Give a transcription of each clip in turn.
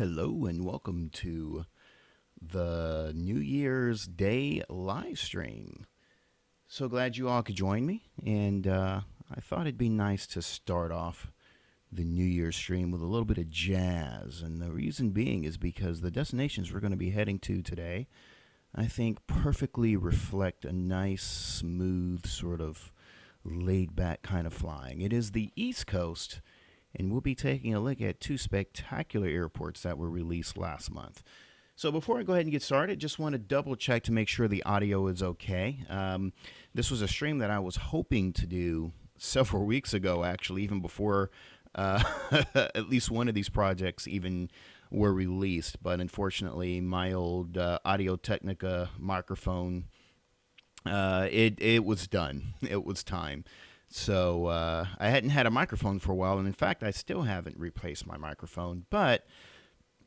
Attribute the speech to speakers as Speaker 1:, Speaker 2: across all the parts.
Speaker 1: Hello and welcome to the New Year's Day live stream. So glad you all could join me, and I thought it'd be nice to start off the New Year's stream with a little bit of jazz, and the reason being is because the destinations we're going to be heading to today, I think, perfectly reflect a nice, smooth, sort of laid-back kind of flying. It is the East Coast, and we'll be taking a look at two spectacular airports that were released last month. So before I go ahead and get started, just want to double check to make sure the audio is okay. This was a stream that I was hoping to do several weeks ago, actually, even before at least one of these projects even were released. But unfortunately, my old Audio Technica microphone, it was done. It was time. So I hadn't had a microphone for a while, and in fact, I still haven't replaced my microphone. But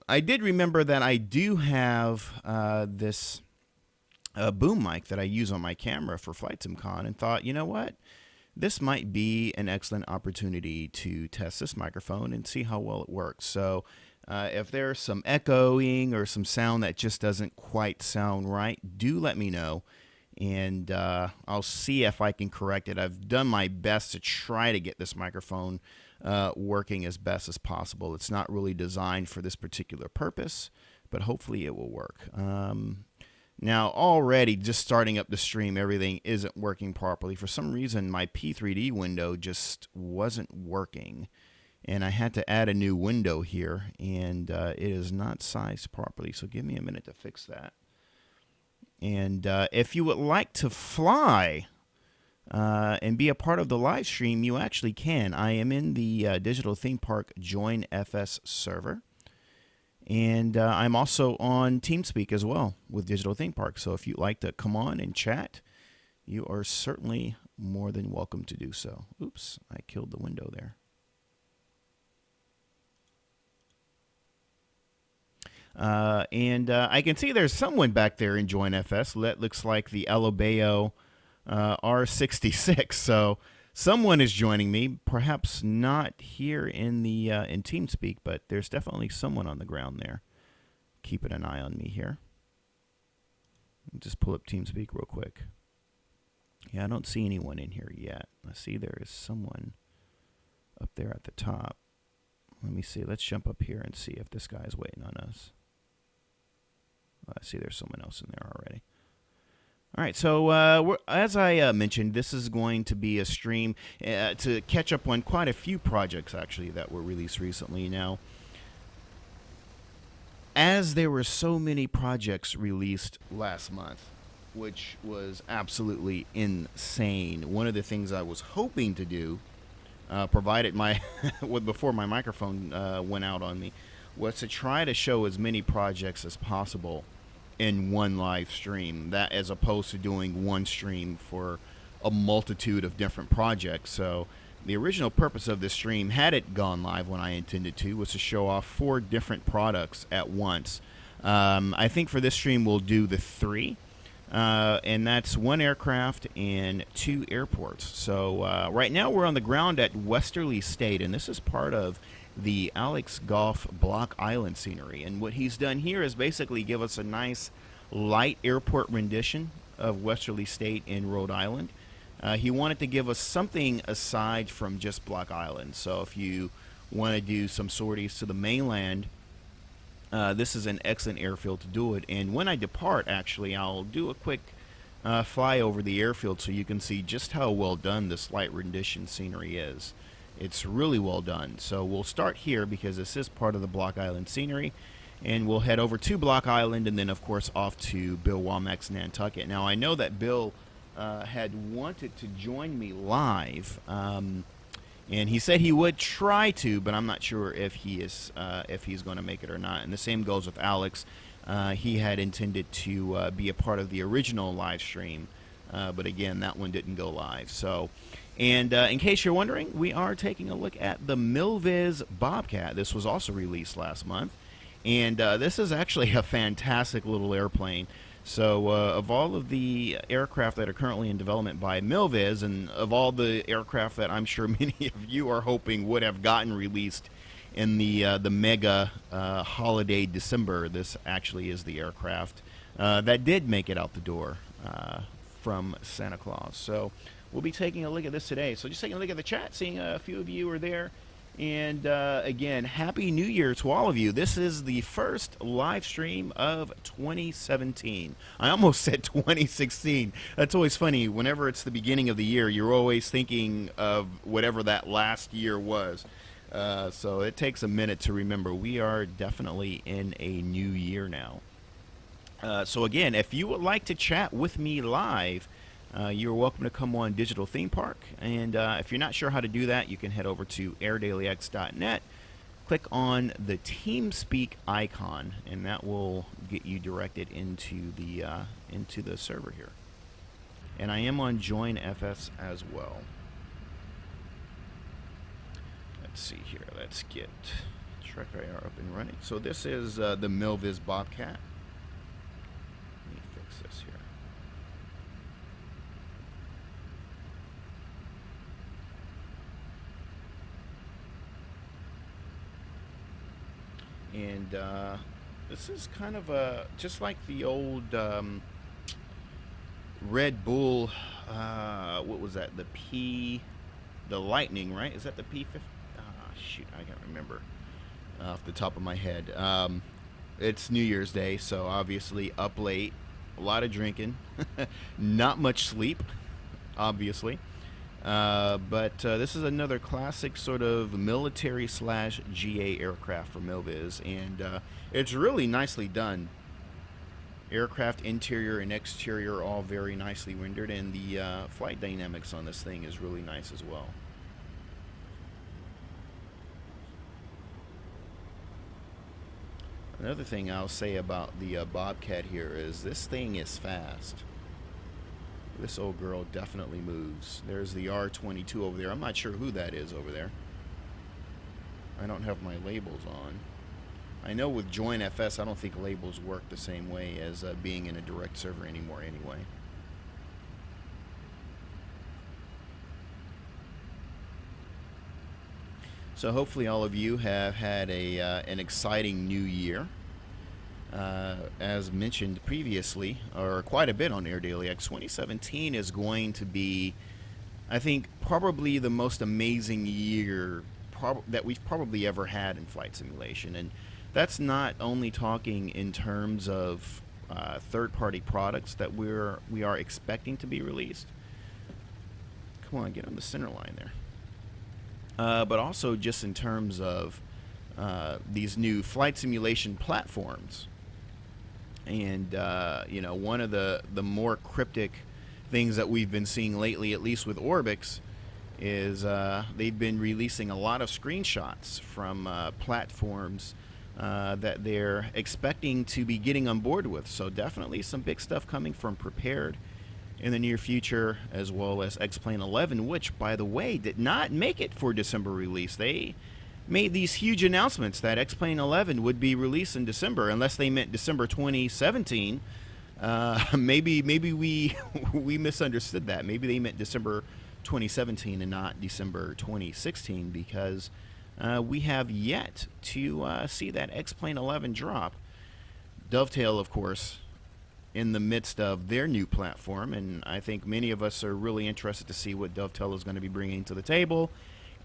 Speaker 1: I did remember that I do have this boom mic that I use on my camera for Flight SimCon, and thought, you know what? This might be an excellent opportunity to test this microphone and see how well it works. So if there's some echoing or some sound that just doesn't quite sound right, do let me know. And I'll see if I can correct it. I've done my best to try to get this microphone working as best as possible. It's not really designed for this particular purpose, but hopefully it will work. Now, already, just starting up the stream, everything isn't working properly. For some reason, my P3D window just wasn't working, and I had to add a new window here, and it is not sized properly, so give me a minute to fix that. And if you would like to fly and be a part of the live stream, you actually can. I am in the Digital Theme Park Join FS server. And I'm also on TeamSpeak as well with Digital Theme Park. So if you'd like to come on and chat, you are certainly more than welcome to do so. Oops, I killed the window there. I can see there's someone back there in Join FS. That looks like the Alabeo R66. So someone is joining me. Perhaps not here in the in TeamSpeak, but there's definitely someone on the ground there, keeping an eye on me here. Just pull up TeamSpeak real quick. Yeah, I don't see anyone in here yet. I see there is someone up there at the top. Let me see. Let's jump up here and see if this guy is waiting on us. I see there's someone else in there already. All right, so as I mentioned, this is going to be a stream to catch up on quite a few projects, actually, that were released recently. Now, as there were so many projects released last month, which was absolutely insane, one of the things I was hoping to do, provided my before my microphone went out on me, was to try to show as many projects as possible in one live stream, that as opposed to doing one stream for a multitude of different projects. So the original purpose of this stream, had it gone live when I intended to, was to show off 4 different products at once. I think for this stream we'll do the 3. And that's 1 aircraft and 2 airports. So right now we're on the ground at Westerly State, and this is part of the Alex Goff Block Island scenery. And what he's done here is basically give us a nice light airport rendition of Westerly State in Rhode Island. He wanted to give us something aside from just Block Island. So if you want to do some sorties to the mainland, this is an excellent airfield to do it. And when I depart, actually, I'll do a quick fly over the airfield so you can see just how well done this light rendition scenery is. It's really well done. So we'll start here because this is part of the Block Island scenery. And we'll head over to Block Island and then, of course, off to Bill Womack's Nantucket. Now, I know that Bill had wanted to join me live. And he said he would try to, but I'm not sure if he's going to make it or not. And the same goes with Alex. He had intended to be a part of the original live stream, but again, that one didn't go live. So, and in case you're wondering, we are taking a look at the Milviz Bobcat. This was also released last month, and this is actually a fantastic little airplane. So of all of the aircraft that are currently in development by Milviz, and of all the aircraft that I'm sure many of you are hoping would have gotten released in the mega holiday December. This actually is the aircraft that did make it out the door from Santa Claus. So we'll be taking a look at this today. So just taking a look at the chat, seeing a few of you are there. And again, Happy New Year to all of you. This is the first live stream of 2017. I almost said 2016. That's always funny. Whenever it's the beginning of the year, you're always thinking of whatever that last year was. So it takes a minute to remember. We are definitely in a new year now. So again, if you would like to chat with me live, you're welcome to come on Digital Theme Park. And if you're not sure how to do that, you can head over to airdailyx.net, click on the TeamSpeak icon, and that will get you directed into the server here. And I am on Join FS as well. Let's see here. Let's get Trek IR up and running. So this is the Milviz Bobcat. Let me fix this here. And this is kind of just like the old Red Bull, what was that? The Lightning, right? Is that the P50? Shoot, I can't remember off the top of my head. It's New Year's Day, so obviously up late, a lot of drinking, not much sleep, obviously. But this is another classic sort of military / GA aircraft for Milviz, and it's really nicely done. Aircraft interior and exterior all very nicely rendered, and the flight dynamics on this thing is really nice as well. Another thing I'll say about the Bobcat here is this thing is fast. This old girl definitely moves. There's the R22 over there. I'm not sure who that is over there. I don't have my labels on. I know with Join FS, I don't think labels work the same way as being in a direct server anymore anyway. So hopefully all of you have had an exciting new year. As mentioned previously, or quite a bit on Air Daily X, 2017 is going to be, I think, probably the most amazing year that we've probably ever had in flight simulation. And that's not only talking in terms of third-party products that we are expecting to be released. Come on, get on the center line there. But also just in terms of these new flight simulation platforms. And you know, one of the more cryptic things that we've been seeing lately, at least with Orbx, is they've been releasing a lot of screenshots from platforms that they're expecting to be getting on board with. So definitely some big stuff coming from Prepared in the near future, as well as X-Plane 11, which, by the way, did not make it for December release. They made these huge announcements that X-Plane 11 would be released in December, unless they meant December 2017. Maybe we we misunderstood that. Maybe they meant December 2017 and not December 2016, because we have yet to see that X-Plane 11 drop. Dovetail, of course, in the midst of their new platform, and I think many of us are really interested to see what Dovetail is going to be bringing to the table,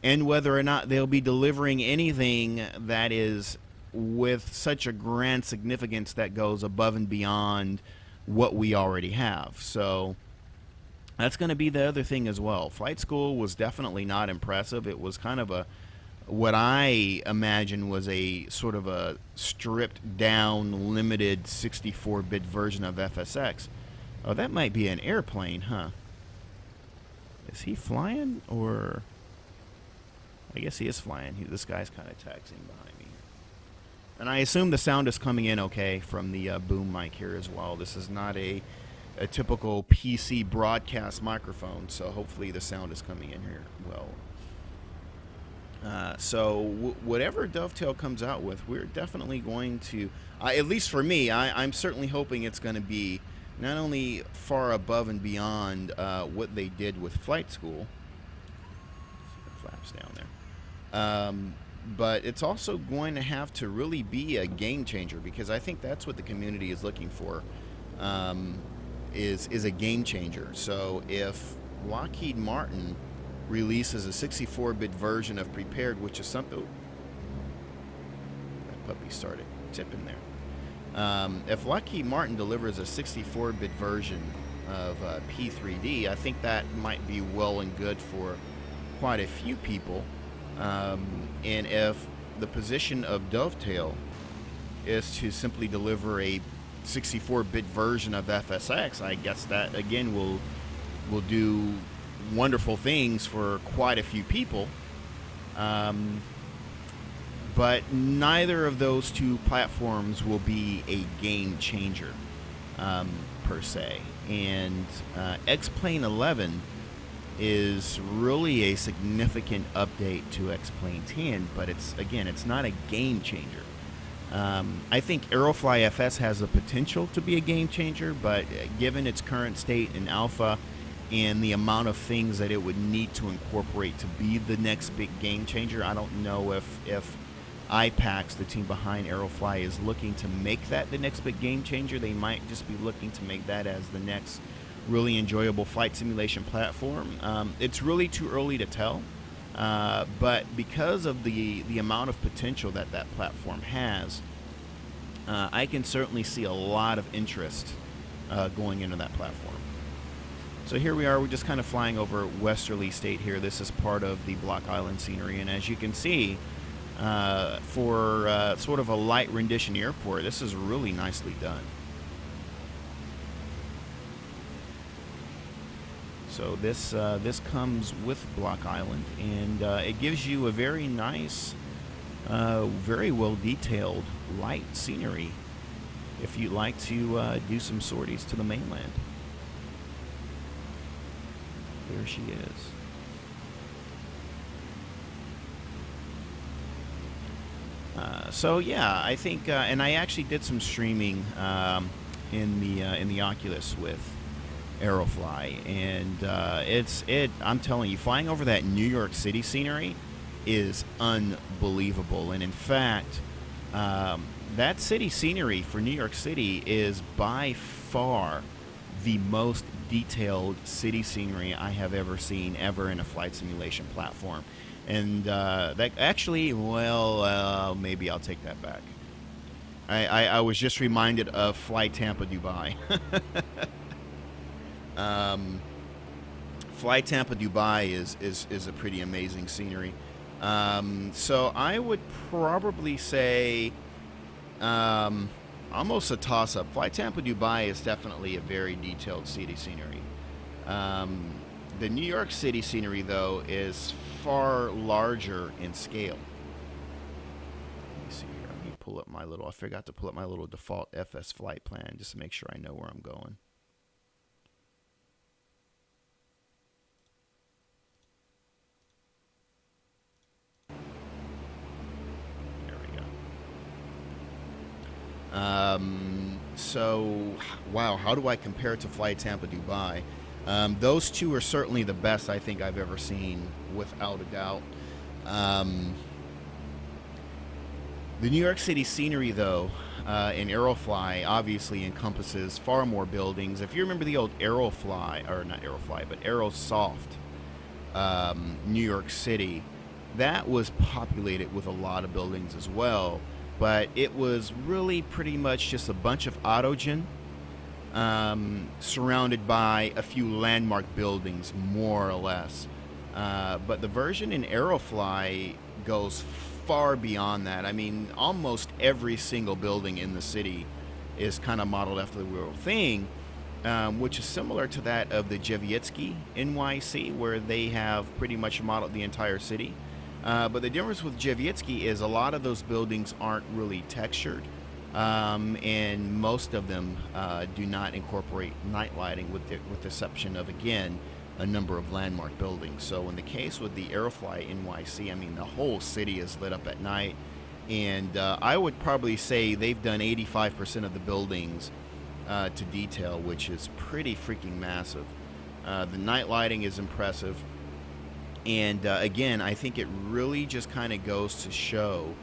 Speaker 1: and whether or not they'll be delivering anything that is with such a grand significance that goes above and beyond what we already have. So that's going to be the other thing as well. Flight School was definitely not impressive. It was kind of what I imagine was a sort of a stripped down, limited 64-bit version of FSX. Oh, that might be an airplane, huh? Is he flying, or... I guess he is flying. This guy's kind of taxiing behind me. And I assume the sound is coming in okay from the boom mic here as well. This is not a typical PC broadcast microphone, so hopefully the sound is coming in here well. So whatever Dovetail comes out with, we're definitely going to, at least for me, I'm certainly hoping it's going to be not only far above and beyond what they did with Flight School. Flaps down there. but it's also going to have to really be a game changer, because I think that's what the community is looking for, is a game changer. So if Lockheed Martin releases a 64-bit version of Prepared, which is something... That puppy started tipping there. If Lockheed Martin delivers a 64-bit version of P3D, I think that might be well and good for quite a few people. And if the position of Dovetail is to simply deliver a 64-bit version of FSX, I guess that again will do wonderful things for quite a few people. But neither of those two platforms will be a game changer per se. And X-Plane 11 is really a significant update to X-Plane 10, but it's not a game changer. I think Aerofly FS has the potential to be a game changer, but given its current state in alpha and the amount of things that it would need to incorporate to be the next big game changer, I don't know if IPAX, the team behind Aerofly, is looking to make that the next big game changer. They might just be looking to make that as the next really enjoyable flight simulation platform. It's really too early to tell, but because of the amount of potential that platform has, I can certainly see a lot of interest going into that platform. So here we are, we're just kind of flying over Westerly State here. This is part of the Block Island scenery, and as you can see, for sort of a light rendition airport, this is really nicely done. So this comes with Block Island, and it gives you a very nice, very well detailed light scenery if you'd like to do some sorties to the mainland. There she is. So yeah, I think, and I actually did some streaming in the Oculus with Aerofly, and I'm telling you, flying over that New York City scenery is unbelievable. And in fact, that city scenery for New York City is by far the most detailed city scenery I have ever seen ever in a flight simulation platform. And that actually, well, maybe I'll take that back. I was just reminded of Fly Tampa Dubai. Fly Tampa Dubai is a pretty amazing scenery. So I would probably say almost a toss-up. Fly Tampa Dubai is definitely a very detailed city scenery. The New York City scenery, though, is far larger in scale. Let me see here. Let me pull up my little... I forgot to pull up my little default FS flight plan just to make sure I know where I'm going. There we go. So, wow, how do I compare it to Fly Tampa Dubai? Those two are certainly the best I think I've ever seen, without a doubt. The New York City scenery, though, in Aerofly obviously encompasses far more buildings. If you remember the old Aerofly, or not Aerofly, but Aerosoft New York City, that was populated with a lot of buildings as well, but it was really pretty much just a bunch of autogen, surrounded by a few landmark buildings, more or less. But the version in Aerofly goes far beyond that. I mean, almost every single building in the city is kind of modeled after the real thing, which is similar to that of the Jevietsky NYC, where they have pretty much modeled the entire city. But the difference with Jevietsky is a lot of those buildings aren't really textured. And most of them do not incorporate night lighting, with the exception of, again, a number of landmark buildings. So in the case with the Aerofly NYC, I mean, the whole city is lit up at night, and I would probably say they've done 85% of the buildings to detail, which is pretty freaking massive. The night lighting is impressive, And again, I think it really just kind of goes to show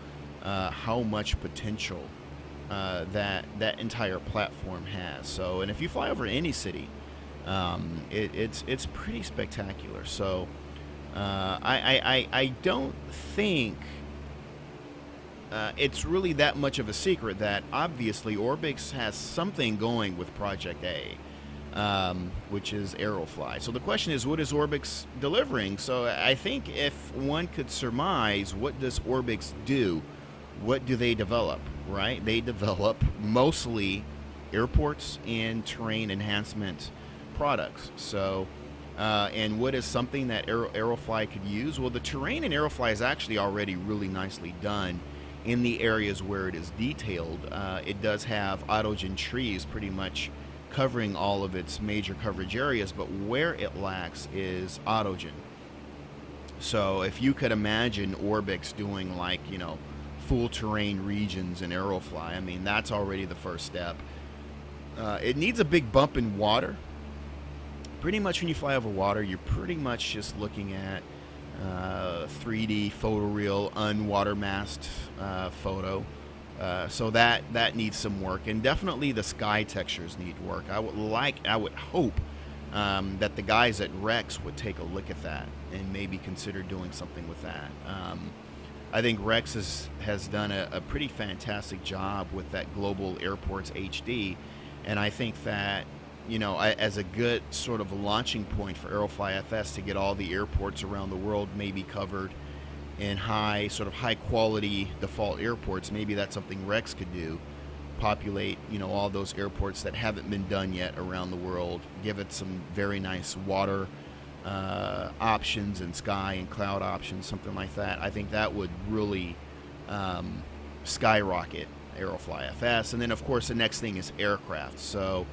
Speaker 1: how much potential that entire platform has. So, and if you fly over any city, it's pretty spectacular. So, I don't think it's really that much of a secret that obviously Orbx has something going with Project A, which is Aerofly. So the question is, what is Orbx delivering? So I think if one could surmise, what does Orbx do? What do they develop, right? They develop mostly airports and terrain enhancement products. So, and what is something that Aerofly could use? Well, the terrain in Aerofly is actually already really nicely done in the areas where it is detailed. It does have autogen trees pretty much covering all of its major coverage areas, but where it lacks is autogen. So if you could imagine Orbx doing, like, you know, full terrain regions in Aerofly, I mean, that's already the first step. It needs a big bump in water. Pretty much when you fly over water, you're pretty much just looking at 3D photoreal unwater masked photo. So that needs some work, and definitely the sky textures need work. I would hope that the guys at Rex would take a look at that and maybe consider doing something with that. I think Rex has done a pretty fantastic job with that Global Airports HD, and I think that, you know, as a good sort of launching point for Aerofly FS to get all the airports around the world maybe covered in high quality default airports, maybe that's something Rex could do. Populate, you know, all those airports that haven't been done yet around the world, give it some very nice water options and sky and cloud options, something like that. I think that would really skyrocket Aerofly FS. And then of course the next thing is aircraft. So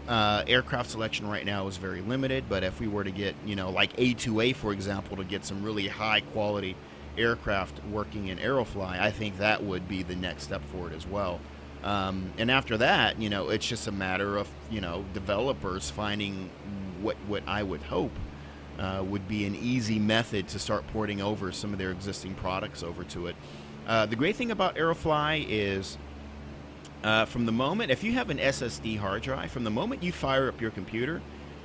Speaker 1: aircraft selection right now is very limited, but if we were to get, you know, like A2A, for example, to get some really high quality aircraft working in Aerofly, I think that would be the next step forward as well. And after that, you know, it's just a matter of, you know, developers finding what I would hope would be an easy method to start porting over some of their existing products over to it. The great thing about Aerofly is, from the moment, if you have an SSD hard drive, from the moment you fire up your computer,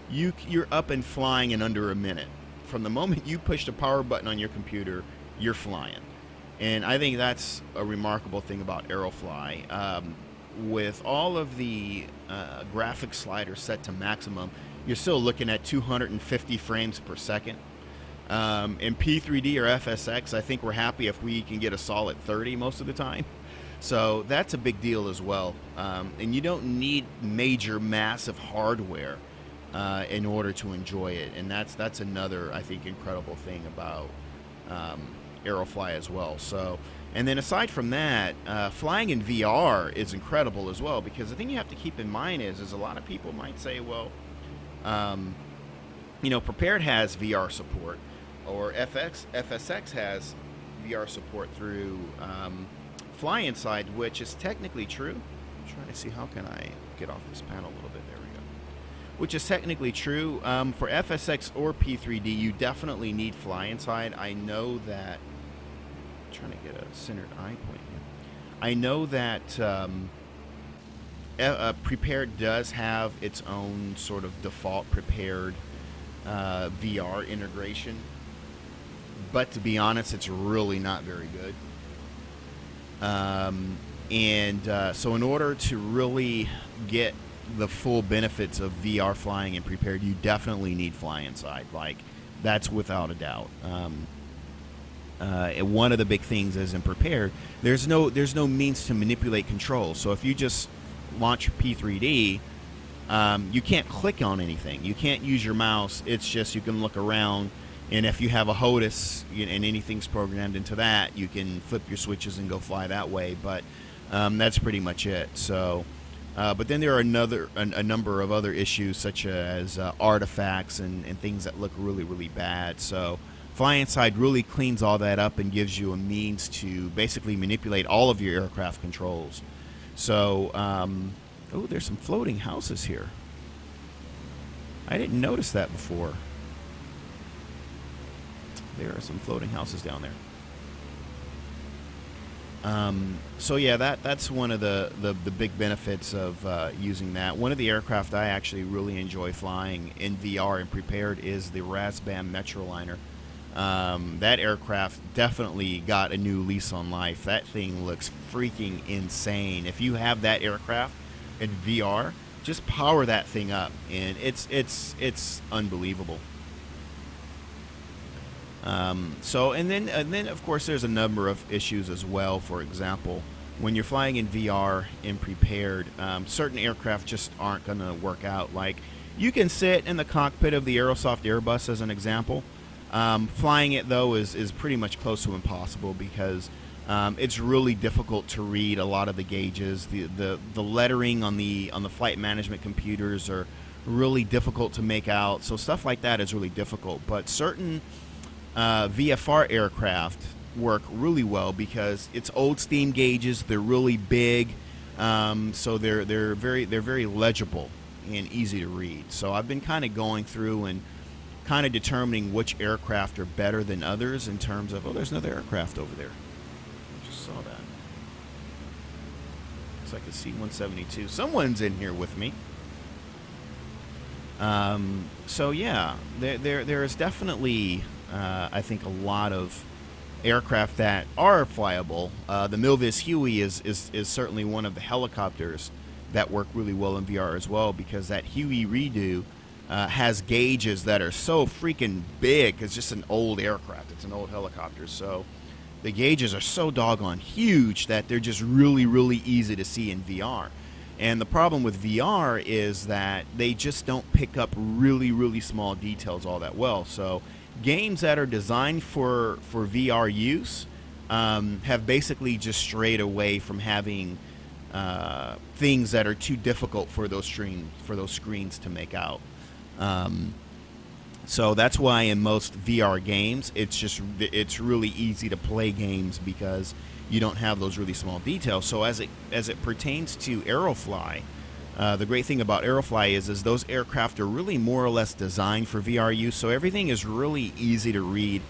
Speaker 1: you're up and flying in under a minute. From the moment you push the power button on your computer, you're flying. And I think that's a remarkable thing about Aerofly. With all of the graphics sliders set to maximum, you're still looking at 250 frames per second. In P3D or FSX, I think we're happy if we can get a solid 30 most of the time. So that's a big deal as well. And you don't need major, massive hardware in order to enjoy it. And that's another, I think, incredible thing about Aerofly as well. So, and then aside from that, flying in VR is incredible as well, because the thing you have to keep in mind is a lot of people might say, well, you know, Prepared has VR support, or FSX has VR support through Fly Inside, which is technically true. I'm trying to see, how can I get off this panel a little bit? There we go. Which is technically true. For FSX or P3D, you definitely need Fly Inside. I know that, I'm trying to get a centered eye point here. I know that Prepared does have its own sort of default Prepared VR integration, but to be honest, it's really not very good. So in order to really get the full benefits of VR flying in Prepared, you definitely need Fly Inside. Like, that's without a doubt. And one of the big things is in Prepared, there's no means to manipulate controls. So if you just launch P3D, you can't click on anything. You can't use your mouse. It's just, you can look around, and if you have a HOTAS and anything's programmed into that, you can flip your switches and go fly that way. But that's pretty much it. So, but then there are a number of other issues, such as artifacts and things that look really, really bad. So Fly Inside really cleans all that up and gives you a means to basically manipulate all of your aircraft controls. So, oh, there's some floating houses here. I didn't notice that before. there are some floating houses down there. So yeah, that's one of the big benefits of using that. One of the aircraft I actually really enjoy flying in VR and prepared is the Razbam Metroliner. That aircraft definitely got a new lease on life. That thing looks freaking insane. If you have that aircraft in VR, just power that thing up, and it's unbelievable. And then of course there's a number of issues as well. For example, when you're flying in VR and prepared, certain aircraft just aren't going to work out. Like, you can sit in the cockpit of the Aerosoft Airbus as an example. Flying it though is pretty much close to impossible because it's really difficult to read a lot of the gauges. The lettering on the flight management computers are really difficult to make out. So stuff like that is really difficult. But certain VFR aircraft work really well because it's old steam gauges. They're really big, so they're very legible and easy to read. So I've been kind of going through and kind of determining which aircraft are better than others in terms of, oh, there's another aircraft over there. I just saw that. Looks like a C-172. Someone's in here with me. So yeah, there is definitely I think a lot of aircraft that are flyable. The Milviz Huey is certainly one of the helicopters that work really well in VR as well, because that Huey redo has gauges that are so freaking big. It's just an old aircraft. It's an old helicopter. So the gauges are so doggone huge that they're just really easy to see in VR. And the problem with VR is that they just don't pick up really small details all that well. So games that are designed for VR use have basically just strayed away from having things that are too difficult for those screens to make out. So that's why in most VR games it's really easy to play games because you don't have those really small details. So as it pertains to Aerofly, the great thing about Aerofly is those aircraft are really more or less designed for VR use, so everything is really easy to read.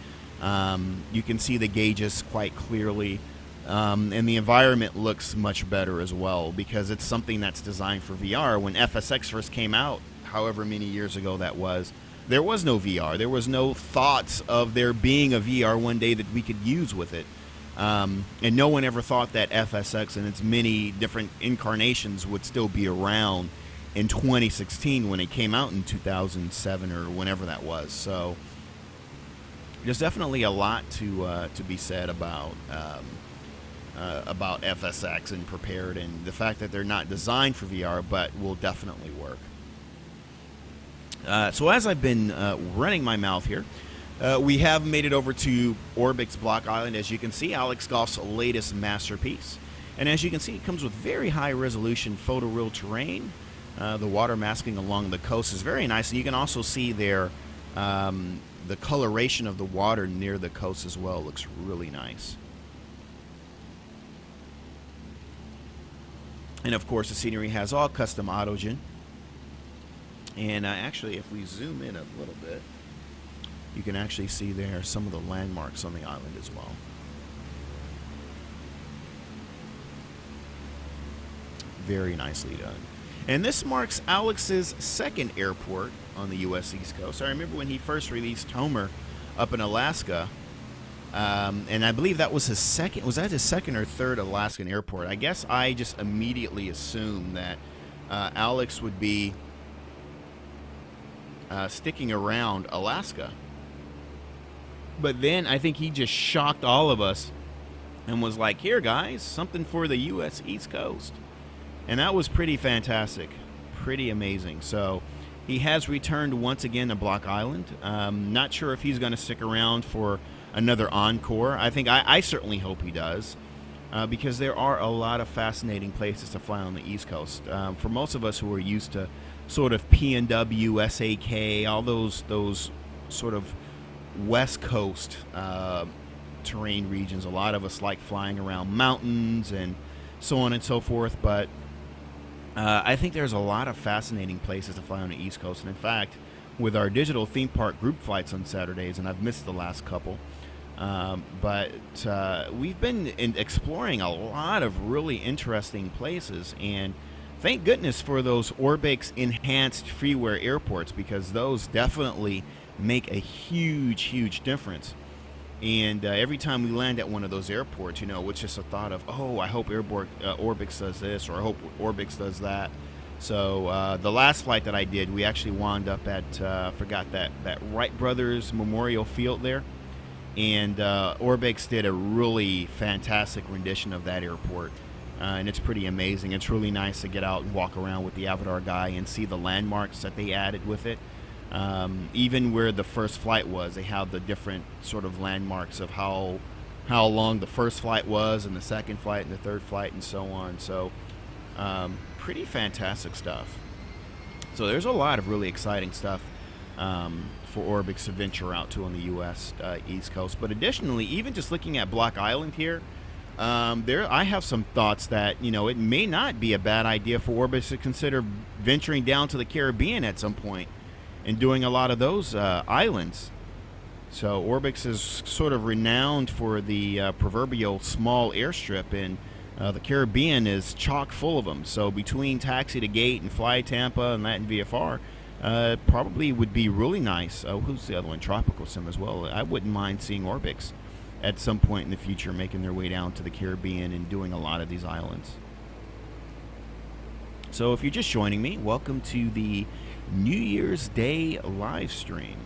Speaker 1: You can see the gauges quite clearly, and the environment looks much better as well because it's something that's designed for VR. When FSX first came out, however many years ago that was, there was no VR. There was no thoughts of there being a VR one day that we could use with it. And no one ever thought that FSX and its many different incarnations would still be around in 2016 when it came out in 2007 or whenever that was. So there's definitely a lot to be said about FSX and prepared, and the fact that they're not designed for VR but will definitely work. So as I've been running my mouth here, we have made it over to Orbx Block Island. As you can see, Alex Goff's latest masterpiece. And as you can see, it comes with very high resolution photoreal terrain. The water masking along the coast is very nice. And you can also see there the coloration of the water near the coast as well. Looks really nice. And of course, the scenery has all custom autogen. And actually, if we zoom in a little bit, you can actually see there some of the landmarks on the island as well. Very nicely done. And this marks Alex's second airport on the U.S. East Coast. I remember when he first released Homer up in Alaska, and I believe that was his second. Was that his second or third Alaskan airport? I guess I just immediately assumed that Alex would be sticking around Alaska. But then I think he just shocked all of us and was like, here, guys, something for the U.S. East Coast. And that was pretty fantastic, pretty amazing. So he has returned once again to Block Island. Not sure if he's going to stick around for another encore. I think I certainly hope he does, because there are a lot of fascinating places to fly on the East Coast. For most of us who are used to sort of PNW, SAK, all those sort of West Coast terrain regions. A lot of us like flying around mountains and so on and so forth, but I think there's a lot of fascinating places to fly on the East Coast. And in fact, with our digital theme park group flights on Saturdays, and I've missed the last couple. But we've been exploring a lot of really interesting places, and thank goodness for those Orbx enhanced freeware airports, because those definitely make a huge difference. And every time we land at one of those airports, it's just a thought of, oh, I hope Orbx does this, or I hope Orbx does that. So the last flight that I did, we actually wound up at, forgot that Wright Brothers Memorial Field there. And Orbx did a really fantastic rendition of that airport. And it's pretty amazing. It's really nice to get out and walk around with the Avatar guy and see the landmarks that they added with it. Even where the first flight was, they have the different sort of landmarks of how long the first flight was, and the second flight, and the third flight, and so on. So pretty fantastic stuff. So there's a lot of really exciting stuff for Orbx to venture out to on the U.S. East Coast. But additionally, even just looking at Block Island here, I have some thoughts that, it may not be a bad idea for Orbx to consider venturing down to the Caribbean at some point and doing a lot of those islands. So Orbx is sort of renowned for the proverbial small airstrip, and the Caribbean is chock full of them. So between Taxi to Gate and Fly Tampa and Latin VFR, probably would be really nice. Who's the other one? Tropical Sim as well. I wouldn't mind seeing Orbx at some point in the future making their way down to the Caribbean and doing a lot of these islands. So if you're just joining me, welcome to the New Year's Day live stream.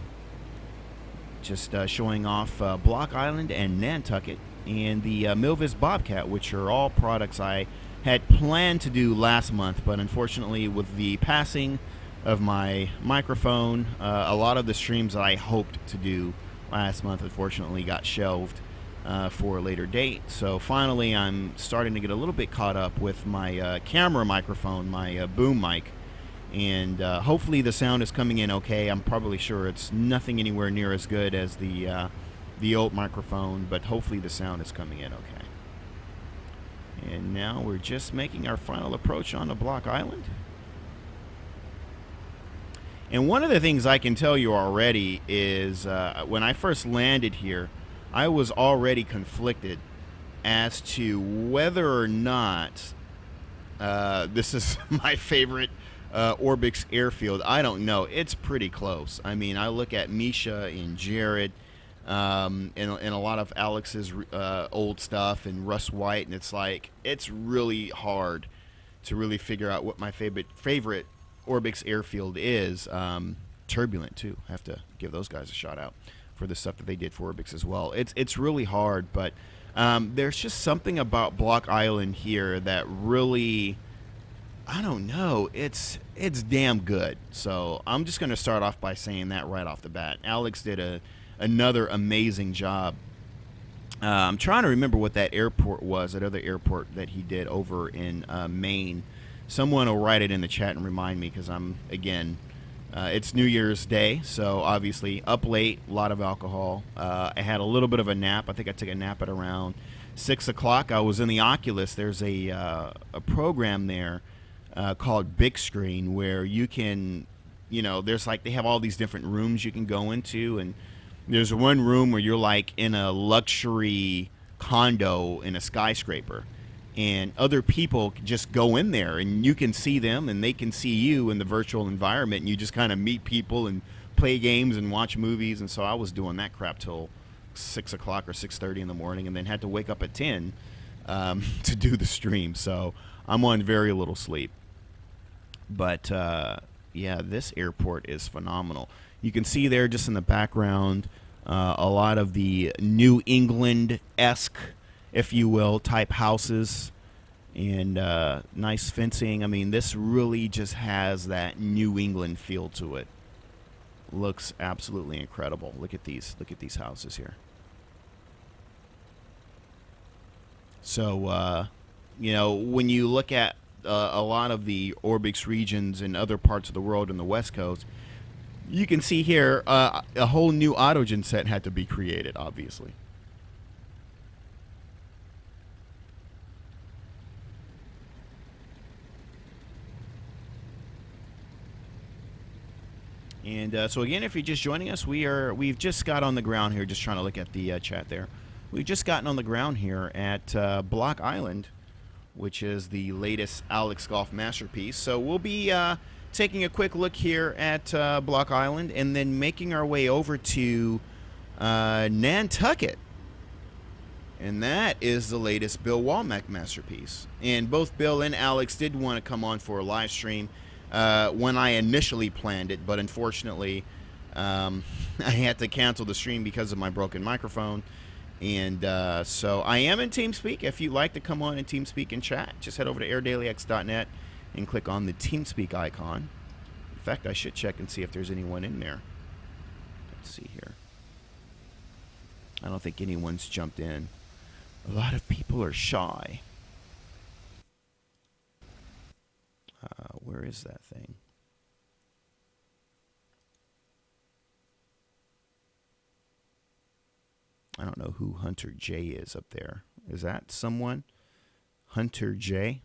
Speaker 1: Just showing off Block Island and Nantucket and the Milviz Bobcat, which are all products I had planned to do last month, but unfortunately with the passing of my microphone, a lot of the streams that I hoped to do last month unfortunately got shelved for a later date. So finally I'm starting to get a little bit caught up with my camera microphone, my boom mic, and hopefully the sound is coming in okay. I'm probably sure it's nothing anywhere near as good as the old microphone, but hopefully the sound is coming in okay. And now we're just making our final approach on the Block Island. And one of the things I can tell you already is when I first landed here, I was already conflicted as to whether or not this is my favorite Orbx airfield. I don't know. It's pretty close. I mean, I look at Misha and Jared and a lot of Alex's old stuff and Russ White, and it's like, it's really hard to really figure out what my favorite Orbx airfield is. Turbulent too. I have to give those guys a shout out for the stuff that they did for Orbx as well. It's really hard, but there's just something about Block Island here that really, I don't know, it's damn good. So I'm just going to start off by saying that right off the bat. Alex did another amazing job. I'm trying to remember what that airport was, that other airport that he did over in Maine. Someone will write it in the chat and remind me, because I'm, again, it's New Year's Day, so obviously up late, a lot of alcohol. I had a little bit of a nap. I think I took a nap at around 6 o'clock. I was in the Oculus. There's a program there called Big Screen, where you can, there's like, they have all these different rooms you can go into, and there's one room where you're like in a luxury condo in a skyscraper, and other people just go in there and you can see them and they can see you in the virtual environment, and you just kind of meet people and play games and watch movies. And so I was doing that crap till 6 o'clock or 6:30 in the morning, and then had to wake up at 10 to do the stream. So I'm on very little sleep. But yeah, this airport is phenomenal. You can see there just in the background a lot of the New England-esque, if you will, type houses, and nice fencing. I mean, this really just has that New England feel to it. Looks absolutely incredible. Look at these houses here. So when you look at a lot of the Orbx regions in other parts of the world in the West Coast, you can see here a whole new autogen set had to be created, obviously. And so again, if you're just joining us, we've just got on the ground here, just trying to look at the chat there. We've just gotten on the ground here at Block Island, which is the latest Alex Golf masterpiece. So we'll be taking a quick look here at Block Island and then making our way over to Nantucket. And that is the latest Bill Womack masterpiece. And both Bill and Alex did want to come on for a live stream when I initially planned it, but unfortunately I had to cancel the stream because of my broken microphone. And so I am in TeamSpeak. If you'd like to come on in TeamSpeak and chat, just head over to airdailyx.net and click on the TeamSpeak icon. In fact, I should check and see if there's anyone in there. Let's see here. I don't think anyone's jumped in. A lot of people are shy. Where is that thing? I don't know who Hunter J is up there. Is that someone? Hunter J?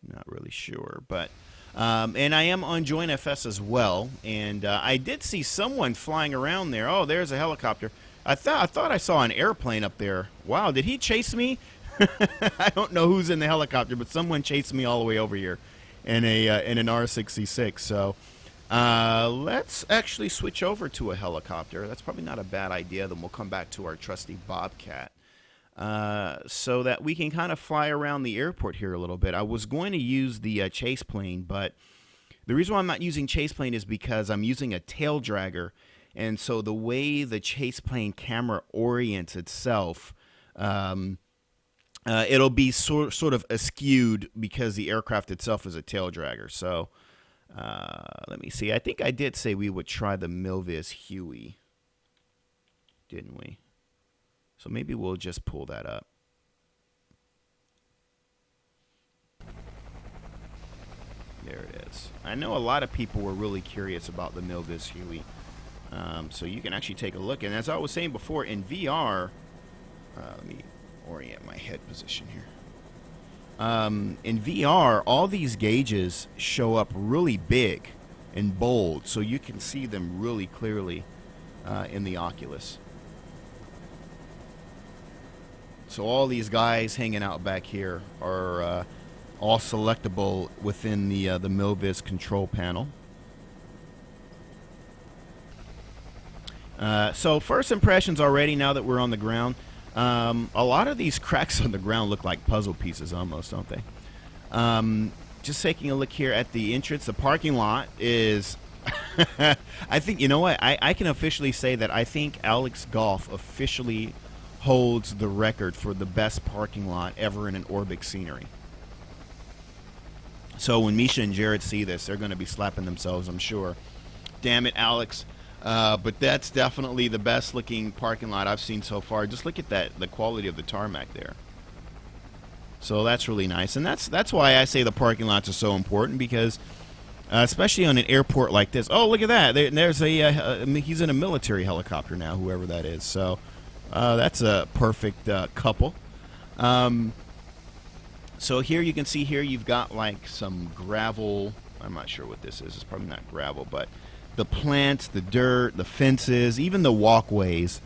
Speaker 1: Not really sure, but and I am on Join FS as well, and I did see someone flying around there. Oh, there's a helicopter. I thought I saw an airplane up there. Wow, did he chase me? I don't know who's in the helicopter, but someone chased me all the way over here in an R66. So let's actually switch over to a helicopter. That's probably not a bad idea. Then we'll come back to our trusty Bobcat. So that we can kind of fly around the airport here a little bit. I was going to use the chase plane, but the reason why I'm not using chase plane is because I'm using a tail dragger, and so the way the chase plane camera orients itself, it'll be sort of askewed because the aircraft itself is a tail dragger. So let me see. I think I did say we would try the Milviz Huey, didn't we? So maybe we'll just pull that up. There it is. I know a lot of people were really curious about the Milviz Huey. So you can actually take a look. And as I was saying before, in VR, let me orient my head position here. In VR, all these gauges show up really big and bold, so you can see them really clearly in the Oculus. So all these guys hanging out back here are all selectable within the Milviz control panel. So first impressions already, now that we're on the ground. A lot of these cracks on the ground look like puzzle pieces almost, don't they? Just taking a look here at the entrance. The parking lot is... I think, you know what? I can officially say that I think Alex Golf officially holds the record for the best parking lot ever in an Orbx scenery. So when Misha and Jared see this, they're going to be slapping themselves, I'm sure. Damn it, Alex. But that's definitely the best looking parking lot I've seen so far. Just look at that, the quality of the tarmac there. So that's really nice. And that's why I say the parking lots are so important, because especially on an airport like this. Oh, look at that. There's he's in a military helicopter now, whoever that is. So that's a perfect couple. So here you can see here you've got like some gravel. I'm not sure what this is. It's probably not gravel, but the plants, the dirt, the fences, even the walkways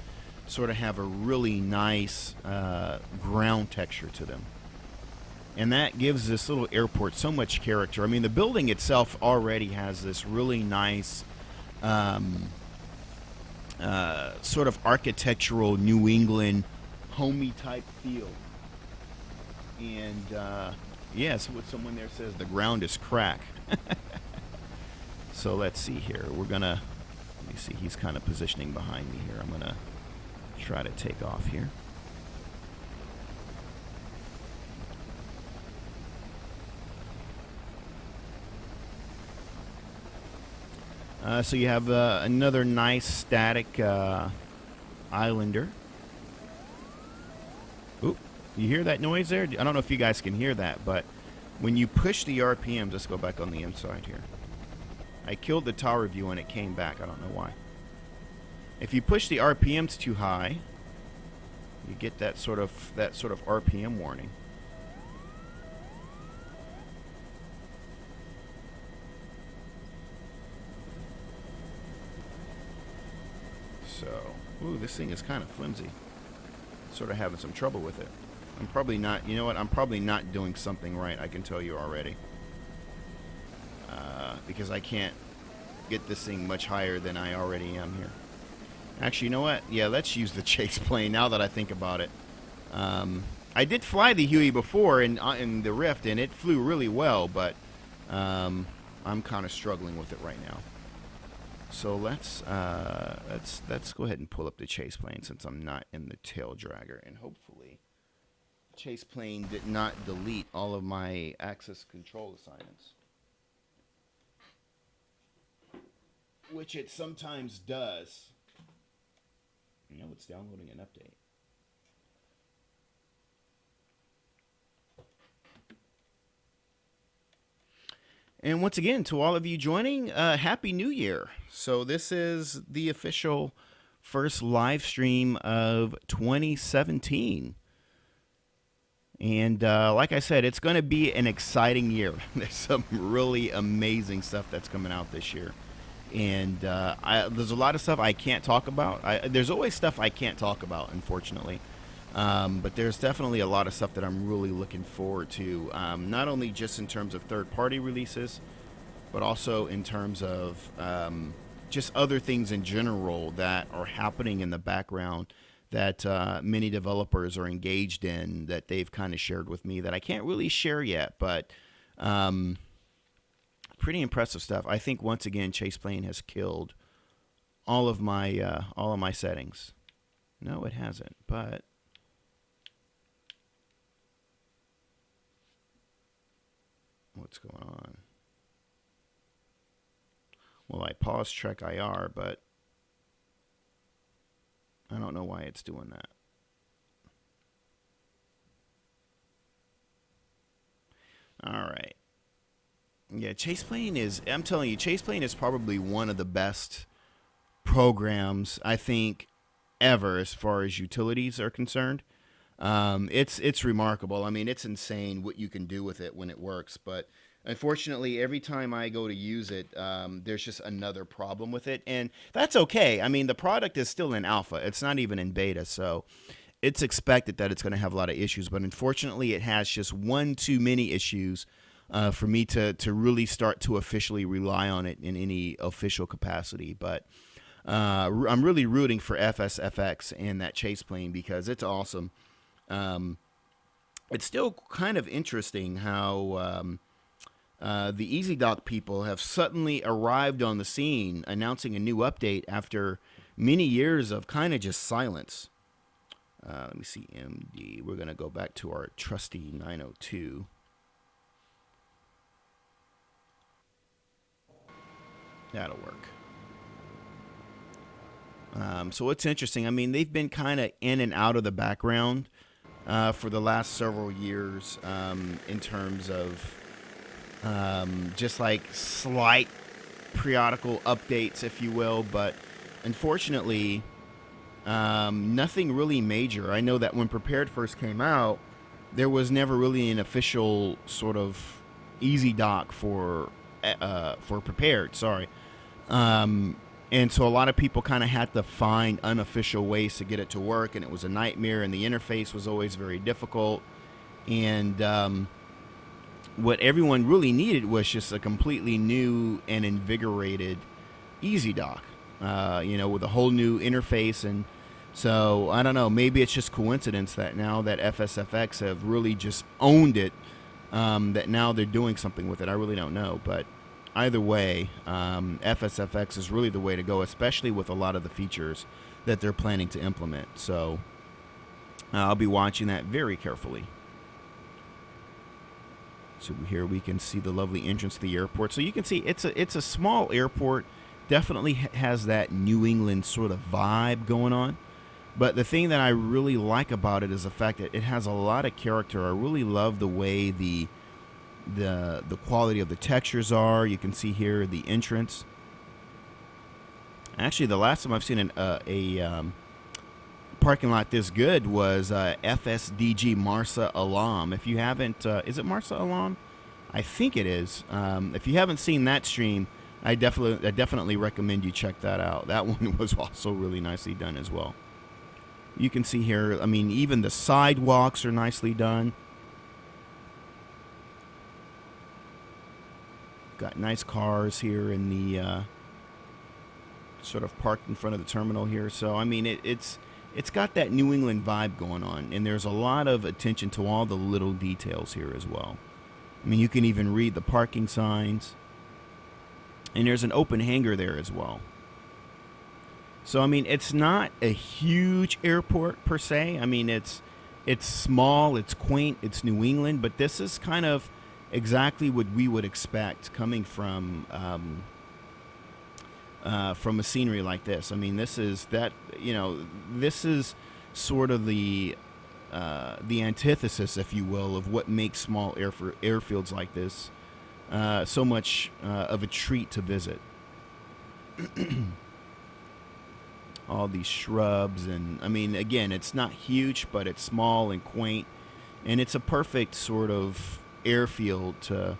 Speaker 1: sort of have a really nice ground texture to them. And that gives this little airport so much character. I mean, the building itself already has this really nice sort of architectural New England homey type feel. And yeah, so what someone there says, the ground is crack. So let's see here. We're gonna, let me see, he's kind of positioning behind me here. I'm gonna try to take off here. So you have another nice static Islander. Oop, you hear that noise there? I don't know if you guys can hear that, but when you push the RPMs, let's go back on the inside here. I killed the tower view and it came back. I don't know why. If you push the RPMs too high, you get that sort of RPM warning. So, ooh, this thing is kind of flimsy. Sort of having some trouble with it. I'm probably not, you know what, I'm probably not doing something right, I can tell you already. Because I can't get this thing much higher than I already am here. Actually, you know what? Yeah, let's use the chase plane now that I think about it. I did fly the Huey before in the Rift, and it flew really well, but I'm kind of struggling with it right now. So let's go ahead and pull up the chase plane since I'm not in the tail dragger, and hopefully chase plane did not delete all of my access control assignments, which it sometimes does. You know, it's downloading an update. And once again, to all of you joining, Happy New Year. So this is the official first live stream of 2017. And like I said, it's going to be an exciting year. There's some really amazing stuff that's coming out this year. And there's a lot of stuff I can't talk about. There's always stuff I can't talk about, unfortunately. But there's definitely a lot of stuff that I'm really looking forward to, not only just in terms of third-party releases, but also in terms of just other things in general that are happening in the background that many developers are engaged in that they've kind of shared with me that I can't really share yet, but pretty impressive stuff. I think, once again, Chaseplane has killed all of my settings. No, it hasn't, but... what's going on? Well, I paused Trek IR, but I don't know why it's doing that. All right. Yeah, Chaseplane is, I'm telling you, Chaseplane is probably one of the best programs, I think, ever as far as utilities are concerned. It's remarkable. I mean, it's insane what you can do with it when it works. But unfortunately, every time I go to use it, there's just another problem with it. And that's okay. I mean, the product is still in alpha. It's not even in beta. So it's expected that it's going to have a lot of issues. But unfortunately, it has just one too many issues for me to really start to officially rely on it in any official capacity. But I'm really rooting for FSFX and that Chaseplane because it's awesome. It's still kind of interesting how the EasyDock people have suddenly arrived on the scene, announcing a new update after many years of kind of just silence. Let me see, MD. We're going to go back to our trusty 902. That'll work. So it's interesting. I mean, they've been kind of in and out of the background for the last several years in terms of just like slight periodical updates, if you will. But unfortunately, nothing really major. I know that when Prepared first came out, there was never really an official sort of EasyDock for Prepared. Sorry. And so a lot of people kind of had to find unofficial ways to get it to work, and it was a nightmare, and the interface was always very difficult. And what everyone really needed was just a completely new and invigorated EasyDock, with a whole new interface. And so, I don't know, maybe it's just coincidence that now that FSFX have really just owned it, that now they're doing something with it. I really don't know, but either way, FSFX is really the way to go, especially with a lot of the features that they're planning to implement. So I'll be watching that very carefully. So here we can see the lovely entrance to the airport. So you can see it's a small airport. Definitely has that New England sort of vibe going on. But the thing that I really like about it is the fact that it has a lot of character. I really love the way the quality of the textures are. You can see here the entrance. Actually, the last time I've seen a parking lot this good was FSDG Marsa Alam. If you haven't, is it Marsa Alam? I think it is. If you haven't seen that stream, I definitely recommend you check that out. That one was also really nicely done as well. You can see here, I mean, even the sidewalks are nicely done. Got nice cars here in the sort of parked in front of the terminal here. So, I mean, it's got that New England vibe going on, and there's a lot of attention to all the little details here as well. I mean, you can even read the parking signs, and there's an open hangar there as well. So, I mean, it's not a huge airport per se. I mean, it's small, it's quaint, it's New England, but this is kind of exactly what we would expect coming from a scenery like this. I mean, this is sort of the antithesis, if you will, of what makes small airfields like this so much of a treat to visit. All these shrubs, and I mean, again, it's not huge, but it's small and quaint, and it's a perfect sort of airfield to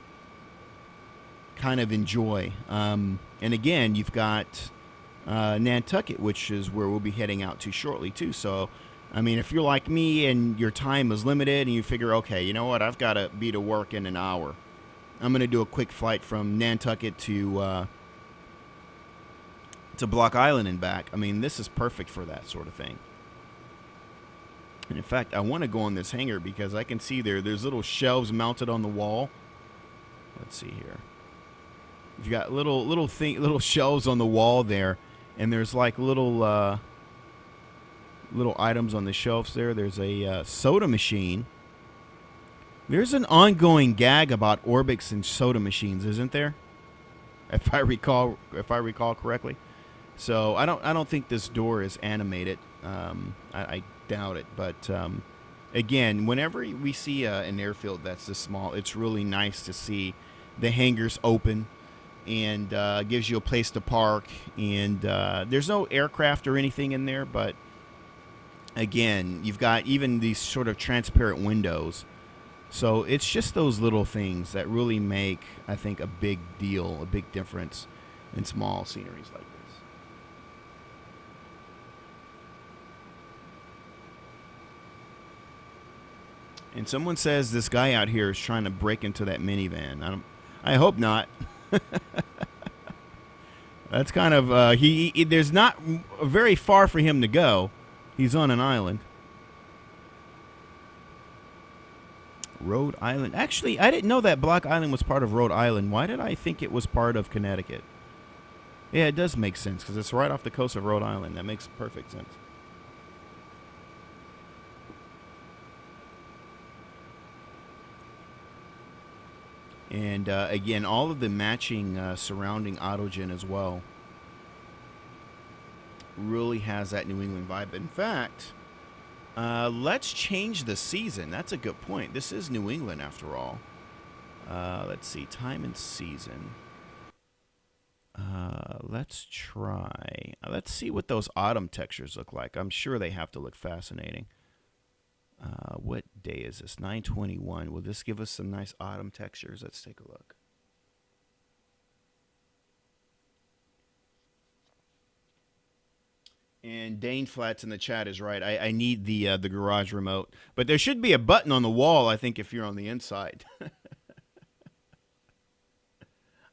Speaker 1: kind of enjoy. And again, you've got Nantucket, which is where we'll be heading out to shortly too. So, I mean, if you're like me and your time is limited and you figure, okay, you know what, I've got to be to work in an hour, I'm going to do a quick flight from Nantucket to Block Island and back. I mean, this is perfect for that sort of thing. And in fact, I want to go on this hangar because I can see there's little shelves mounted on the wall. Let's see here. You've got little shelves on the wall there, and there's like little items on the shelves there. There's a soda machine. There's an ongoing gag about Orbx and soda machines, isn't there? If I recall correctly. So I don't think this door is animated. I doubt it. But again, whenever we see an airfield that's this small, it's really nice to see the hangars open and gives you a place to park. And there's no aircraft or anything in there, but again, you've got even these sort of transparent windows. So it's just those little things that really make, I think, a big deal, a big difference in small sceneries like this. And someone says this guy out here is trying to break into that minivan. I hope not. That's kind of he. There's not very far for him to go. He's on an island. Rhode Island. Actually, I didn't know that Block Island was part of Rhode Island. Why did I think it was part of Connecticut? Yeah, it does make sense because it's right off the coast of Rhode Island. That makes perfect sense. And again, all of the matching surrounding autogen as well really has that New England vibe. In fact, let's change the season. That's a good point. This is New England after all. Let's see, time and season. Let's try. Let's see what those autumn textures look like. I'm sure they have to look fascinating. What day is this? 9/21. Will this give us some nice autumn textures? Let's take a look. And Dane Flats in the chat is right. I need the garage remote. But there should be a button on the wall, I think, if you're on the inside.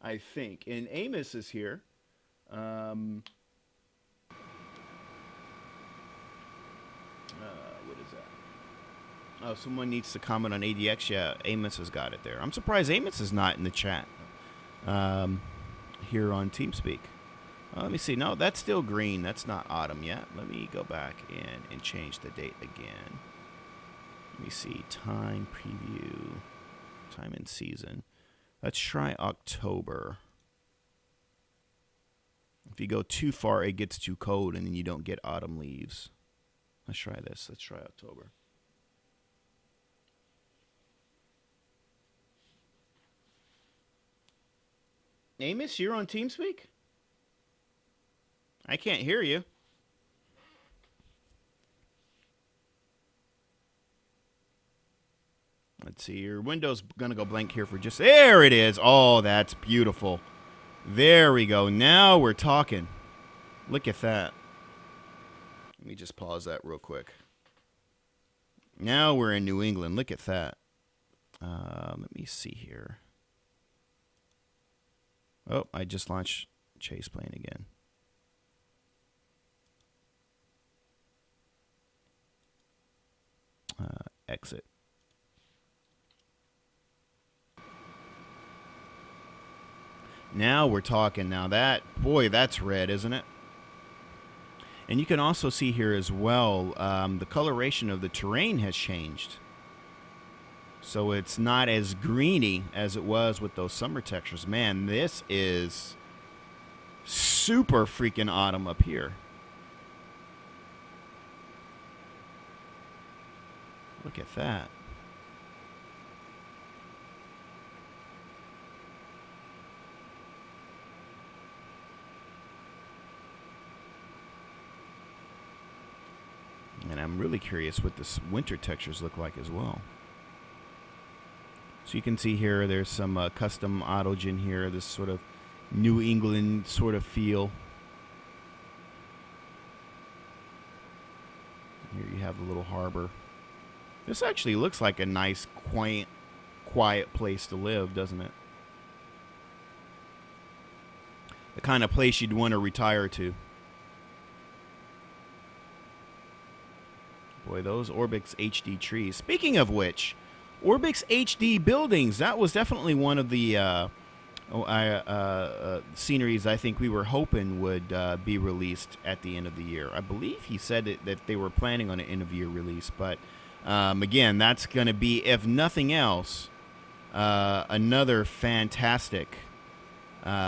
Speaker 1: I think. And Amos is here. What is that? Oh, someone needs to comment on ADX. Yeah, Amos has got it there. I'm surprised Amos is not in the chat here on TeamSpeak. Let me see. No, that's still green. That's not autumn yet. Let me go back and change the date again. Let me see. Time preview. Time and season. Let's try October. If you go too far, it gets too cold, and then you don't get autumn leaves. Let's try this. Let's try October. Amos, you're on TeamSpeak? I can't hear you. Let's see. Your window's going to go blank here for just... There it is. Oh, that's beautiful. There we go. Now we're talking. Look at that. Let me just pause that real quick. Now we're in New England. Look at that. Let me see here. Oh, I just launched Chase Plane again. Exit. Now we're talking. Now that, boy, that's red, isn't it? And you can also see here as well, the coloration of the terrain has changed. So it's not as greeny as it was with those summer textures. Man, this is super freaking autumn up here. Look at that. And I'm really curious what this winter textures look like as well. So you can see here, there's some custom autogen here, this sort of New England sort of feel. Here you have the little harbor. This actually looks like a nice, quiet place to live, doesn't it? The kind of place you'd want to retire to. Boy, those Orbx HD trees. Speaking of which, Orbx HD buildings, that was definitely one of the sceneries I think we were hoping would be released at the end of the year. I believe he said that they were planning on an end-of-year release, but again, that's going to be, if nothing else, another fantastic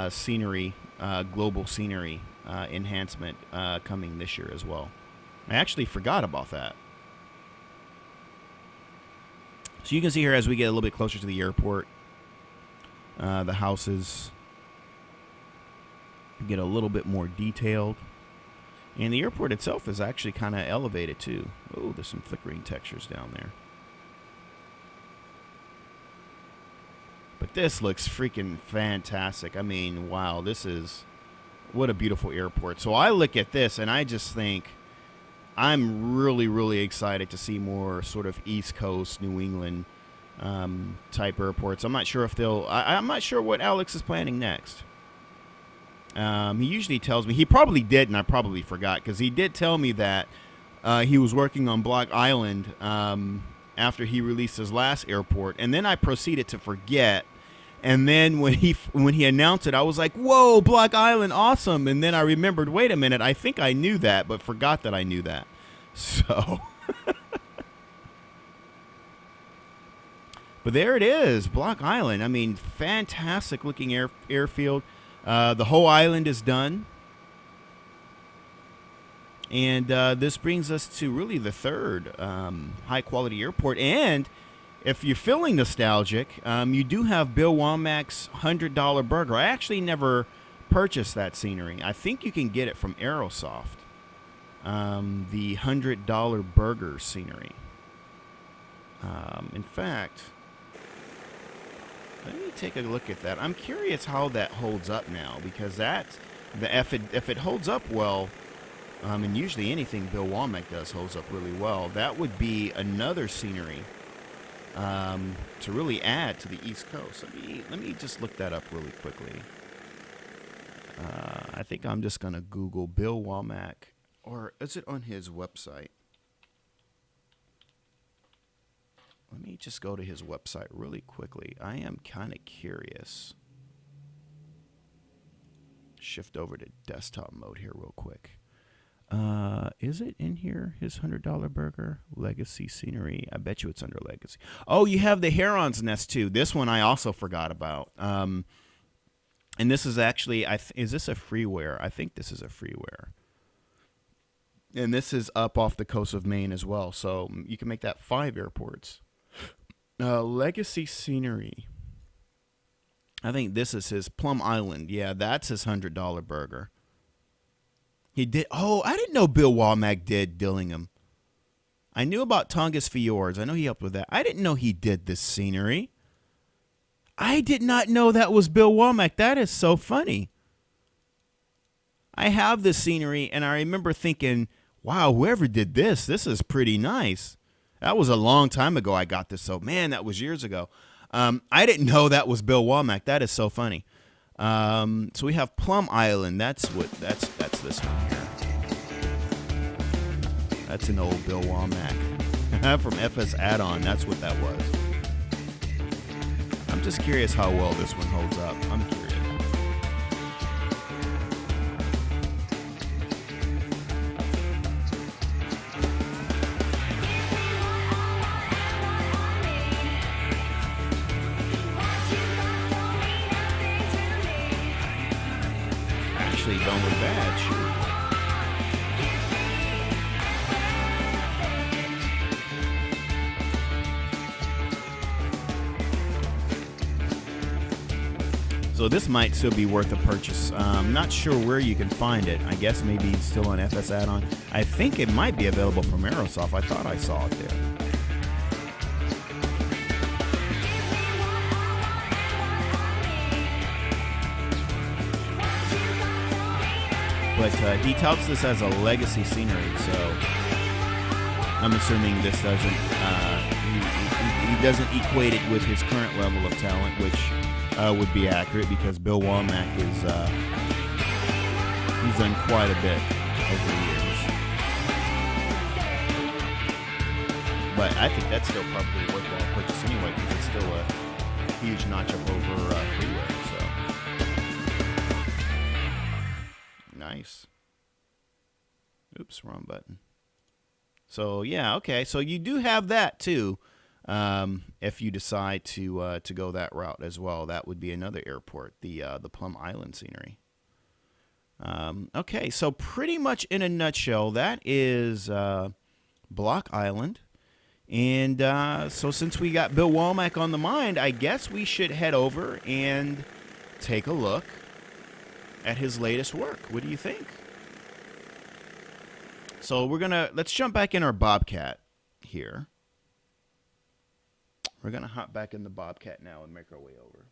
Speaker 1: scenery, global scenery enhancement coming this year as well. I actually forgot about that. So you can see here as we get a little bit closer to the airport, the houses get a little bit more detailed. And the airport itself is actually kind of elevated too. Oh, there's some flickering textures down there. But this looks freaking fantastic. I mean, wow, this is, what a beautiful airport. So I look at this and I just think, I'm really, really excited to see more sort of East Coast, New England type airports. I'm not sure if they'll, I'm not sure what Alex is planning next. He usually tells me, he probably did, and I probably forgot, because he did tell me that he was working on Block Island after he released his last airport, and then I proceeded to forget. And then when he announced it, I was like, whoa, Block Island, awesome. And then I remembered, wait a minute, I think I knew that, but forgot that I knew that. So, but there it is, Block Island. I mean, fantastic looking airfield. The whole island is done. And this brings us to really the third high quality airport. And if you're feeling nostalgic, you do have Bill Womack's $100 burger. I actually never purchased that scenery. I think you can get it from Aerosoft. The $100 burger scenery. In fact, let me take a look at that. I'm curious how that holds up now, because if it holds up well, and usually anything Bill Womack does holds up really well, that would be another scenery to really add to the East Coast. Let me just look that up really quickly. I think I'm just going to Google Bill Womack, or is it on his website? Let me just go to his website really quickly. I am kind of curious. Shift over to desktop mode here real quick. Is it in here, his $100 burger? Legacy scenery. I bet you it's under legacy. Oh, you have the Heron's Nest too. This one I also forgot about. And this is actually, is this a freeware? I think this is a freeware. And this is up off the coast of Maine as well. So you can make that 5 airports. Legacy scenery. I think this is his Plum Island. Yeah, that's his $100 burger. He did. Oh, I didn't know Bill Womack did Dillingham. I knew about Tongass Fjords. I know he helped with that. I didn't know he did this scenery. I did not know that was Bill Womack. That is so funny. I have this scenery, and I remember thinking, wow, whoever did this is pretty nice. That was a long time ago I got this, so man, that was years ago. I didn't know that was Bill Womack. That is so funny. So we have Plum Island. That's this one here. That's an old Bill Womack from FS Add-On. That's what that was. I'm just curious how well this one holds up. I'm curious. Actually, don't look bad. Shoot. So this might still be worth a purchase. I'm not sure where you can find it. I guess maybe it's still on FS Add-On. I think it might be available from Aerosoft. I thought I saw it there. But he touts this as a legacy scenery, so I'm assuming this doesn't he doesn't equate it with his current level of talent, which would be accurate because Bill Womack is he's done quite a bit over the years. But I think that's still probably a worthwhile purchase anyway because it's still a huge notch up over freeway. So nice. Oops, wrong button. So yeah, okay. So you do have that too. If you decide to go that route as well, that would be another airport, the Plum Island scenery. Okay, so pretty much in a nutshell, that is Block Island. And so since we got Bill Womack on the mind, I guess we should head over and take a look at his latest work. What do you think? So let's jump back in our Bobcat here. We're going to hop back in the Bobcat now and make our way over.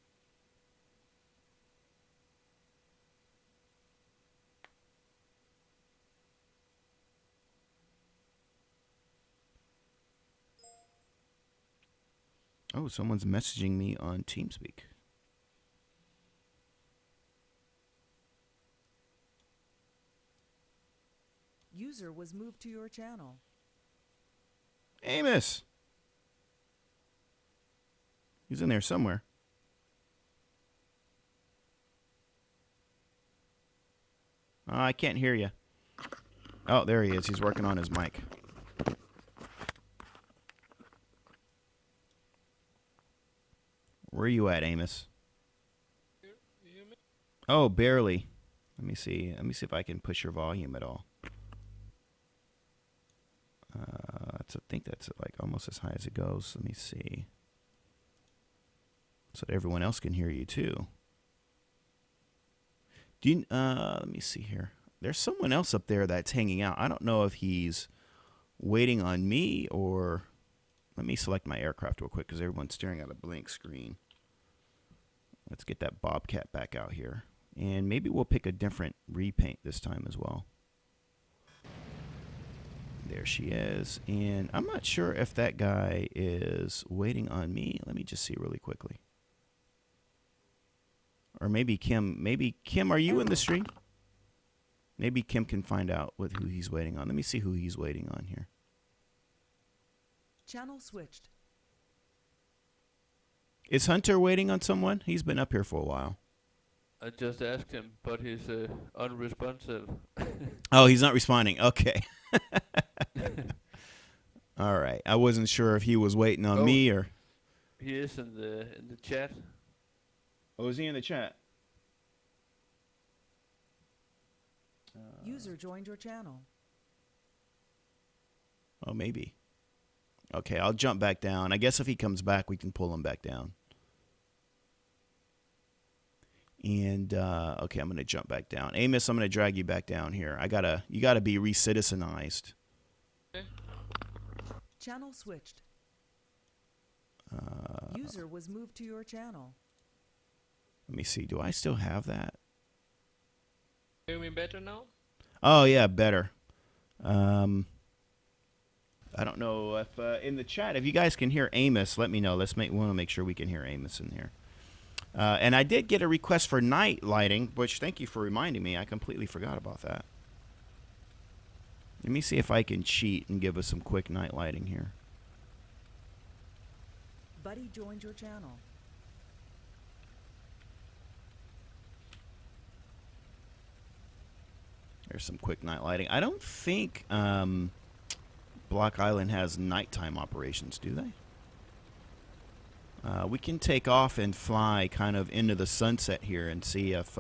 Speaker 1: Oh, someone's messaging me on TeamSpeak.
Speaker 2: User was moved to your channel.
Speaker 1: Amos! He's in there somewhere. Oh, I can't hear you. Oh, there he is. He's working on his mic. Where are you at, Amos? Oh, barely. Let me see. Let me see if I can push your volume at all. I think that's like almost as high as it goes. Let me see. So that everyone else can hear you too. Let me see here. There's someone else up there that's hanging out. I don't know if he's waiting on me or... Let me select my aircraft real quick because everyone's staring at a blank screen. Let's get that Bobcat back out here. And maybe we'll pick a different repaint this time as well. There she is. And I'm not sure if that guy is waiting on me. Let me just see really quickly. Or maybe Kim. Maybe Kim, are you in the stream? Maybe Kim can find out with who he's waiting on. Let me see who he's waiting on here.
Speaker 2: Channel switched.
Speaker 1: Is Hunter waiting on someone? He's been up here for a while.
Speaker 3: I just asked him, but he's unresponsive.
Speaker 1: Oh, he's not responding. Okay. All right. I wasn't sure if he was waiting on me or...
Speaker 3: He is in the chat.
Speaker 1: Oh, is he in the chat?
Speaker 2: User joined your channel.
Speaker 1: Oh, maybe. Okay, I'll jump back down. I guess if he comes back, we can pull him back down. And, okay, I'm going to jump back down. Amos, I'm going to drag you back down here. You gotta be re-citizenized.
Speaker 3: Okay.
Speaker 2: Channel switched. User was moved to your channel.
Speaker 1: Let me see. Do I still have that?
Speaker 4: Hear me better now?
Speaker 1: Oh, yeah, better. I don't know if in the chat, if you guys can hear Amos, let me know. We want to make sure we can hear Amos in here. And I did get a request for night lighting, which thank you for reminding me. I completely forgot about that. Let me see if I can cheat and give us some quick night lighting here.
Speaker 2: Buddy joined your channel.
Speaker 1: There's some quick night lighting. I don't think Block Island has nighttime operations, do they? We can take off and fly kind of into the sunset here and see if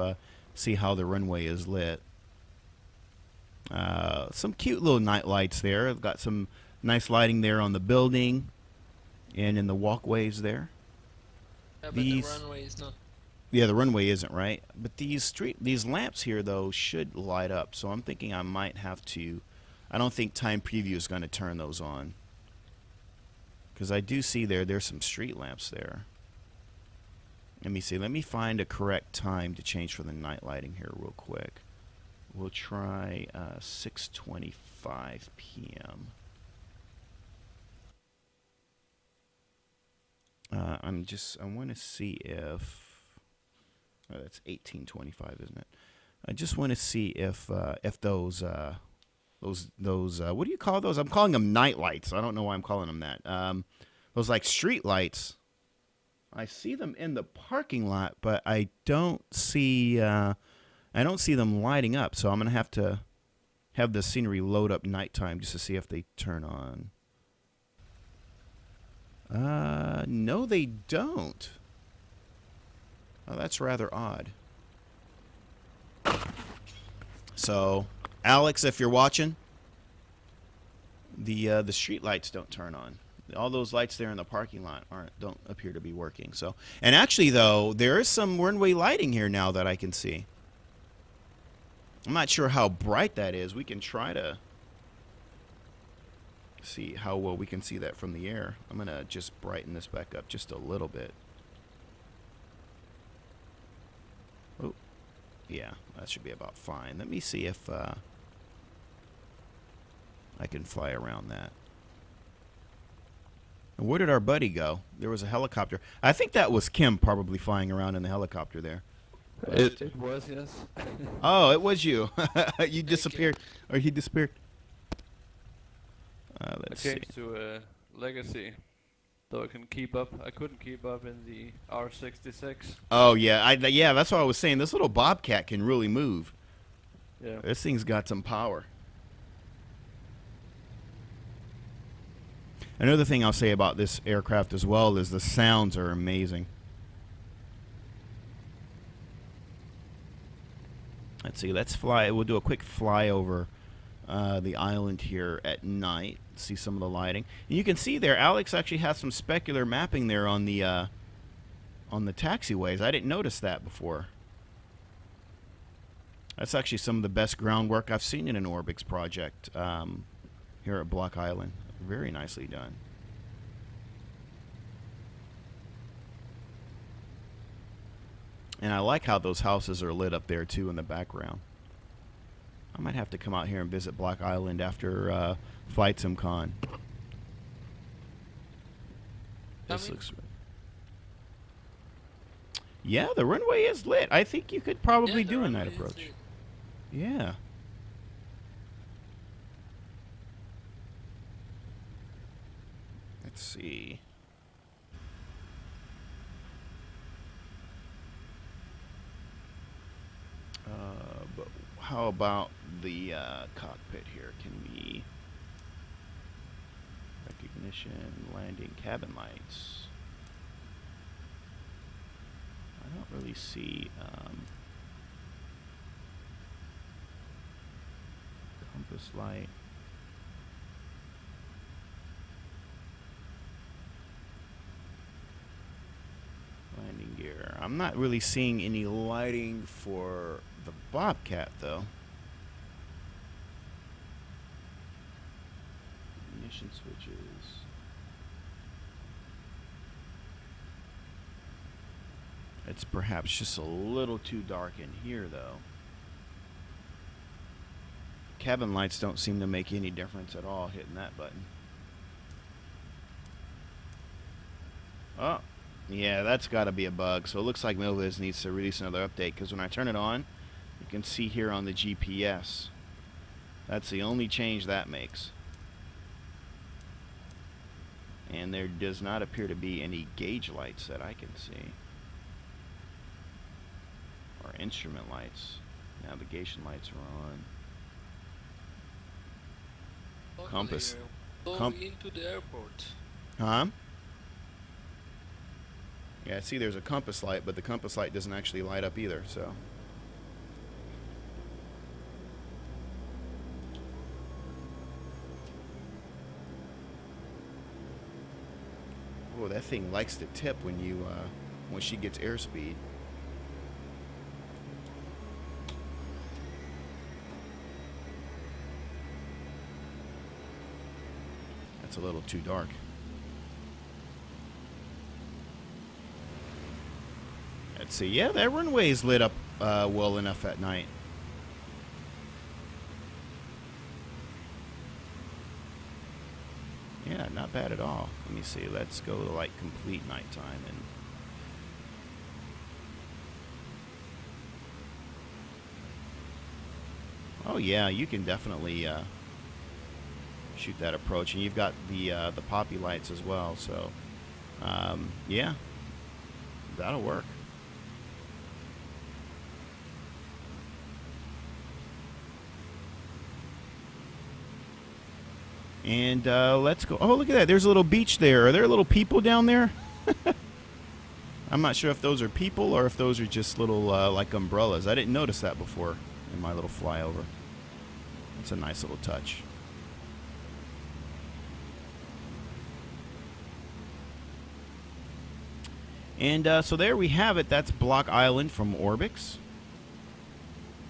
Speaker 1: see how the runway is lit. Some cute little night lights there. I've got some nice lighting there on the building and in the walkways there.
Speaker 4: Yeah, but
Speaker 1: These-
Speaker 4: the runway is not.
Speaker 1: Yeah, the runway isn't right, but these lamps here though should light up. So I'm thinking I might have to. I don't think Time Preview is going to turn those on because I do see there's some street lamps there. Let me see. Let me find a correct time to change for the night lighting here real quick. We'll try 6:25 p.m. I want to see if. Oh, that's 18:25, isn't it? I just want to see if those what do you call those? I'm calling them night lights. I don't know why I'm calling them that. Those like street lights. I see them in the parking lot, but I don't see them lighting up. So I'm gonna have to have the scenery load up nighttime just to see if they turn on. No, they don't. Oh, that's rather odd. So, Alex, if you're watching, the street lights don't turn on. All those lights there in the parking lot don't appear to be working. So, and actually though, there is some runway lighting here now that I can see. I'm not sure how bright that is. We can try to see how well we can see that from the air. I'm gonna just brighten this back up just a little bit. Oh, yeah, that should be about fine. Let me see if I can fly around that. And where did our buddy go? There was a helicopter. I think that was Kim probably flying around in the helicopter there.
Speaker 3: It was, yes.
Speaker 1: Oh, it was you. You disappeared. Or he disappeared.
Speaker 3: I
Speaker 1: Let's see.
Speaker 3: changed to Legacy, so I can keep up. I couldn't keep up in the R66.
Speaker 1: Oh, yeah. Yeah, that's what I was saying. This little Bobcat can really move.
Speaker 3: Yeah.
Speaker 1: This thing's got some power. Another thing I'll say about this aircraft as well is the sounds are amazing. Let's see. Let's fly. We'll do a quick fly over the island here at night. See some of the lighting. And you can see there, Alex actually has some specular mapping there on the taxiways. I didn't notice that before. That's actually some of the best groundwork I've seen in an Orbx project here at Block Island. Very nicely done. And I like how those houses are lit up there too in the background. I might have to come out here and visit Block Island after Flight SimCon. This looks. Yeah, the runway is lit. I think you could probably do a night approach. Yeah. Let's see. But how about the cockpit here? Can we recognition, landing, cabin lights? I don't really see compass light. Landing gear. I'm not really seeing any lighting for the Bobcat, though. Ignition switches. It's perhaps just a little too dark in here, though. Cabin lights don't seem to make any difference at all hitting that button. Oh, yeah, that's got to be a bug. So it looks like Milviz needs to release another update, because when I turn it on, you can see here on the GPS. That's the only change that makes. And there does not appear to be any gauge lights that I can see. Or instrument lights. Navigation lights are on.
Speaker 4: Okay,
Speaker 1: Compass.
Speaker 4: Go into the airport.
Speaker 1: Huh? Yeah, see there's a compass light, but the compass light doesn't actually light up either, so. Oh, that thing likes to tip when you, when she gets airspeed. That's a little too dark. Let's see. Yeah, that runway is lit up well enough at night. Yeah, not bad at all. Let me see. Let's go to like complete nighttime and. Oh yeah, you can definitely shoot that approach, and you've got the poppy lights as well. So yeah, that'll work. And let's go. Oh, look at that. There's a little beach there. Are there little people down there? I'm not sure if those are people or if those are just little like umbrellas. I didn't notice that before in my little flyover. It's a nice little touch. And so there we have it. That's Block Island from Orbx.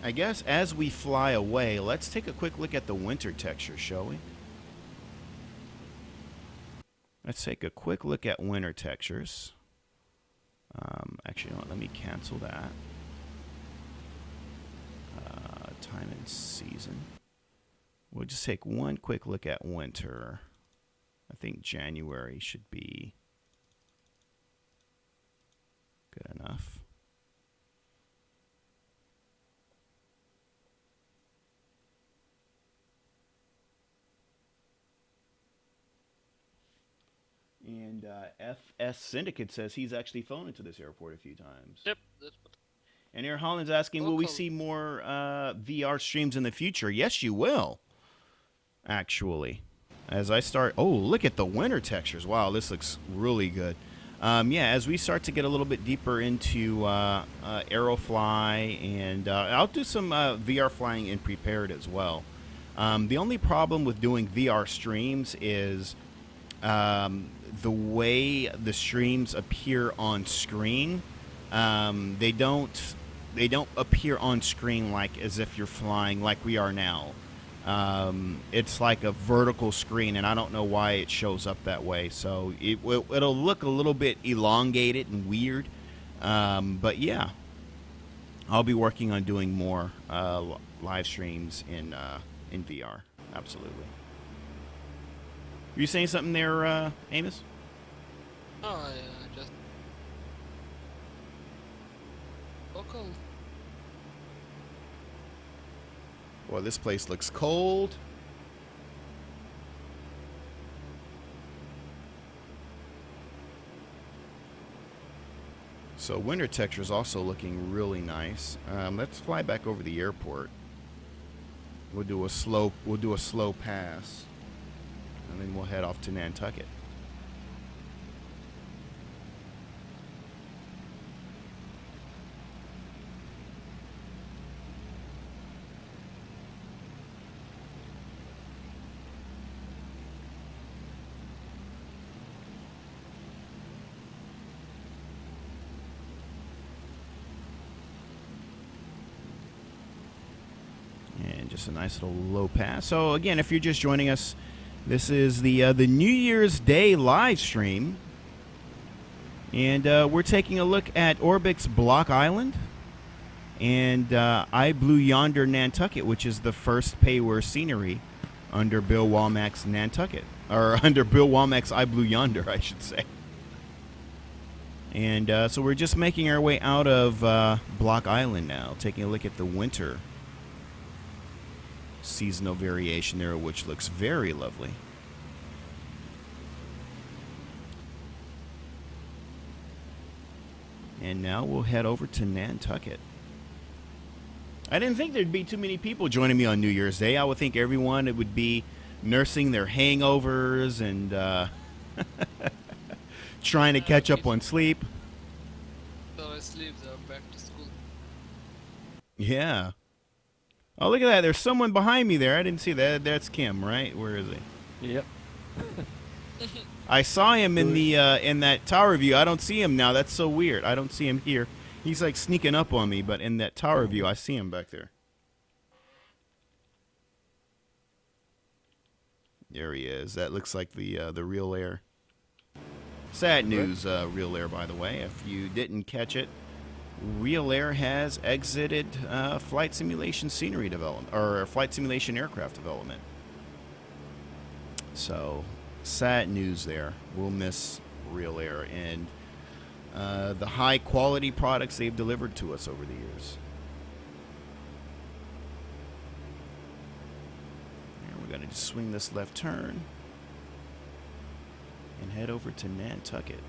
Speaker 1: I guess as we fly away, let's take a quick look at the winter texture, shall we? Let's take a quick look at winter textures. Actually, you know what, let me cancel that. Time and season. We'll just take one quick look at winter. I think January should be good enough. And FS Syndicate says he's actually flown into this airport a few times.
Speaker 4: Yep, that's what.
Speaker 1: And Air Holland's asking, will we see more VR streams in the future? Yes, you will, actually. As I start... Oh, look at the winter textures. Wow, this looks really good. Yeah, as we start to get a little bit deeper into Aerofly, and I'll do some VR flying in Prepared as well. The only problem with doing VR streams is the way the streams appear on screen. They don't appear on screen like as if you're flying like we are now. It's like a vertical screen, and I don't know why it shows up that way. So it'll look a little bit elongated and weird. But yeah, I'll be working on doing more live streams in VR. Absolutely. Were you saying something there, Amos?
Speaker 4: No, I just local.
Speaker 1: Well, this place looks cold. So winter texture is also looking really nice. Let's fly back over the airport. We'll do a slow pass, and then we'll head off to Nantucket. And just a nice little low pass. So again, if you're just joining us, this is the New Year's Day live stream. And we're taking a look at Orbx Block Island and iBlueYonder Nantucket, which is the first payware scenery under Bill Womack's Nantucket. Or under Bill Womack's iBlueYonder, I should say. And so we're just making our way out of Block Island now, taking a look at the winter seasonal variation there, which looks very lovely. And now we'll head over to Nantucket. I didn't think there'd be too many people joining me on New Year's Day. I would think everyone would be nursing their hangovers and trying to catch up on sleep.
Speaker 4: So I sleep, they're back to school.
Speaker 1: Yeah. Oh, look at that. There's someone behind me there. I didn't see that. That's Kim, right? Where is he?
Speaker 3: Yep.
Speaker 1: I saw him in the in that tower view. I don't see him now. That's so weird. I don't see him here. He's like sneaking up on me, but in that tower view, I see him back there. There he is. That looks like the real air. Sad news, Real Air, by the way. If you didn't catch it, Real Air has exited flight simulation scenery development, or flight simulation aircraft development. So, sad news there. We'll miss Real Air and the high quality products they've delivered to us over the years. And we're going to just swing this left turn and head over to Nantucket.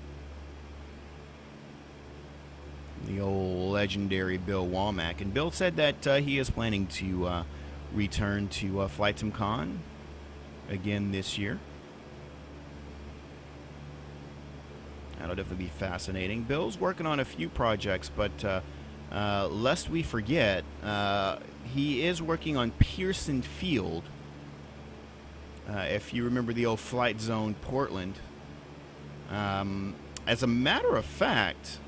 Speaker 1: The old legendary Bill Womack. And Bill said that he is planning to return to Flight Sim Con again this year. That'll definitely be fascinating. Bill's working on a few projects, but lest we forget, he is working on Pearson Field. If you remember the old Flight Zone Portland. As a matter of fact,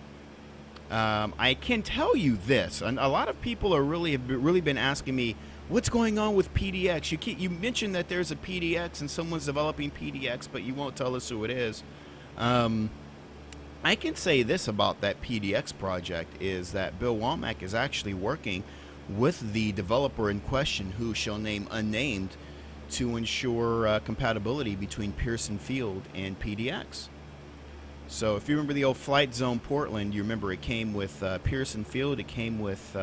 Speaker 1: I can tell you this, and a lot of people have really been asking me, what's going on with PDX? You mentioned that there's a PDX and someone's developing PDX, but you won't tell us who it is. I can say this about that PDX project is that Bill Womack is actually working with the developer in question, who shall name unnamed, to ensure compatibility between Pearson Field and PDX. So if you remember the old Flight Zone Portland, you remember it came with Pearson Field, it came with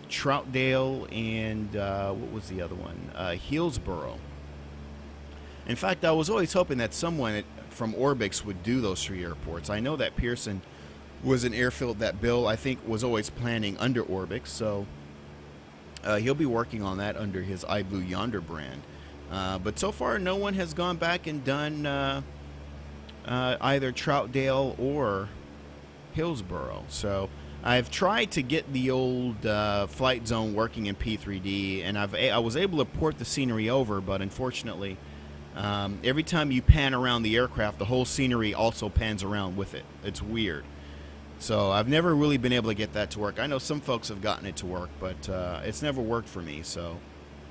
Speaker 1: Troutdale, and what was the other one? Hillsborough. In fact, I was always hoping that someone from Orbx would do those three airports. I know that Pearson was an airfield that Bill, I think, was always planning under Orbx, so he'll be working on that under his iBlueYonder brand. But so far, no one has gone back and done either Troutdale or Hillsborough. So I've tried to get the old Flight Zone working in P3D, and I was able to port the scenery over, but unfortunately, every time you pan around the aircraft, the whole scenery also pans around with it. It's weird. So I've never really been able to get that to work. I know some folks have gotten it to work, but it's never worked for me. So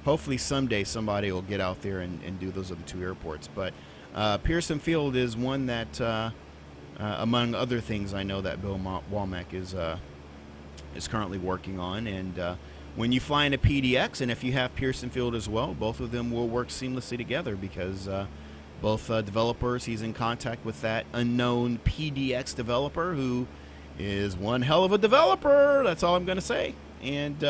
Speaker 1: hopefully someday somebody will get out there and do those other two airports. But Pearson Field is one that, among other things, I know that Bill Womack is currently working on. And when you fly in a PDX, and if you have Pearson Field as well, both of them will work seamlessly together, because both developers, he's in contact with that unknown PDX developer who is one hell of a developer. That's all I'm going to say. And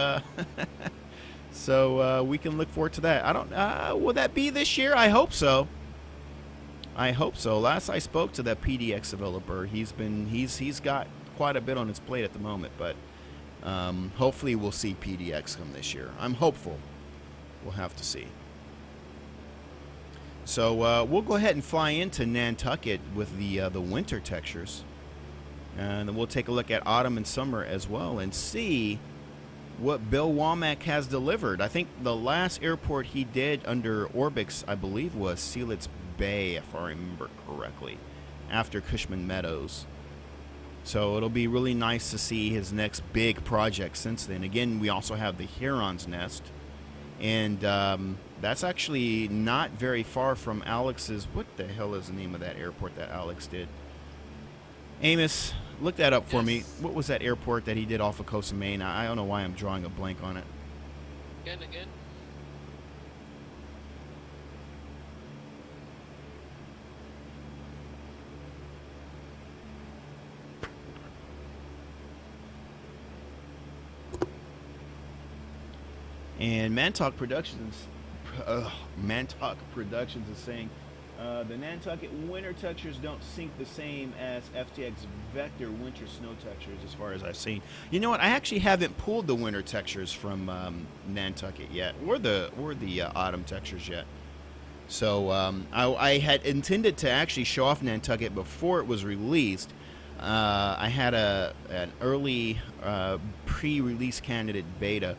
Speaker 1: so we can look forward to that. I don't. Will that be this year? I hope so. I hope so. Last I spoke to that PDX developer, he's got quite a bit on his plate at the moment, but hopefully we'll see PDX come this year. I'm hopeful. We'll have to see. So we'll go ahead and fly into Nantucket with the winter textures, and then we'll take a look at autumn and summer as well and see what Bill Womack has delivered. I think the last airport he did under Orbx, I believe, was Sealitz Bay, if I remember correctly, after Cushman Meadows. So it'll be really nice to see his next big project since then. Again, we also have the Heron's Nest, and that's actually not very far from Alex's. What the hell is the name of that airport that Alex did? Amos, look that up for me.
Speaker 4: Yes.
Speaker 1: What was that airport that he did off of Coast of Maine? I don't know why I'm drawing a blank on it.
Speaker 4: Again.
Speaker 1: And Mantalk Productions is saying the Nantucket winter textures don't sync the same as FTX Vector winter snow textures, as far as I've seen. You know what? I actually haven't pulled the winter textures from Nantucket yet, or the autumn textures yet. So I had intended to actually show off Nantucket before it was released. I had an early pre-release candidate beta.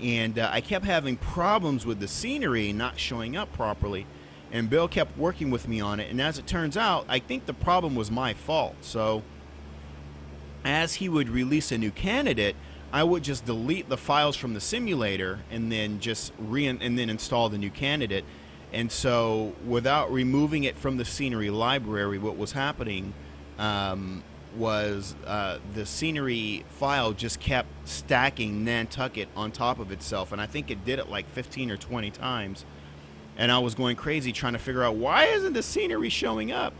Speaker 1: And I kept having problems with the scenery not showing up properly. And Bill kept working with me on it. And as it turns out, I think the problem was my fault. So as he would release a new candidate, I would just delete the files from the simulator and then just install the new candidate. And so without removing it from the scenery library, what was happening was the scenery file just kept stacking Nantucket on top of itself, and I think it did it like 15 or 20 times, and I was going crazy trying to figure out why isn't the scenery showing up.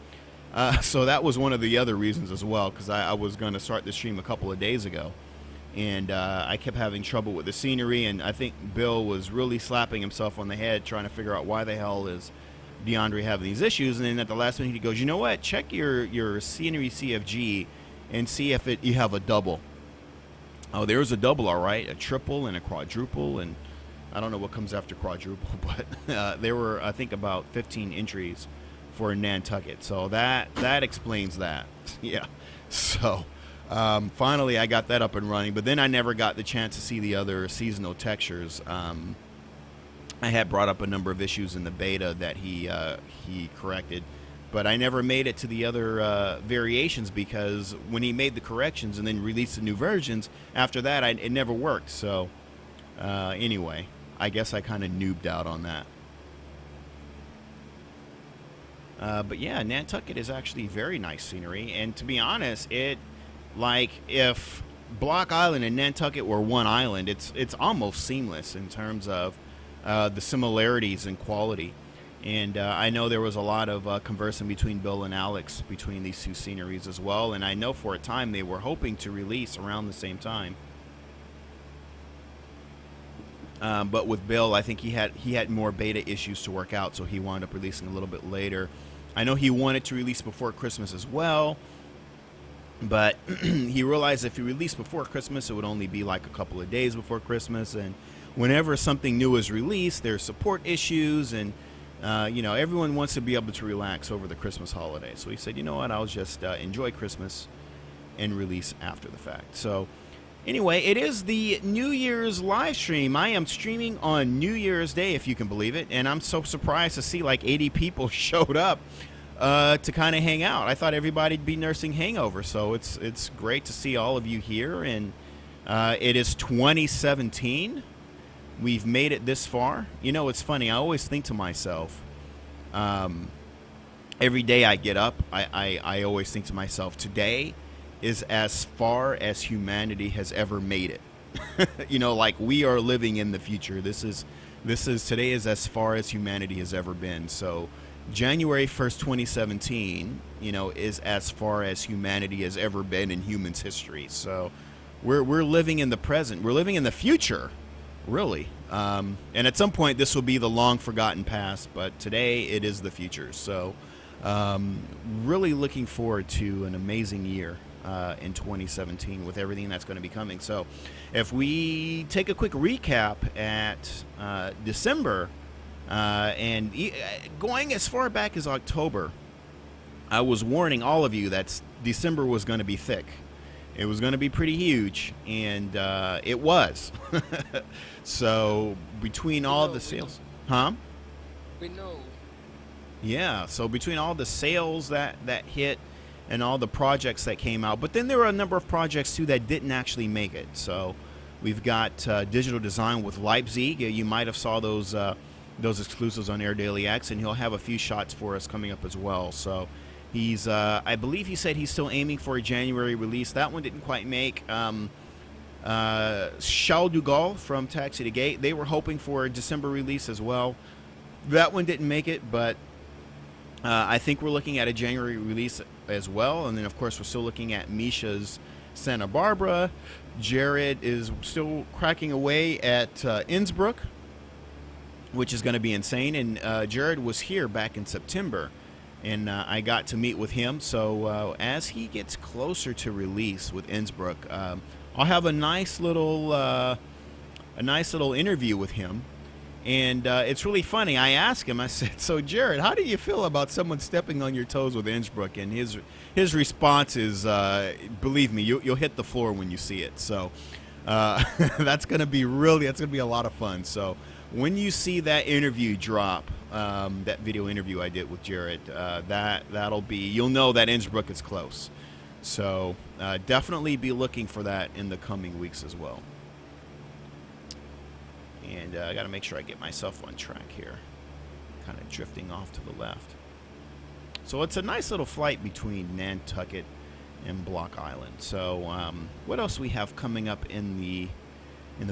Speaker 1: So that was one of the other reasons as well, because I was going to start the stream a couple of days ago, and I kept having trouble with the scenery, and I think Bill was really slapping himself on the head trying to figure out why the hell is DeAndre having these issues. And then at the last minute he goes, you know what, check your scenery CFG and see if you have a double. Oh, there's a double, all right, a triple and a quadruple, and I don't know what comes after quadruple, but there were, I think, about 15 entries for Nantucket, so that explains that. Yeah, so finally I got that up and running, but then I never got the chance to see the other seasonal textures. I had brought up a number of issues in the beta that he corrected, but I never made it to the other variations, because when he made the corrections and then released the new versions, after that it never worked. So anyway, I guess I kind of noobed out on that. But yeah, Nantucket is actually very nice scenery, and to be honest, if Block Island and Nantucket were one island, it's almost seamless in terms of the similarities in quality. And I know there was a lot of conversing between Bill and Alex between these two sceneries as well, and I know for a time they were hoping to release around the same time. But with Bill, I think he had more beta issues to work out, so he wound up releasing a little bit later. I know he wanted to release before Christmas as well, but he realized if he released before Christmas, it would only be like a couple of days before Christmas, and whenever something new is released, there's support issues, and everyone wants to be able to relax over the Christmas holiday. So he said, you know what, I'll just enjoy Christmas and release after the fact. So anyway, it is the New Year's live stream. I am streaming on New Year's Day, if you can believe it, and I'm so surprised to see like 80 people showed up to kind of hang out. I thought everybody'd be nursing hangover, so it's great to see all of you here, and it is 2017. We've made it this far. You know, it's funny. I always think to myself, every day I get up, I always think to myself, today is as far as humanity has ever made it. Like we are living in the future. Today is as far as humanity has ever been. So January 1st, 2017, is as far as humanity has ever been in humans' history. So we're living in the present. We're living in the future. Really. And at some point this will be the long forgotten past, but today it is the future. So really looking forward to an amazing year in 2017 with everything that's going to be coming. So if we take a quick recap at December and going as far back as October, I was warning all of you that December was going to be thick. It was going to be pretty huge, and it was. So between all the sales,
Speaker 4: We know.
Speaker 1: Yeah, so between all the sales that hit and all the projects that came out, but then there were a number of projects too that didn't actually make it. So we've got digital design with Leipzig. You might have saw those exclusives on Air Daily X, and he'll have a few shots for us coming up as well. So He's, I believe he said he's still aiming for a January release. That one didn't quite make. Charles de Gaulle from Taxi to Gate, they were hoping for a December release as well. That one didn't make it, but I think we're looking at a January release as well. And then, of course, we're still looking at Misha's Santa Barbara. Jared is still cracking away at Innsbruck, which is going to be insane. And Jared was here back in September, and I got to meet with him. So as he gets closer to release with Innsbruck, I'll have a nice little interview with him. And it's really funny. I asked him, I said, so Jared, how do you feel about someone stepping on your toes with Innsbruck? And his response is, believe me, you'll hit the floor when you see it. So that's going to be a lot of fun. So when you see that interview drop, that video interview I did with Jared, that'll be, you'll know that Innsbruck is close. So definitely be looking for that in the coming weeks as well. And I got to make sure I get myself on track here. Kind of drifting off to the left. So it's a nice little flight between Nantucket and Block Island. So what else we have coming up in the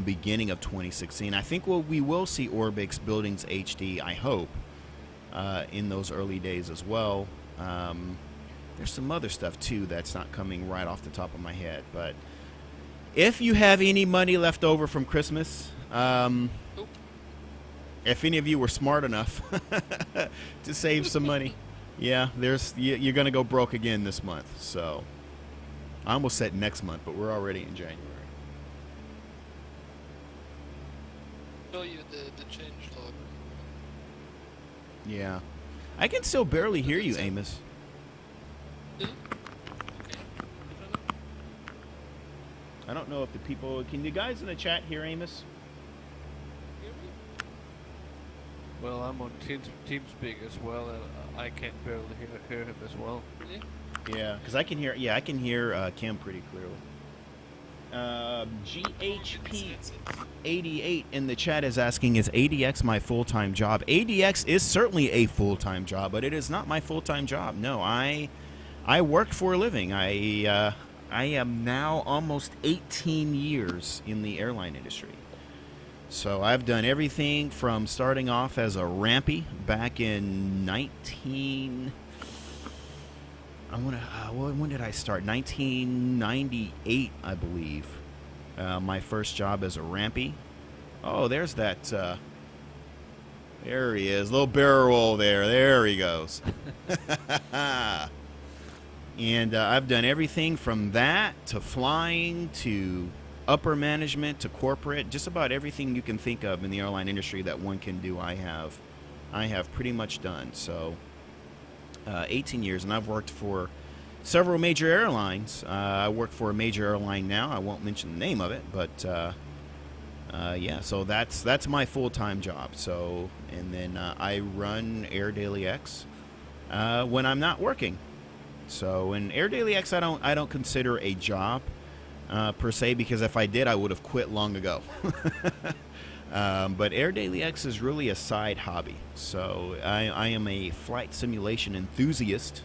Speaker 1: beginning of 2016? I think we will see Orbx Buildings HD, I hope, in those early days as well. There's some other stuff, too, that's not coming right off the top of my head. But if you have any money left over from Christmas... if any of you were smart enough to save some money, yeah, you're going to go broke again this month. So I almost said next month, but we're already in January.
Speaker 4: Show you the change log.
Speaker 1: Yeah. I can still barely hear you, Amos.
Speaker 4: Okay.
Speaker 1: I don't know if the people... Can you guys in the chat hear Amos?
Speaker 3: Well, I'm on TeamSpeak as well, and I can barely hear him as well.
Speaker 4: Really?
Speaker 1: Yeah, because I can hear. Yeah, I can hear Kim pretty clearly. GHP88 in the chat is asking, "Is ADX my full-time job?" ADX is certainly a full-time job, but it is not my full-time job. No, I work for a living. I am now almost 18 years in the airline industry. So I've done everything from starting off as a rampy back in when did I start? 1998, I believe. My first job as a rampy. Oh, there's that. There he is, little barrel roll there. There he goes. And I've done everything from that to flying to upper management to corporate, just about everything you can think of in the airline industry that one can do. I have pretty much done. So 18 years, and I've worked for several major airlines. I work for a major airline now. I won't mention the name of it, but yeah, so that's my full-time job. So, and then I run Air Daily X when I'm not working. So in Air Daily X, I don't consider a job per se, because if I did, I would have quit long ago. But Air Daily X is really a side hobby. So I am a flight simulation enthusiast,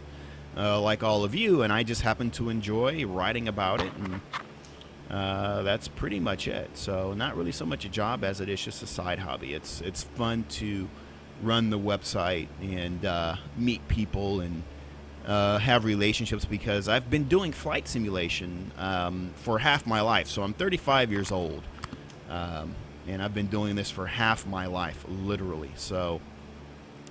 Speaker 1: like all of you, and I just happen to enjoy writing about it, and that's pretty much it. So not really so much a job as it is just a side hobby. It's fun to run the website and meet people and have relationships, because I've been doing flight simulation for half my life. So I'm 35 years old, and I've been doing this for half my life, literally. So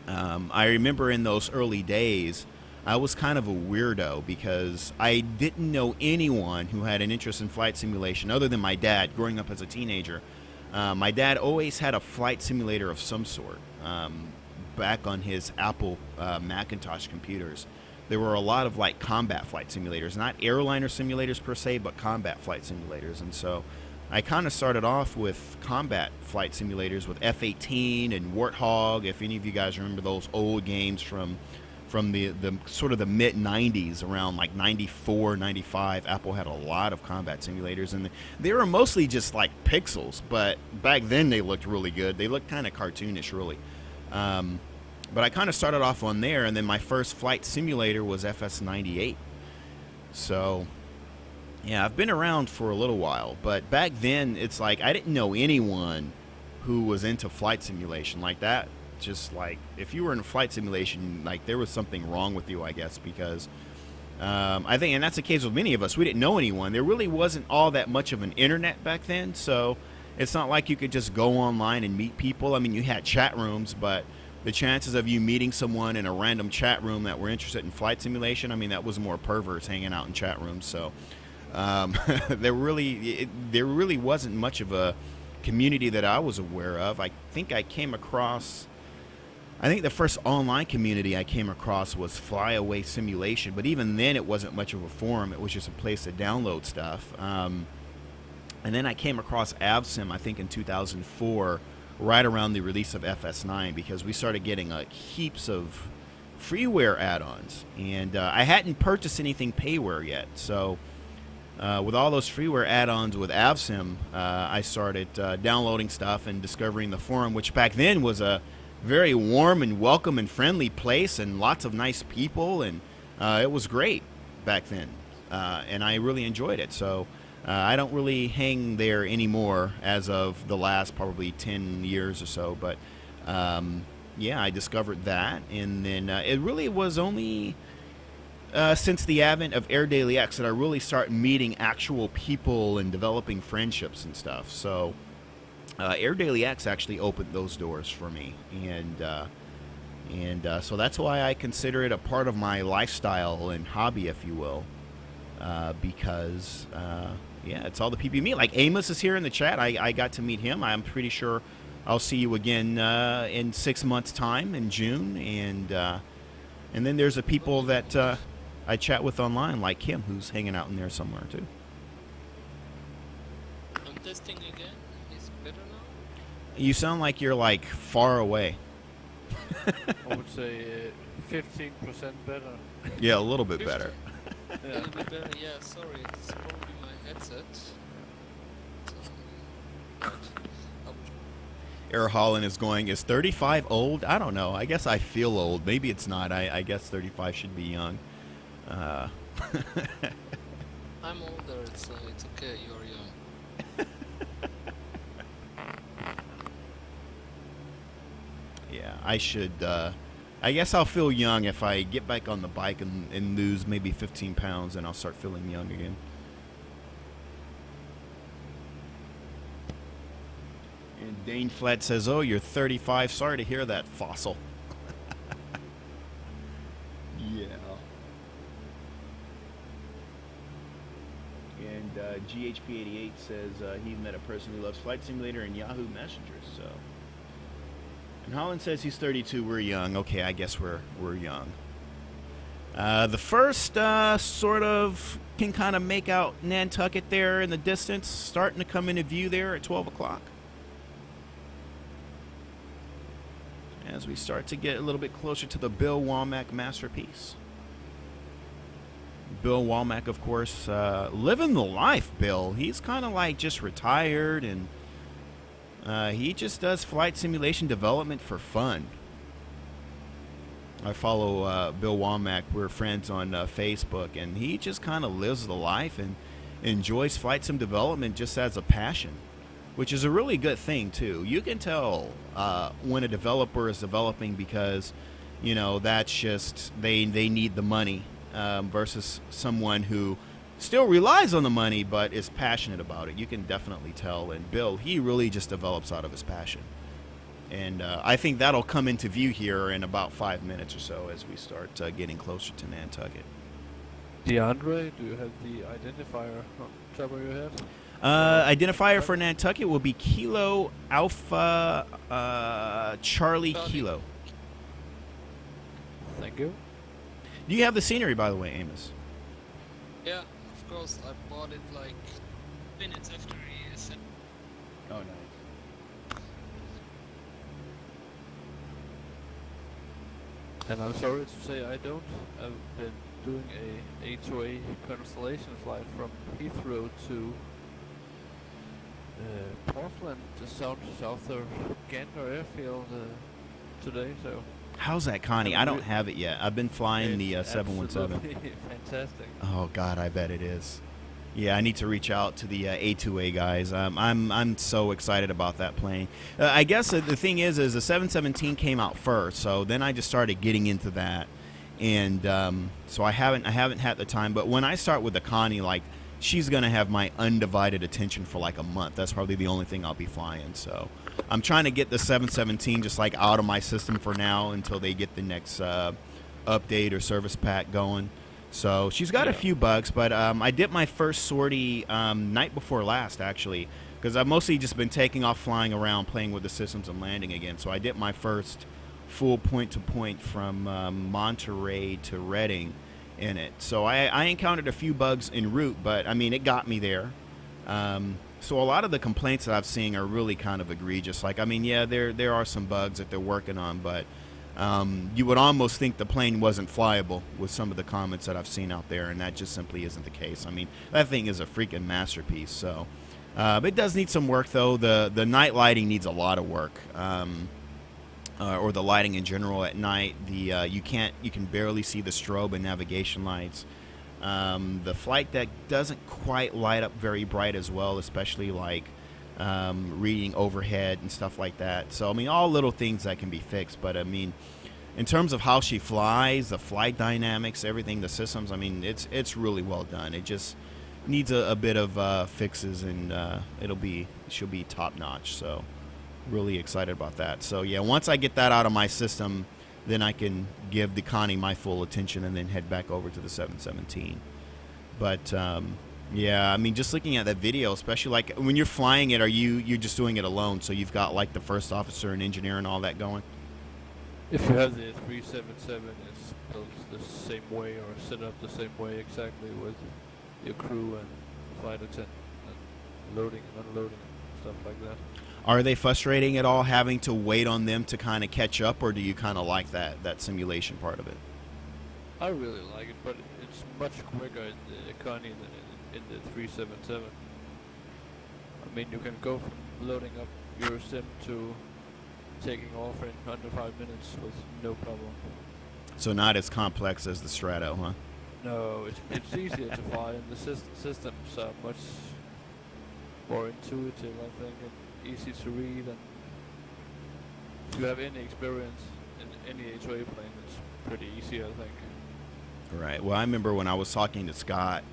Speaker 1: I remember in those early days, I was kind of a weirdo, because I didn't know anyone who had an interest in flight simulation other than my dad growing up as a teenager. My dad always had a flight simulator of some sort back on his Apple Macintosh computers. There were a lot of like combat flight simulators, not airliner simulators per se, but combat flight simulators. And so I kind of started off with combat flight simulators with F-18 and Warthog. If any of you guys remember those old games from the sort of the mid-90s, around like 94, 95, Apple had a lot of combat simulators, and they were mostly just like pixels, but back then they looked really good. They looked kind of cartoonish, really. But I kind of started off on there, and then my first flight simulator was FS98. So, yeah, I've been around for a little while. But back then, it's like I didn't know anyone who was into flight simulation like that. Just like, if you were in flight simulation, like, there was something wrong with you, I guess, because I think, and that's the case with many of us, we didn't know anyone. There really wasn't all that much of an internet back then, so it's not like you could just go online and meet people. I mean, you had chat rooms, but the chances of you meeting someone in a random chat room that were interested in flight simulation, I mean, that was more perverts hanging out in chat rooms. So there really wasn't much of a community that I was aware of. I think the first online community I came across was Flyaway Simulation, but even then it wasn't much of a forum. It was just a place to download stuff. And then I came across AvSim, I think in 2004, right around the release of FS9, because we started getting heaps of freeware add-ons. And I hadn't purchased anything payware yet, so with all those freeware add-ons with AvSim, I started downloading stuff and discovering the forum, which back then was a very warm and welcome and friendly place, and lots of nice people, and it was great back then, and I really enjoyed it. So I don't really hang there anymore as of the last probably 10 years or so, but yeah, I discovered that, and then it really was only since the advent of AirDailyX that I really started meeting actual people and developing friendships and stuff. So AirDailyX actually opened those doors for me, and so that's why I consider it a part of my lifestyle and hobby, if you will, because yeah, it's all the people you meet. Like Amos is here in the chat. I got to meet him. I'm pretty sure I'll see you again in 6 months' time in June, and then there's the people that I chat with online, like Kim, who's hanging out in there somewhere too.
Speaker 4: I'm testing again. Is it better now?
Speaker 1: You sound like you're like far away.
Speaker 3: I would say 15% better.
Speaker 1: Yeah, a little bit better.
Speaker 4: A little bit better. Yeah, sorry. It's probably my headset. So, right.
Speaker 1: Air Holland is going, is 35 old? I don't know. I guess I feel old. Maybe it's not. I guess 35 should be young.
Speaker 4: I'm older. It's okay. You're young.
Speaker 1: Yeah, I should. I guess I'll feel young if I get back on the bike and lose maybe 15 pounds, and I'll start feeling young again. And Dane Flett says, "Oh, you're 35. Sorry to hear that, fossil." Yeah. And GHP88 says he met a person who loves Flight Simulator and Yahoo Messenger. So. And Holland says he's 32. We're young. Okay, I guess we're young. The first sort of can kind of make out Nantucket there in the distance, starting to come into view there at 12 o'clock. As we start to get a little bit closer to the Bill Womack masterpiece. Bill Womack, of course, living the life, Bill. He's kind of like just retired, and he just does flight simulation development for fun. I follow Bill Womack. We're friends on Facebook, and he just kind of lives the life and enjoys flight sim development just as a passion, which is a really good thing, too. You can tell when a developer is developing because, you know, that's just, they need the money versus someone who still relies on the money but is passionate about it. You can definitely tell. And Bill, he really just develops out of his passion. And I think that'll come into view here in about 5 minutes or so as we start getting closer to Nantucket.
Speaker 3: DeAndre, do you have the identifier on top of your head?
Speaker 1: Identifier for Nantucket will be Kilo Alpha Charlie Kilo.
Speaker 3: Thank you.
Speaker 1: Do you have the scenery, by the way, Amos?
Speaker 4: Yeah, of course. I bought it like minutes after he said.
Speaker 1: Oh, nice.
Speaker 3: And I'm sorry to say I don't. I've been doing a A2A constellation flight from Heathrow to Portland, just south of Gander Airfield today. So
Speaker 1: How's that, Connie? I don't have it yet. I've been flying the
Speaker 3: It's
Speaker 1: 717.
Speaker 3: absolutely fantastic.
Speaker 1: Oh God, I bet it is. Yeah, I need to reach out to the A2A guys. I'm so excited about that plane. I guess the thing is the 717 came out first, so then I just started getting into that, and so I haven't had the time. But when I start with the Connie, like, she's gonna have my undivided attention for like a month. That's probably the only thing I'll be flying. So I'm trying to get the 717 just like out of my system for now until they get the next update or service pack going. So she's got a few bugs, but I did my first sortie night before last, actually, because I've mostly just been taking off, flying around, playing with the systems and landing again. So I did my first full point-to-point from Monterey to Reading in it. So I encountered a few bugs en route, but I mean, it got me there. So a lot of the complaints that I've seen are really kind of egregious. Like, I mean, yeah, there are some bugs that they're working on, but you would almost think the plane wasn't flyable with some of the comments that I've seen out there, and that just simply isn't the case. I mean, that thing is a freaking masterpiece. So it does need some work, though. The night lighting needs a lot of work, or the lighting in general at night. You can barely see the strobe and navigation lights. The flight deck doesn't quite light up very bright as well, especially like reading overhead and stuff like that. So I mean, all little things that can be fixed, but I mean, in terms of how she flies, the flight dynamics, everything, the systems, I mean, it's really well done. It just needs a bit of fixes, and she'll be top notch. So really excited about that. So yeah, once I get that out of my system, then I can give the Connie my full attention and then head back over to the 717. But yeah, I mean, just looking at that video, especially like when you're flying it, you're just doing it alone? So you've got like the first officer and engineer and all that going?
Speaker 3: If you have the 377, it's built the same way or set up the same way exactly with your crew and flight attendant and loading and unloading and stuff like that.
Speaker 1: Are they frustrating at all having to wait on them to kind of catch up, or do you kind of like that simulation part of it?
Speaker 3: I really like it, but it's much quicker in the Connie than in the 377. I mean, you can go from loading up your sim to taking off in under 5 minutes with no problem.
Speaker 1: So not as complex as the Strato, huh?
Speaker 3: No, it's easier to fly, and the systems are much more intuitive, I think, and easy to read. And if you have any experience in any HOA plane, it's pretty easy, I think.
Speaker 1: Right. Well, I remember when I was talking to Scott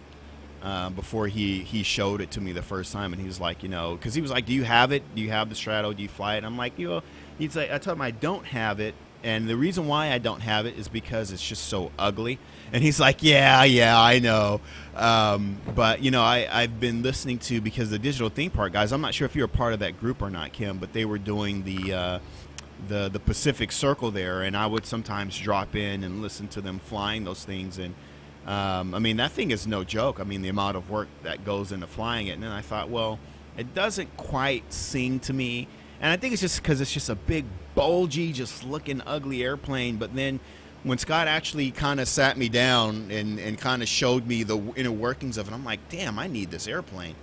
Speaker 1: before he showed it to me the first time, and he was like, because he was like, "Do you have it? Do you have the Strato? Do you fly it?" I'm like, he's like, I told him I don't have it, and the reason why I don't have it is because it's just so ugly. And he's like, "Yeah, I know." But I've been listening to, because the Digital Theme Park guys, I'm not sure if you're a part of that group or not, Kim, but they were doing the Pacific Circle there, and I would sometimes drop in and listen to them flying those things. And I mean, that thing is no joke. I mean, the amount of work that goes into flying it. And then I thought, well, it doesn't quite sing to me, and I think it's just because it's just a big, bulgy, just looking ugly airplane. But then when Scott actually kind of sat me down and kind of showed me the inner workings of it, I'm like, damn, I need this airplane.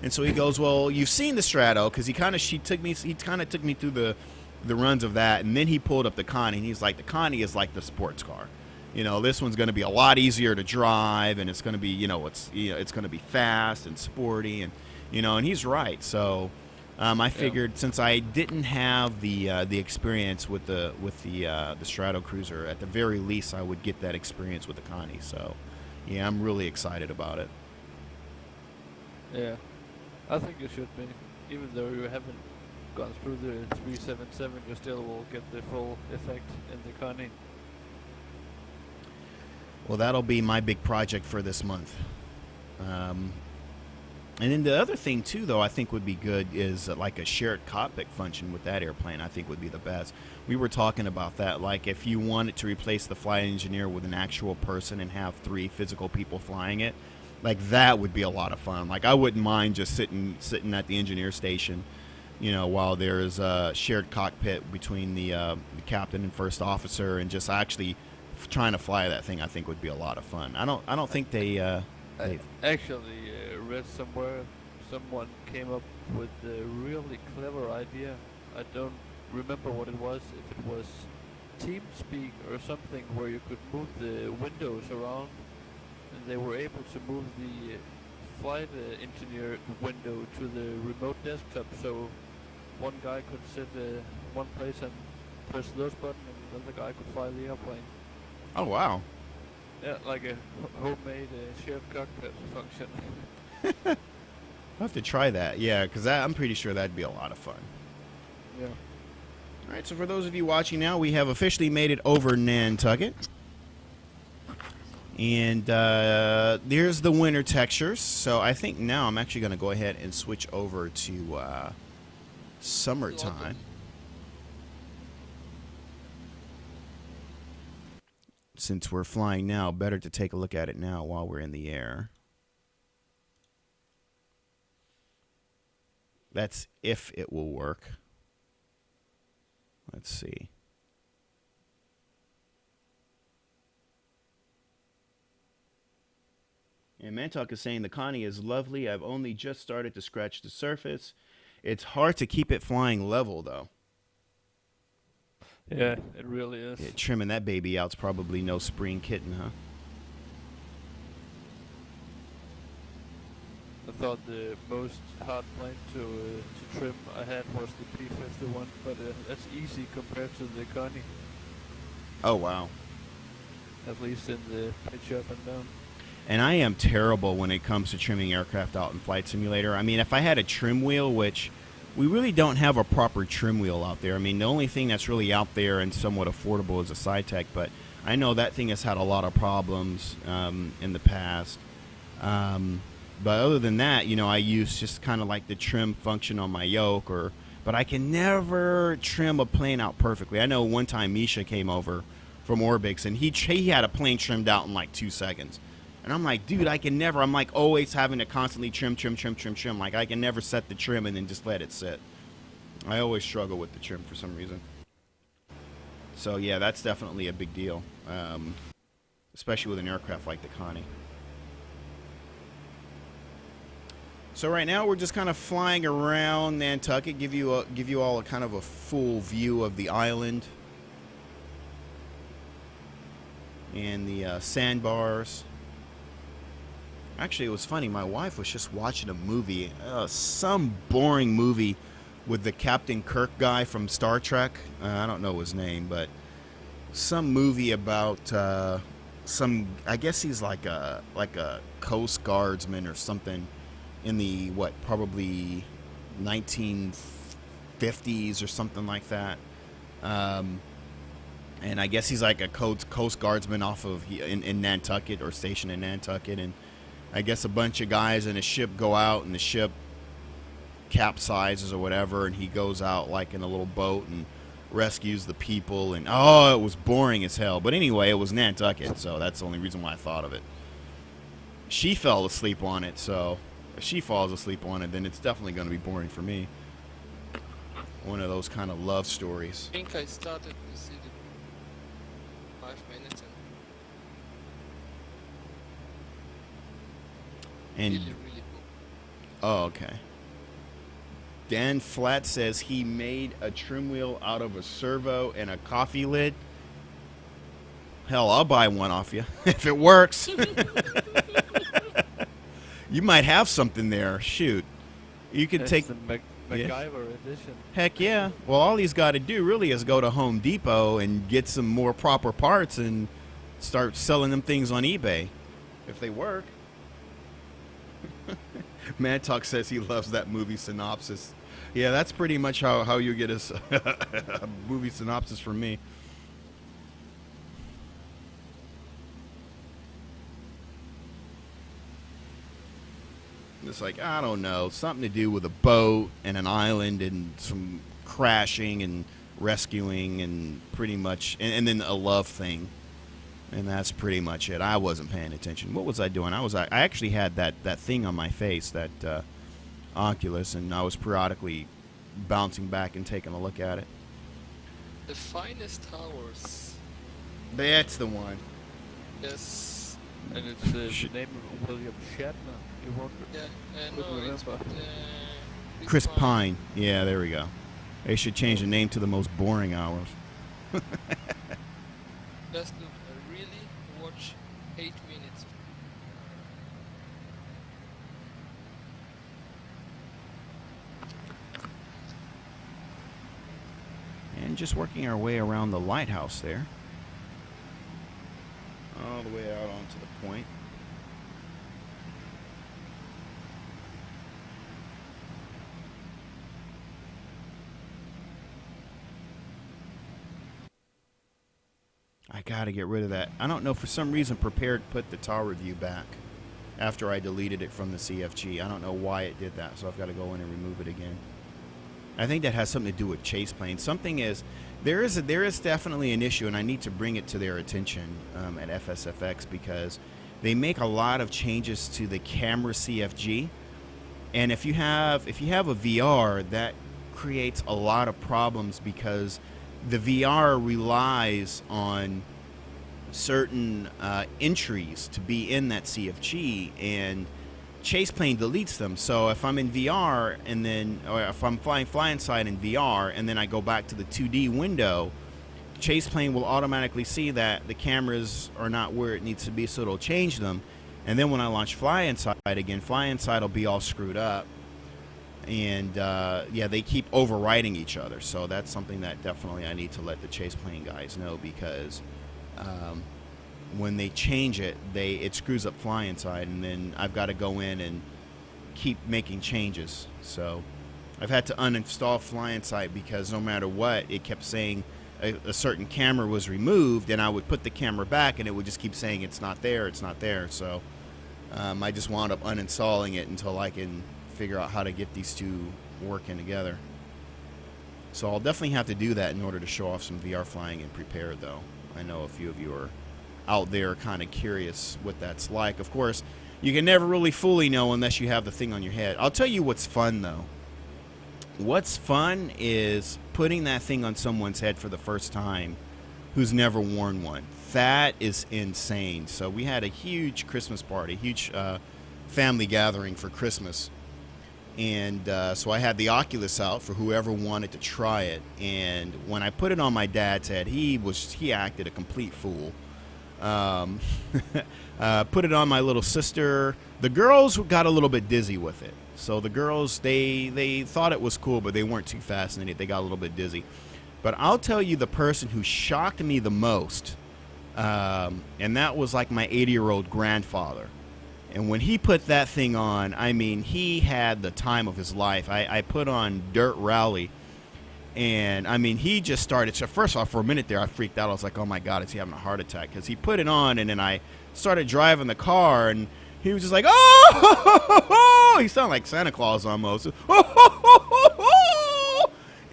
Speaker 1: And so he goes, well, you've seen the Strato, because he kind of took me through the runs of that, and then he pulled up the Connie, and he's like, the Connie is like the sports car. This one's going to be a lot easier to drive, and it's going to be, it's going to be fast and sporty, and and he's right. So I figured, since I didn't have the experience with the Strato Cruiser, at the very least I would get that experience with the Connie. So yeah, I'm really excited about it.
Speaker 3: Yeah, I think you should be. Even though you haven't gone through the 377, you still will get the full effect in the Connie.
Speaker 1: Well, that'll be my big project for this month. And then the other thing too, though, I think would be good is like a shared cockpit function with that airplane. I think would be the best. We were talking about that, like if you wanted to replace the flight engineer with an actual person and have 3 physical people flying it, like that would be a lot of fun. Like I wouldn't mind just sitting at the engineer station, while there is a shared cockpit between the captain and first officer, and just actually trying to fly that thing. I think would be a lot of fun. I don't think they
Speaker 3: I actually read somewhere someone came up with a really clever idea. I don't remember what it was, if it was TeamSpeak or something where you could move the windows around, and they were able to move the flight engineer window to the remote desktop, so one guy could sit one place and press those buttons, and the other guy could fly the airplane.
Speaker 1: Oh, wow.
Speaker 3: Yeah, like a homemade shared cockpit function.
Speaker 1: I'll have to try that. Yeah, because I'm pretty sure that'd be a lot of fun.
Speaker 3: Yeah.
Speaker 1: All right, so for those of you watching now, we have officially made it over Nantucket. And there's the winter textures. So I think now I'm actually going to go ahead and switch over to summertime. Since we're flying now, better to take a look at it now while we're in the air. That's if it will work. Let's see. And Mantalk is saying the Connie is lovely. I've only just started to scratch the surface. It's hard to keep it flying level, though.
Speaker 3: Yeah, it really is.
Speaker 1: Yeah, trimming that baby out's probably no spring kitten, huh?
Speaker 3: I thought the most hard plane to trim I had was the P-51, but that's easy compared to the Connie,
Speaker 1: Oh, wow.
Speaker 3: at least in the pitch up and down.
Speaker 1: And I am terrible when it comes to trimming aircraft out in Flight Simulator. I mean, if I had a trim wheel, which we really don't have a proper trim wheel out there. I mean, the only thing that's really out there and somewhat affordable is a SciTech, but I know that thing has had a lot of problems in the past. But other than that, you know, I use just kind of like the trim function on my yoke, but I can never trim a plane out perfectly. I know one time Misha came over from Orbx, and he had a plane trimmed out in like 2 seconds. And I'm like, dude, I can never. I'm like always having to constantly trim. Like I can never set the trim and then just let it sit. I always struggle with the trim for some reason. So yeah, that's definitely a big deal, especially with an aircraft like the Connie. So right now we're just kind of flying around Nantucket, give you all a kind of a full view of the island and the sandbars. Actually, it was funny. My wife was just watching a movie, some boring movie with the Captain Kirk guy from Star Trek. I don't know his name, but some movie about some. I guess he's like a Coast Guardsman or something in the probably 1950s or something like that. And I guess he's like a Coast Guardsman off of in Nantucket or stationed in Nantucket, and I guess a bunch of guys in a ship go out and the ship capsizes or whatever, and he goes out like in a little boat and rescues the people, and it was boring as hell. But anyway, it was Nantucket, so that's the only reason why I thought of it. She fell asleep on it, so if she falls asleep on it, then it's definitely going to be boring for me. One of those kind of love stories.
Speaker 4: I think I started to see the 5 minutes
Speaker 1: And
Speaker 4: really good.
Speaker 1: oh, okay. Dan Flat says he made a trim wheel out of a servo and a coffee lid. Hell, I'll buy one off you if it works. You might have something there. Shoot. You could take
Speaker 3: the MacGyver edition.
Speaker 1: Heck yeah. Well, all he's got to do really is go to Home Depot and get some more proper parts and start selling them things on eBay. If they work. Mad Talk says he loves that movie synopsis. Yeah, that's pretty much how you get a movie synopsis from me. It's like, I don't know, something to do with a boat and an island and some crashing and rescuing and pretty much, and then a love thing. And that's pretty much it. I wasn't paying attention. What was I doing? I actually had that thing on my face, that Oculus, and I was periodically bouncing back and taking a look at it.
Speaker 4: The finest towers.
Speaker 1: That's the one.
Speaker 4: Yes.
Speaker 3: And it's the name of William Shatner. You wrote it.
Speaker 4: Yeah,
Speaker 3: Couldn't
Speaker 4: no, it's
Speaker 3: remember.
Speaker 1: Chris Pine. Yeah, there we go. They should change the name to The Most Boring Hours.
Speaker 4: Let's do a really watch 8 minutes.
Speaker 1: And just working our way around the lighthouse there. All the way out onto the point. I gotta get rid of that. I don't know, for some reason Prepared put the TAR review back after I deleted it from the CFG. I don't know why it did that, so I've got to go in and remove it again. I think that has something to do with chase planes. Something is, there is definitely an issue, and I need to bring it to their attention at FSFX, because they make a lot of changes to the camera CFG, and if you have a VR, that creates a lot of problems, because the VR relies on certain entries to be in that CFG, and Chase Plane deletes them. So if I'm in VR and then, or if I'm flying side in VR and then I go back to the 2D window, Chase Plane will automatically see that the cameras are not where it needs to be, so it'll change them. And then when I launch fly inside again, fly inside will be all screwed up. And yeah, they keep overriding each other. So that's something that definitely I need to let the Chase Plane guys know, because when they change it, it screws up fly inside, and then I've got to go in and keep making changes. So I've had to uninstall fly inside, because no matter what, it kept saying a certain camera was removed, and I would put the camera back and it would just keep saying it's not there, it's not there. So I just wound up uninstalling it until I can figure out how to get these two working together. So I'll definitely have to do that in order to show off some VR flying and Prepared, though. I know a few of you are out there kind of curious what that's like. Of course, you can never really fully know unless you have the thing on your head. I'll tell you what's fun, though. What's fun is putting that thing on someone's head for the first time who's never worn one. That is insane. So we had a huge Christmas party, huge family gathering for Christmas. And so I had the Oculus out for whoever wanted to try it. And when I put it on my dad's head, he acted a complete fool. Put it on my little sister. The girls got a little bit dizzy with it. So the girls, they thought it was cool, but they weren't too fascinated. They got a little bit dizzy. But I'll tell you the person who shocked me the most, and that was like my 80-year-old grandfather. And when he put that thing on, I mean, he had the time of his life. I put on Dirt Rally, and I mean, he just started. So first off, for a minute there, I freaked out. I was like, oh my God, is he having a heart attack? Because he put it on, and then I started driving the car, and he was just like, oh, he sounded like Santa Claus almost.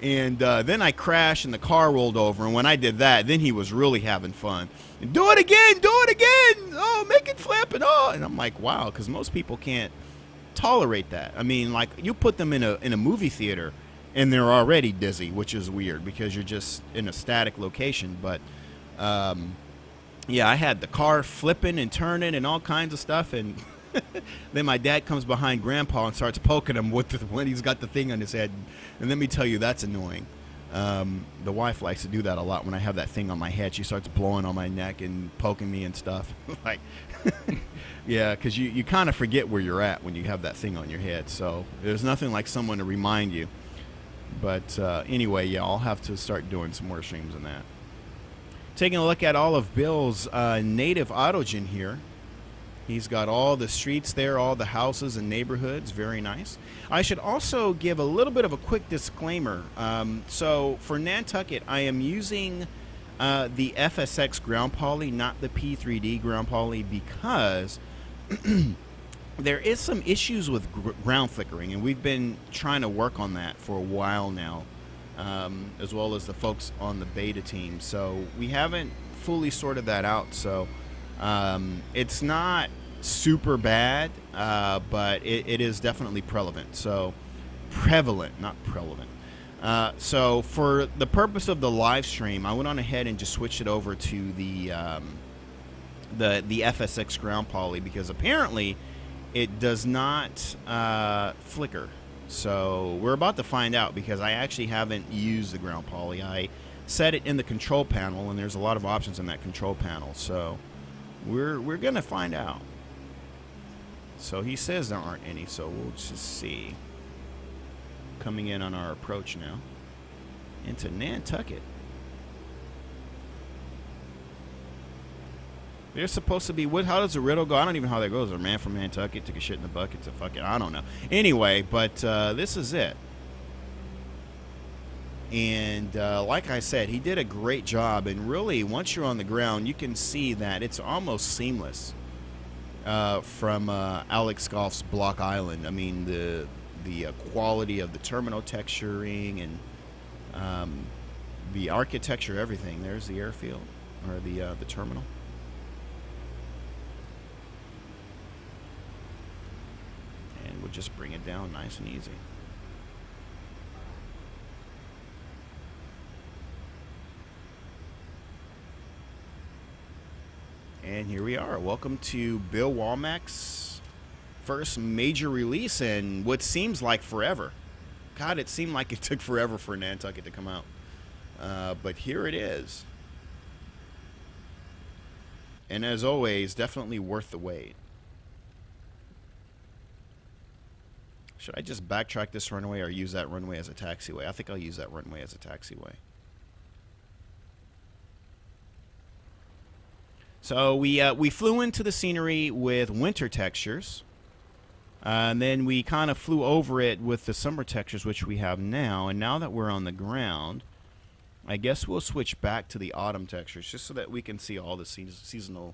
Speaker 1: And then I crashed, and the car rolled over. And when I did that, then he was really having fun. And do it again, do it again. Oh, make it flip and all. And I'm like, wow, because most people can't tolerate that. I mean, like, you put them in a movie theater, and they're already dizzy, which is weird because you're just in a static location. But yeah, I had the car flipping and turning and all kinds of stuff, and then my dad comes behind Grandpa and starts poking him when he's got the thing on his head. And let me tell you, that's annoying. The wife likes to do that a lot. When I have that thing on my head, she starts blowing on my neck and poking me and stuff. Like, yeah, because you kind of forget where you're at when you have that thing on your head. So there's nothing like someone to remind you. But anyway, yeah, I'll have to start doing some more streams on that. Taking a look at all of Bill's native autogen here. He's got all the streets there, all the houses and neighborhoods. Very nice. I should also give a little bit of a quick disclaimer. So for Nantucket, I am using the FSX ground poly, not the P3D ground poly, because there is some issues with ground flickering, and we've been trying to work on that for a while now, as well as the folks on the beta team. So we haven't fully sorted that out. So it's not super bad, but it is definitely prevalent. So prevalent, not prevalent. So for the purpose of the live stream, I went on ahead and just switched it over to the FSX ground poly, because apparently it does not flicker. So we're about to find out, because I actually haven't used the ground poly. I set it in the control panel, and there's a lot of options in that control panel. So we're gonna find out. So he says there aren't any, so we'll just see. Coming in on our approach now into Nantucket. There's supposed to be, how does the riddle go? I don't even know how that goes. A man from Nantucket took a shit in the bucket to fucking, I don't know. Anyway, but this is it. And like I said, he did a great job. And really, once you're on the ground, you can see that it's almost seamless from Alex Golf's Block Island. I mean, the quality of the terminal texturing and the architecture, everything. There's the airfield, or the terminal. And we'll just bring it down nice and easy. And here we are. Welcome to Bill Womack's first major release in what seems like forever. God, it seemed like it took forever for Nantucket to come out. But here it is. And as always, definitely worth the wait. Should I just backtrack this runway or use that runway as a taxiway? I think I'll use that runway as a taxiway. So we flew into the scenery with winter textures. And then we kind of flew over it with the summer textures, which we have now. And now that we're on the ground, I guess we'll switch back to the autumn textures just so that we can see all the seasonal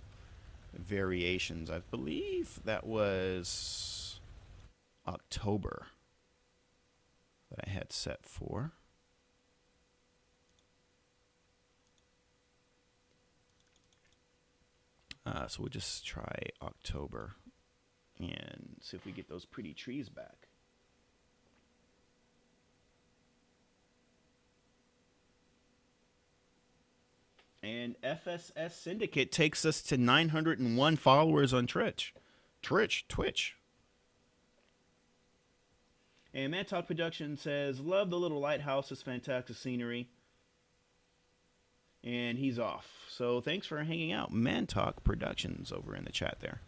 Speaker 1: variations. I believe that was October that I had set for. So we'll just try October and see if we get those pretty trees back. And FSS Syndicate takes us to 901 followers on Twitch. And Mantalk Production says, love the little lighthouses, fantastic scenery. And he's off. So thanks for hanging out. Mantalk Productions over in the chat there.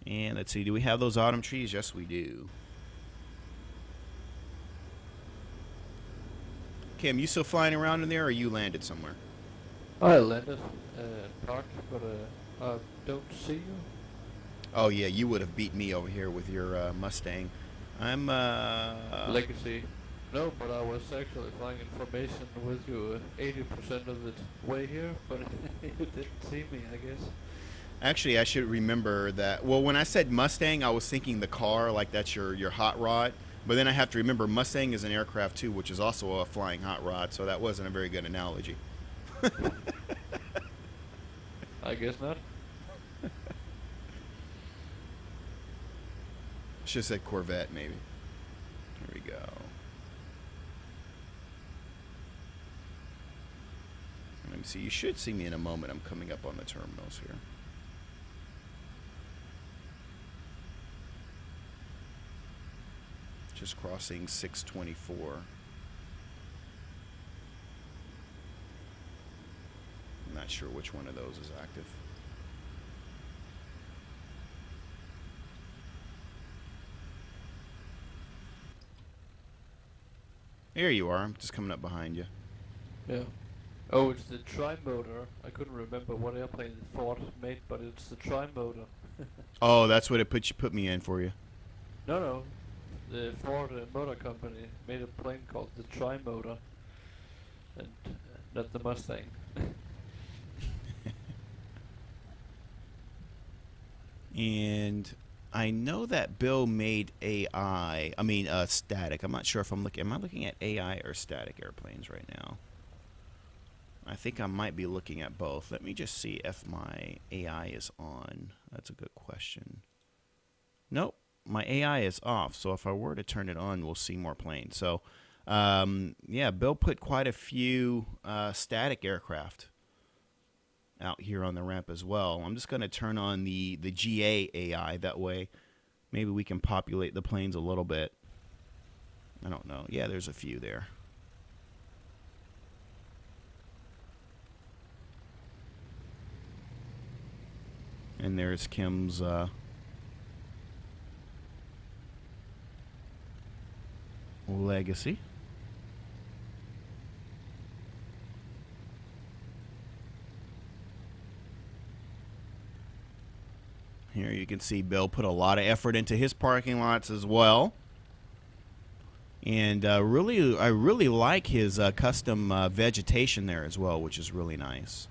Speaker 1: And let's see, do we have those autumn trees? Yes, we do. Kim, you still flying around in there, or you landed somewhere?
Speaker 3: I landed parked, but I don't see you.
Speaker 1: Oh, yeah, you would have beat me over here with your Mustang. I'm,
Speaker 3: Legacy. No, but I was actually flying in formation with you 80% of the way here, but you didn't see me, I guess.
Speaker 1: Actually, I should remember that. Well, when I said Mustang, I was thinking the car, like that's your hot rod. But then I have to remember Mustang is an aircraft too, which is also a flying hot rod, so that wasn't a very good analogy.
Speaker 3: I guess not.
Speaker 1: Should have said Corvette, maybe. Here we go. Let me see. You should see me in a moment. I'm coming up on the terminals here. Just crossing 624. I'm not sure which one of those is active. Here you are. I'm just coming up behind you.
Speaker 3: Yeah. Oh, it's the tri-motor. I couldn't remember what airplane Ford made, but it's the tri-motor.
Speaker 1: Oh, that's what it put me in for you.
Speaker 3: No. The Ford Motor Company made a plane called the tri-motor, and not the Mustang.
Speaker 1: And I know that Bill made AI. I mean, static. I'm not sure if I'm looking. Am I looking at AI or static airplanes right now? I think I might be looking at both. Let me just see if my AI is on. That's a good question. Nope, my AI is off. So if I were to turn it on, we'll see more planes. So, yeah, Bill put quite a few static aircraft out here on the ramp as well. I'm just going to turn on the GA AI. That way, maybe we can populate the planes a little bit. I don't know. Yeah, there's a few there. And there's Kim's Legacy. Here you can see Bill put a lot of effort into his parking lots as well. And I really like his custom vegetation there as well, which is really nice.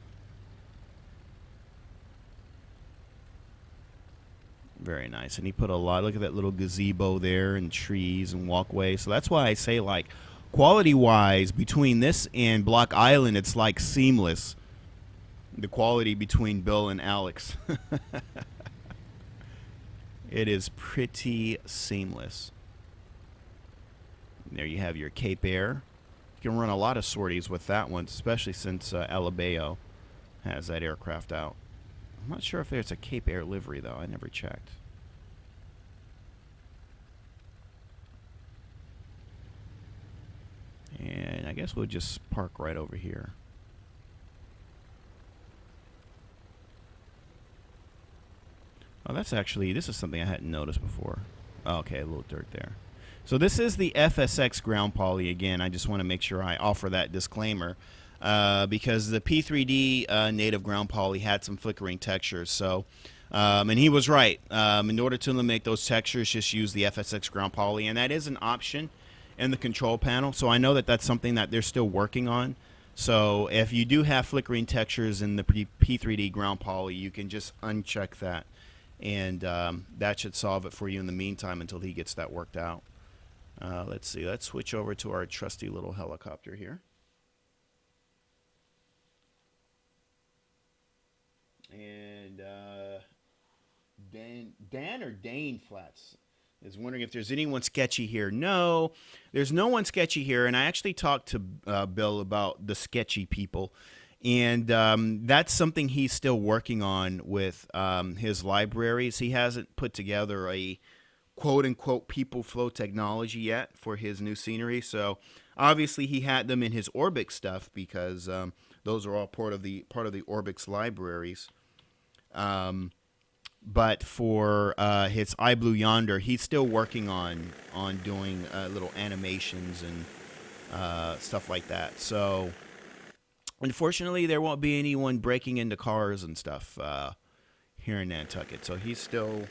Speaker 1: Very nice. And he put a lot, look at that little gazebo there and trees and walkways. So that's why I say, like, quality-wise, between this and Block Island, it's like seamless. The quality between Bill and Alex. It is pretty seamless. There you have your Cape Air. You can run a lot of sorties with that one, especially since Alabeo has that aircraft out. I'm not sure if there's a Cape Air livery, though. I never checked. And I guess we'll just park right over here. Oh, that's actually, this is something I hadn't noticed before. Oh, okay, a little dirt there. So this is the FSX ground poly again. I just want to make sure I offer that disclaimer because the P3D native ground poly had some flickering textures. So, and he was right. In order to eliminate those textures, just use the FSX ground poly, and that is an option in the control panel. So I know that that's something that they're still working on. So if you do have flickering textures in the P3D ground poly, you can just uncheck that. And that should solve it for you in the meantime until he gets that worked out. Let's see. Let's switch over to our trusty little helicopter here. And Dan or Dane Flats is wondering if there's anyone sketchy here. No, there's no one sketchy here. And I actually talked to Bill about the sketchy people. And that's something he's still working on with his libraries. He hasn't put together a quote-unquote people flow technology yet for his new scenery. So obviously he had them in his Orbx stuff because those are all part of the Orbx libraries. But for his iBlueYonder, he's still working on doing little animations and stuff like that. So unfortunately, there won't be anyone breaking into cars and stuff here in Nantucket. So he's still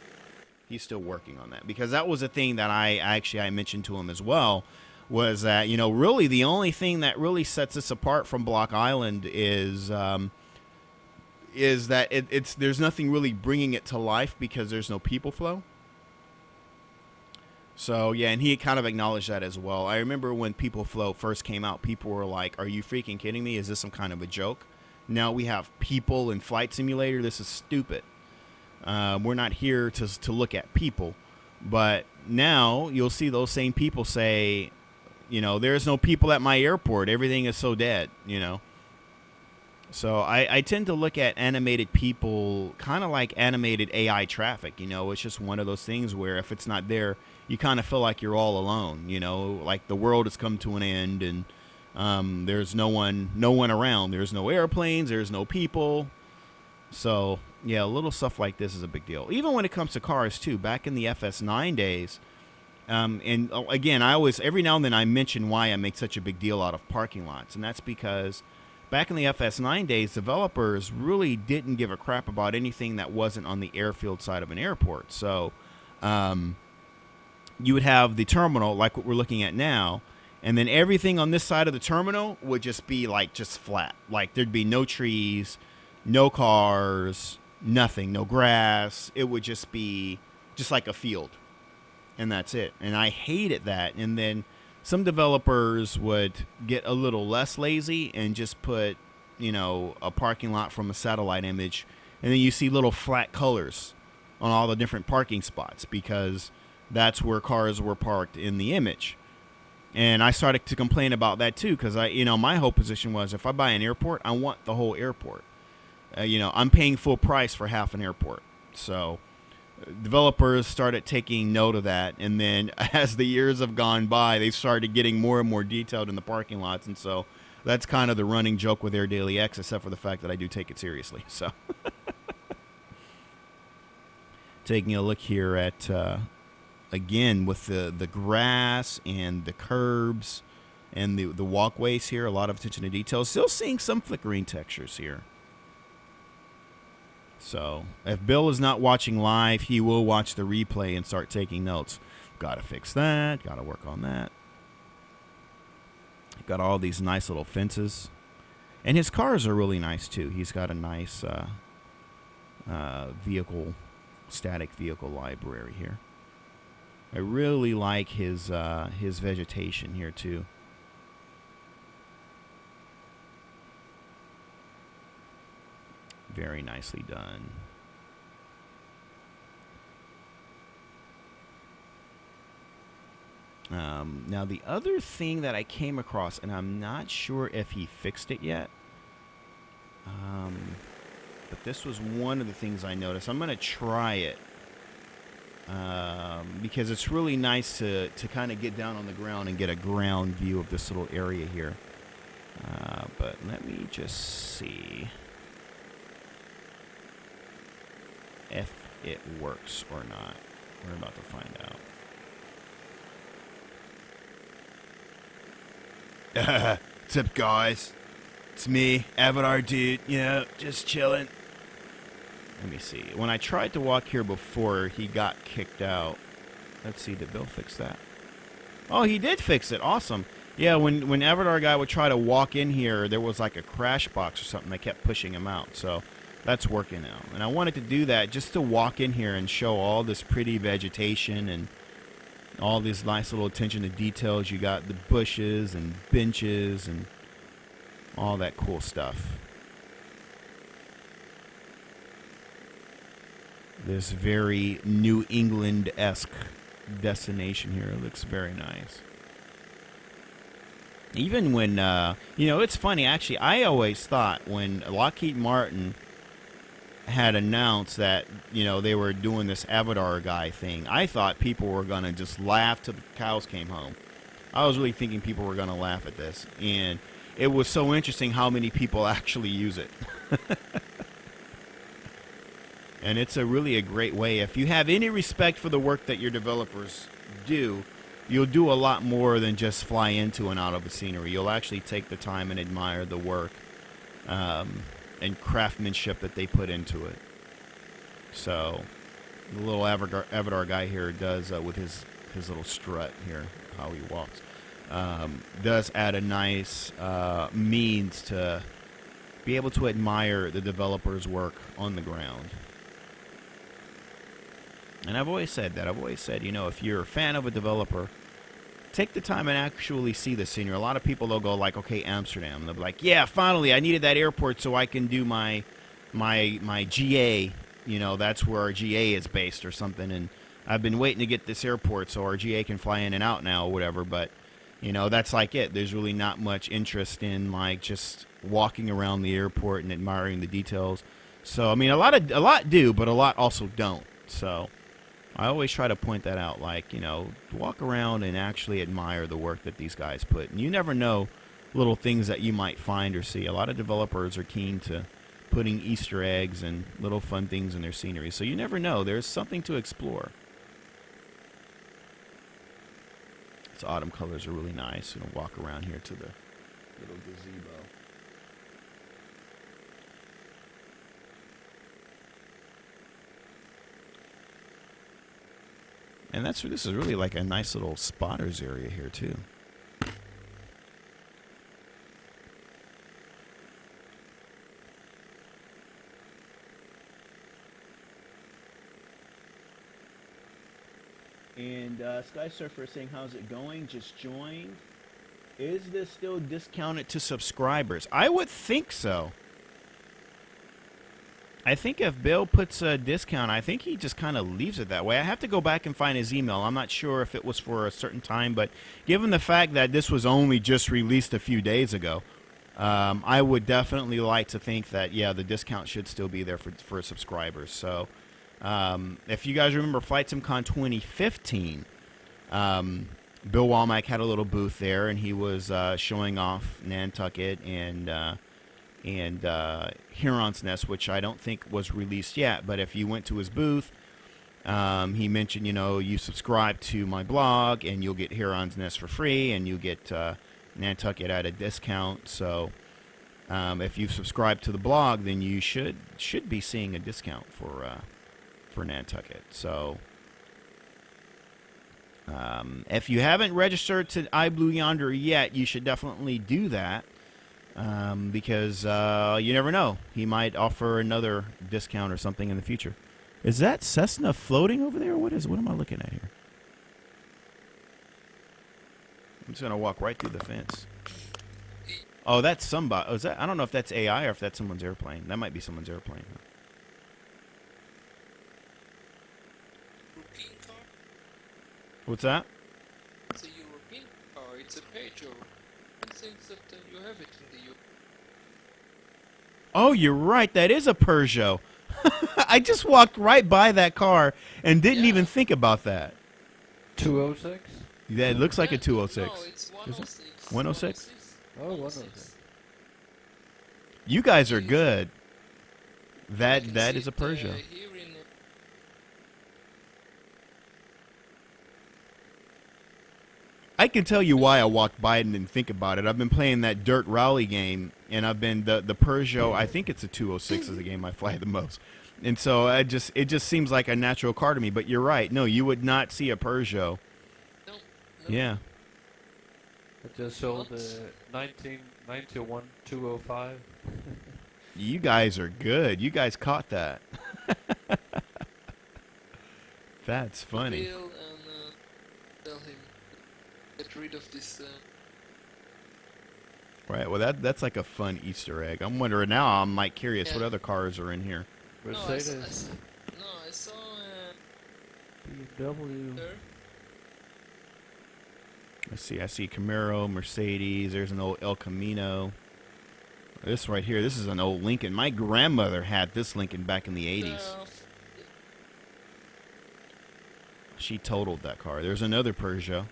Speaker 1: working on that, because that was a thing that I mentioned to him as well, was that, you know, really the only thing that really sets us apart from Block Island is that there's nothing really bringing it to life because there's no people flow. So, yeah, and he kind of acknowledged that as well. I remember when People Flow first came out, people were like, are you freaking kidding me? Is this some kind of a joke? Now we have people in Flight Simulator. This is stupid. We're not here to look at people. But now you'll see those same people say, you know, there's no people at my airport. Everything is so dead, you know. So I tend to look at animated people kind of like animated AI traffic. You know, it's just one of those things where if it's not there, you kind of feel like you're all alone. You know, like the world has come to an end and there's no one around. There's no airplanes. There's no people. So yeah, little stuff like this is a big deal. Even when it comes to cars too. Back in the FS9 days, and again, I always every now and then I mention why I make such a big deal out of parking lots, and that's because back in the FS9 days, developers really didn't give a crap about anything that wasn't on the airfield side of an airport. So you would have the terminal like what we're looking at now, and then everything on this side of the terminal would just be like just flat. Like there'd be no trees, no cars, nothing, no grass. It would just be just like a field, and that's it. And I hated that. And then some developers would get a little less lazy and just put, you know, a parking lot from a satellite image, and then you see little flat colors on all the different parking spots because that's where cars were parked in the image. And I started to complain about that too, because my whole position was, if I buy an airport, I want the whole airport. I'm paying full price for half an airport. So developers started taking note of that, and then as the years have gone by, they started getting more and more detailed in the parking lots, and so that's kind of the running joke with Air Daily X, except for the fact that I do take it seriously. So Taking a look here at, again, with the grass and the curbs and the walkways here, a lot of attention to detail. Still seeing some flickering textures here. So, if Bill is not watching live, he will watch the replay and start taking notes. Got to fix that. Got to work on that. Got all these nice little fences. And his cars are really nice, too. He's got a nice static vehicle library here. I really like his vegetation here, too. Very nicely done. Now, the other thing that I came across, and I'm not sure if he fixed it yet, but this was one of the things I noticed. I'm going to try it because it's really nice to kind of get down on the ground and get a ground view of this little area here. But let me just see if it works or not. We're about to find out. What's up, guys? It's me, Avatar Dude. You know, just chilling. Let me see. When I tried to walk here before, he got kicked out. Let's see, did Bill fix that? Oh, he did fix it. Awesome. Yeah, when Avatar guy would try to walk in here, there was like a crash box or something that kept pushing him out. So that's working now. And I wanted to do that just to walk in here and show all this pretty vegetation and all these nice little attention to details. You got the bushes and benches and all that cool stuff. This very New England-esque destination here looks very nice. Even when, you know, it's funny, actually, I always thought when Lockheed Martin had announced that, you know, they were doing this Avatar guy thing, I thought people were going to just laugh till the cows came home. I was really thinking people were going to laugh at this. And it was so interesting how many people actually use it. And it's really a great way. If you have any respect for the work that your developers do, you'll do a lot more than just fly into and out of a scenery. You'll actually take the time and admire the work and craftsmanship that they put into it. So the little Avatar guy here does, with his little strut here, how he walks, does add a nice means to be able to admire the developer's work on the ground. And I've always said that. I've always said, you know, if you're a fan of a developer, take the time and actually see the scenery. A lot of people, they'll go like, okay, Amsterdam. They'll be like, yeah, finally, I needed that airport so I can do my GA. You know, that's where our GA is based or something. And I've been waiting to get this airport so our GA can fly in and out now or whatever. But, you know, that's like it. There's really not much interest in like just walking around the airport and admiring the details. So, I mean, a lot do, but a lot also don't. So I always try to point that out, like, you know, walk around and actually admire the work that these guys put. And you never know little things that you might find or see. A lot of developers are keen to putting Easter eggs and little fun things in their scenery. So you never know. There's something to explore. Its autumn colors are really nice. You know, walk around here to the little gazebo. And this is really like a nice little spotters area here too. And Sky Surfer saying, how's it going? Just joined. Is this still discounted to subscribers? I would think so. I think if Bill puts a discount, I think he just kind of leaves it that way. I have to go back and find his email. I'm not sure if it was for a certain time, but given the fact that this was only just released a few days ago, I would definitely like to think that, yeah, the discount should still be there for subscribers. So if you guys remember Flight SimCon 2015, Bill Womack had a little booth there, and he was showing off Nantucket and Huron's Nest, which I don't think was released yet. But if you went to his booth, He mentioned, you subscribe to my blog and you'll get Huron's Nest for free, and you'll get Nantucket at a discount. So if you subscribe to the blog, then you should be seeing a discount for Nantucket. So if you haven't registered to iBlueYonder yet, you should definitely do that, because you never know. He might offer another discount or something in the future. Is that Cessna floating over there? What am I looking at here? I'm just gonna walk right through the fence. Oh, that's somebody. Oh, is that? I don't know if that's AI or if that's someone's airplane. That might be someone's airplane.
Speaker 4: European car?
Speaker 1: What's that?
Speaker 4: It's a European car. It's a Peugeot. I think that you have it in the U.
Speaker 1: Oh, you're right. That is a Peugeot. I just walked right by that car and didn't even think about that.
Speaker 3: 206?
Speaker 1: Yeah, it looks like a 206.
Speaker 4: No, it's
Speaker 1: Is it?
Speaker 4: 106.
Speaker 1: 106?
Speaker 3: Oh, 106.
Speaker 1: You guys are good.
Speaker 4: You
Speaker 1: That
Speaker 4: can
Speaker 1: that
Speaker 4: see
Speaker 1: is a
Speaker 4: it,
Speaker 1: Peugeot.
Speaker 4: here in,
Speaker 1: I can tell you why I walked by it and didn't think about it. I've been playing that Dirt Rally game, and I've been the Peugeot. I think it's a 206 is the game I fly the most, and so it just seems like a natural car to me. But you're right. No, you would not see a Peugeot.
Speaker 4: no,
Speaker 1: Yeah.
Speaker 3: I just sold
Speaker 4: What?
Speaker 3: 1991 205.
Speaker 1: You guys are good. You guys caught that. That's funny.
Speaker 4: Bill and tell him get rid of this.
Speaker 1: Right. Well, that's like a fun Easter egg. I'm wondering now. I'm like curious what
Speaker 4: Yeah.
Speaker 1: other cars are in here.
Speaker 3: Mercedes,
Speaker 4: No, I saw
Speaker 3: BMW.
Speaker 4: her.
Speaker 1: Let's see. I see Camaro, Mercedes. There's an old El Camino. This right here. This is an old Lincoln. My grandmother had this Lincoln back in the 80s. She totaled that car. There's another Peugeot.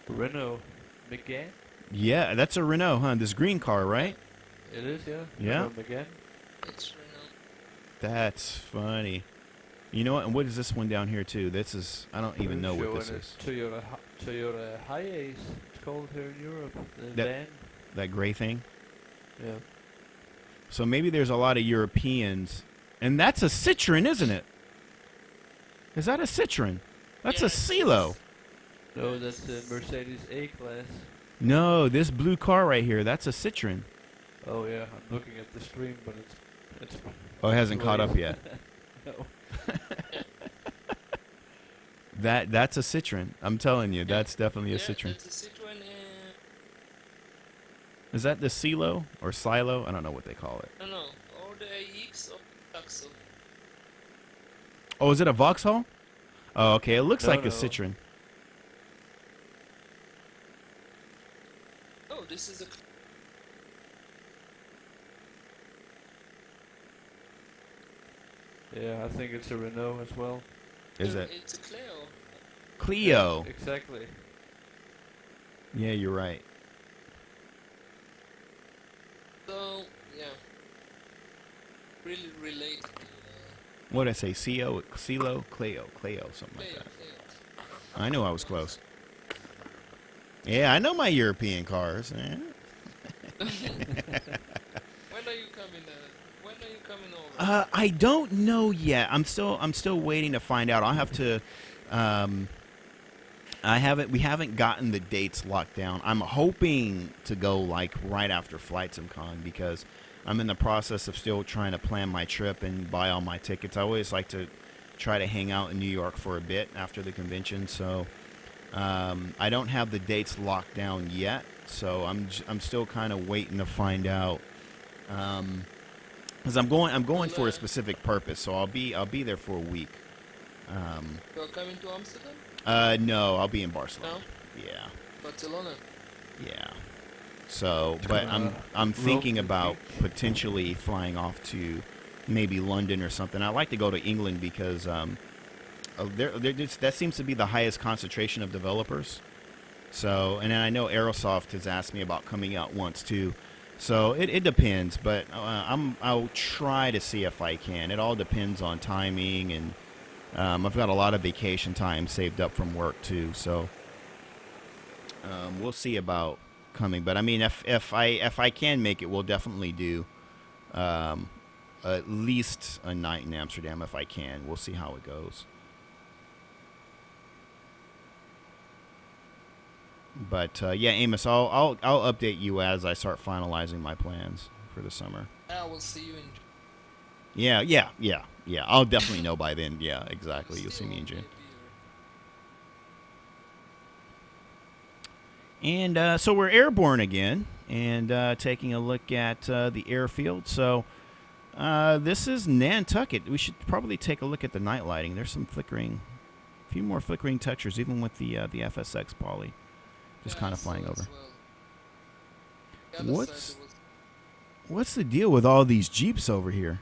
Speaker 3: Renault Megane?
Speaker 1: Yeah, that's a Renault, huh? This green car, right?
Speaker 3: It is, yeah.
Speaker 1: Yeah.
Speaker 3: Renault Megane.
Speaker 4: It's Renault.
Speaker 1: That's funny. You know what? And what is this one down here too? This is I don't even know what
Speaker 3: Peugeot
Speaker 1: this
Speaker 3: and
Speaker 1: is.
Speaker 3: it's Toyota Hiace. It's called here in Europe. The
Speaker 1: That-
Speaker 3: van.
Speaker 1: That gray thing.
Speaker 3: Yeah.
Speaker 1: So maybe there's a lot of Europeans, and that's a Citroen, isn't it? Is that a Citroen? That's a
Speaker 4: Yeah,
Speaker 1: CeeLo.
Speaker 3: No, that's the Mercedes A-Class.
Speaker 1: No, this blue car right here, that's a Citroen.
Speaker 3: Oh yeah, I'm looking at the screen, but it's.
Speaker 1: Oh, it hasn't caught up yet.
Speaker 3: No.
Speaker 1: That's a Citroen. I'm telling you, that's definitely a Citroen.
Speaker 4: That's a Citroen.
Speaker 1: Is that the CeeLo or Silo? I don't know what they call it.
Speaker 4: No, or the AX or Saxo.
Speaker 1: Oh, is it a Vauxhall? Oh, okay. It looks
Speaker 3: No,
Speaker 1: like a
Speaker 3: no.
Speaker 1: Citroen.
Speaker 4: Oh, this is a.
Speaker 3: Yeah, I think it's a Renault as well.
Speaker 1: Is it
Speaker 4: It's a Clio.
Speaker 1: Clio?
Speaker 3: Exactly.
Speaker 1: Yeah, you're right.
Speaker 4: So yeah, really related.
Speaker 1: What did I say? CeeLo, Clio, something like
Speaker 4: Clio,
Speaker 1: that. I knew I was close. Yeah, I know my European cars. Eh?
Speaker 4: When are you coming? When are you coming over?
Speaker 1: I don't know yet. I'm still waiting to find out. I'll have to. We haven't gotten the dates locked down. I'm hoping to go like right after Flight SimCon because I'm in the process of still trying to plan my trip and buy all my tickets. I always like to try to hang out in New York for a bit after the convention. So I don't have the dates locked down yet. So I'm still kind of waiting to find out. Because I'm going for a specific purpose. So I'll be there for a week.
Speaker 4: You're coming to Amsterdam?
Speaker 1: No, I'll be in Barcelona.
Speaker 4: No?
Speaker 1: Yeah.
Speaker 4: Barcelona?
Speaker 1: Yeah. So, but I'm thinking about potentially flying off to maybe London or something. I like to go to England because that seems to be the highest concentration of developers. So, and then I know Aerosoft has asked me about coming out once too. So it depends, but I'll try to see if I can. It all depends on timing, and I've got a lot of vacation time saved up from work too. So we'll see about coming. But I mean, if I can make it, we'll definitely do at least a night in Amsterdam if I can. We'll see how it goes. But yeah, Amos, I'll update you as I start finalizing my plans for the summer.
Speaker 4: I will see you in
Speaker 1: Yeah. I'll definitely know by then. Yeah, exactly. You'll see me in June. And so we're airborne again, and taking a look at the airfield. So this is Nantucket. We should probably take a look at the night lighting. There's some flickering, a few more flickering textures, even with the FSX poly. Just kind of flying over.
Speaker 4: Well.
Speaker 1: What's the deal with all these Jeeps over here?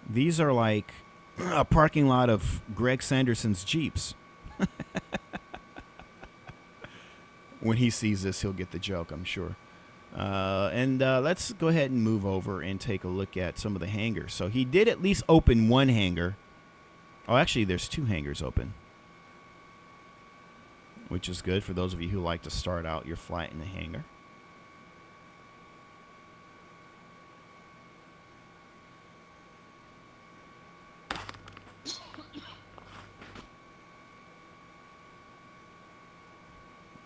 Speaker 1: These are like a parking lot of Greg Sanderson's Jeeps. When he sees this, he'll get the joke, I'm sure. And let's go ahead and move over and take a look at some of the hangars. So he did at least open one hangar. Oh, actually, there's two hangars open, which is good for those of you who like to start out your flight in the hangar.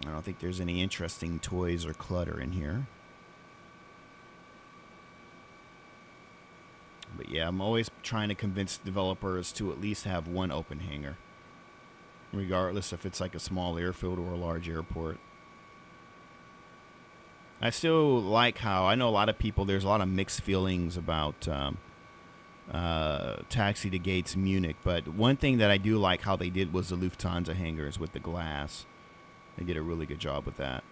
Speaker 1: I don't think there's any interesting toys or clutter in here. But yeah, I'm always trying to convince developers to at least have one open hangar, regardless if it's like a small airfield or a large airport. I still like how, I know a lot of people, there's a lot of mixed feelings about Taxi to Gates Munich, but one thing that I do like how they did was the Lufthansa hangars with the glass. They did a really good job with that.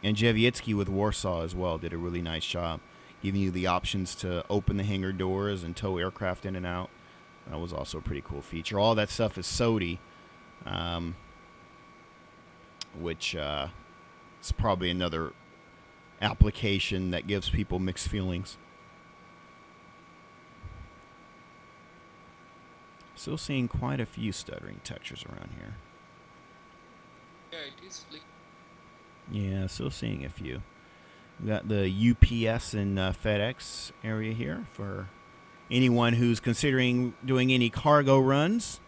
Speaker 1: And Jawiecki with Warsaw as well did a really nice job, giving you the options to open the hangar doors and tow aircraft in and out. That was also a pretty cool feature. All that stuff is SODI, which is probably another application that gives people mixed feelings. Still seeing quite a few stuttering textures around here.
Speaker 4: Yeah, it is flick.
Speaker 1: Yeah, still seeing a few. We got the UPS and FedEx area here for anyone who's considering doing any cargo runs.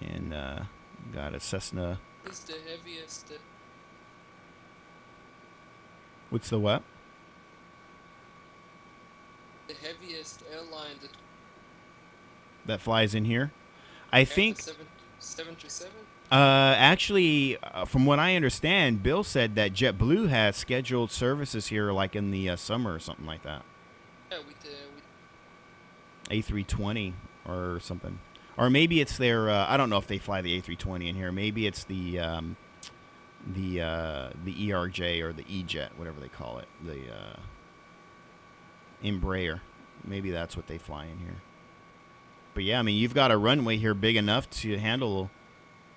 Speaker 1: And got a Cessna.
Speaker 4: This is the heaviest.
Speaker 1: What's the what?
Speaker 4: The heaviest airline
Speaker 1: That flies in here? I think.
Speaker 4: 737?
Speaker 1: Actually, from what I understand, Bill said that JetBlue has scheduled services here like in the summer or something like that.
Speaker 4: Yeah, with
Speaker 1: A320 or something. Or maybe it's their, I don't know if they fly the A320 in here. Maybe it's the ERJ or the E-Jet, whatever they call it. The Embraer. Maybe that's what they fly in here. But yeah, I mean, you've got a runway here big enough to handle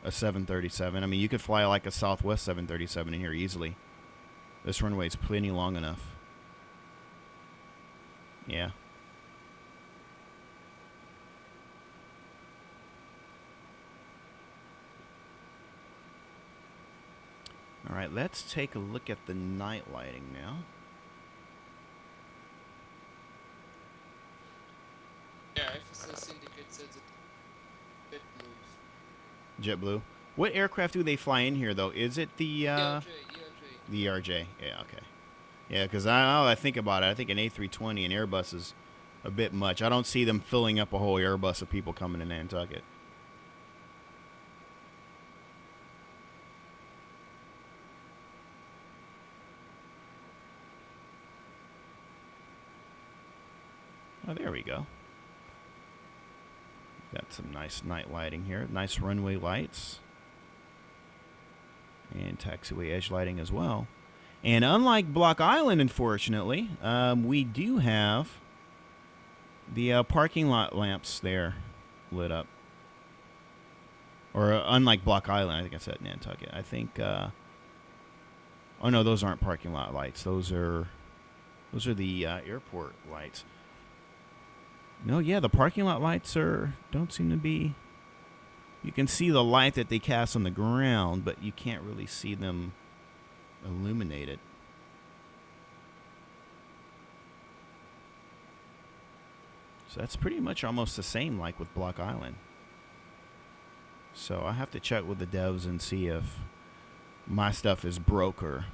Speaker 1: a 737. I mean, you could fly like a Southwest 737 in here easily. This runway is plenty long enough. Yeah. All right, let's take a look at the night lighting now.
Speaker 4: yeah, FSS Syndicate says it
Speaker 1: JetBlue. What aircraft do they fly in here, though? Is it the
Speaker 4: ERJ.
Speaker 1: the ERJ? Yeah, okay. Yeah, because I think about it, I think an A320 and Airbus is a bit much. I don't see them filling up a whole Airbus of people coming to Nantucket. Oh, there we go. Got some nice night lighting here. Nice runway lights. And taxiway edge lighting as well. And unlike Block Island, unfortunately, we do have The parking lot lamps there lit up. Or unlike Block Island, I think I said Nantucket. I think. Oh no, those aren't parking lot lights. Those are the airport lights. No, yeah, the parking lot lights don't seem to be. You can see the light that they cast on the ground, but you can't really see them illuminated. So that's pretty much almost the same like with Block Island. So I have to check with the devs and see if my stuff is broke or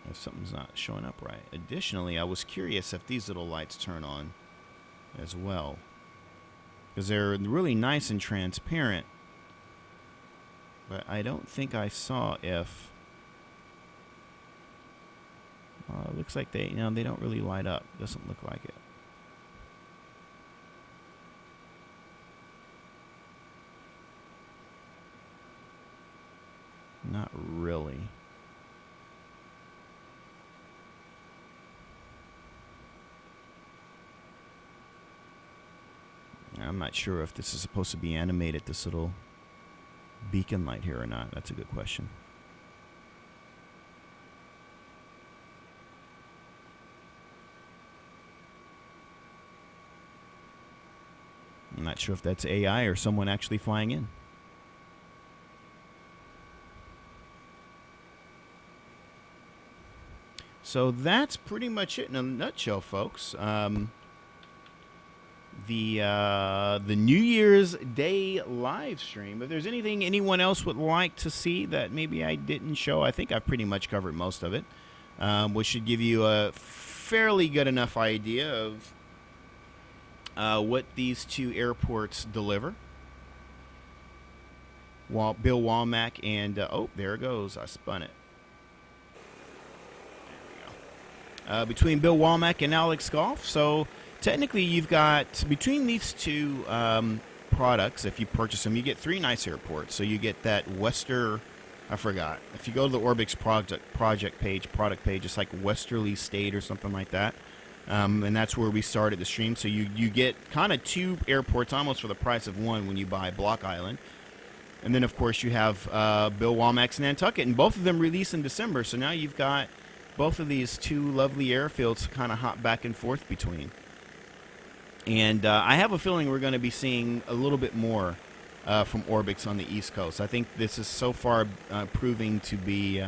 Speaker 1: if something's not showing up right. Additionally, I was curious if these little lights turn on as well, because they're really nice and transparent. But I don't think I saw if. It looks like they don't really light up. Doesn't look like it. Not really. I'm not sure if this is supposed to be animated, this little beacon light here or not. That's a good question. I'm not sure if that's AI or someone actually flying in. So that's pretty much it in a nutshell, folks. The New Year's Day live stream. If there's anything anyone else would like to see that maybe I didn't show, I think I've pretty much covered most of it, which should give you a fairly good enough idea of what these two airports deliver. Bill Womack and oh, there it goes. I spun it. Between Bill Womack and Alex Goff. So technically you've got, between these two products, if you purchase them, you get 3 nice airports. So you get that I forgot. If you go to the Orbx product page, it's like Westerly State or something like that. And that's where we started the stream. So you get kind of 2 airports almost for the price of 1 when you buy Block Island. And then, of course, you have Bill Womack's Nantucket, and both of them release in December. So now you've got both of these 2 lovely airfields to kind of hop back and forth between. And I have a feeling we're going to be seeing a little bit more from Orbx on the East Coast. I think this is so far proving to be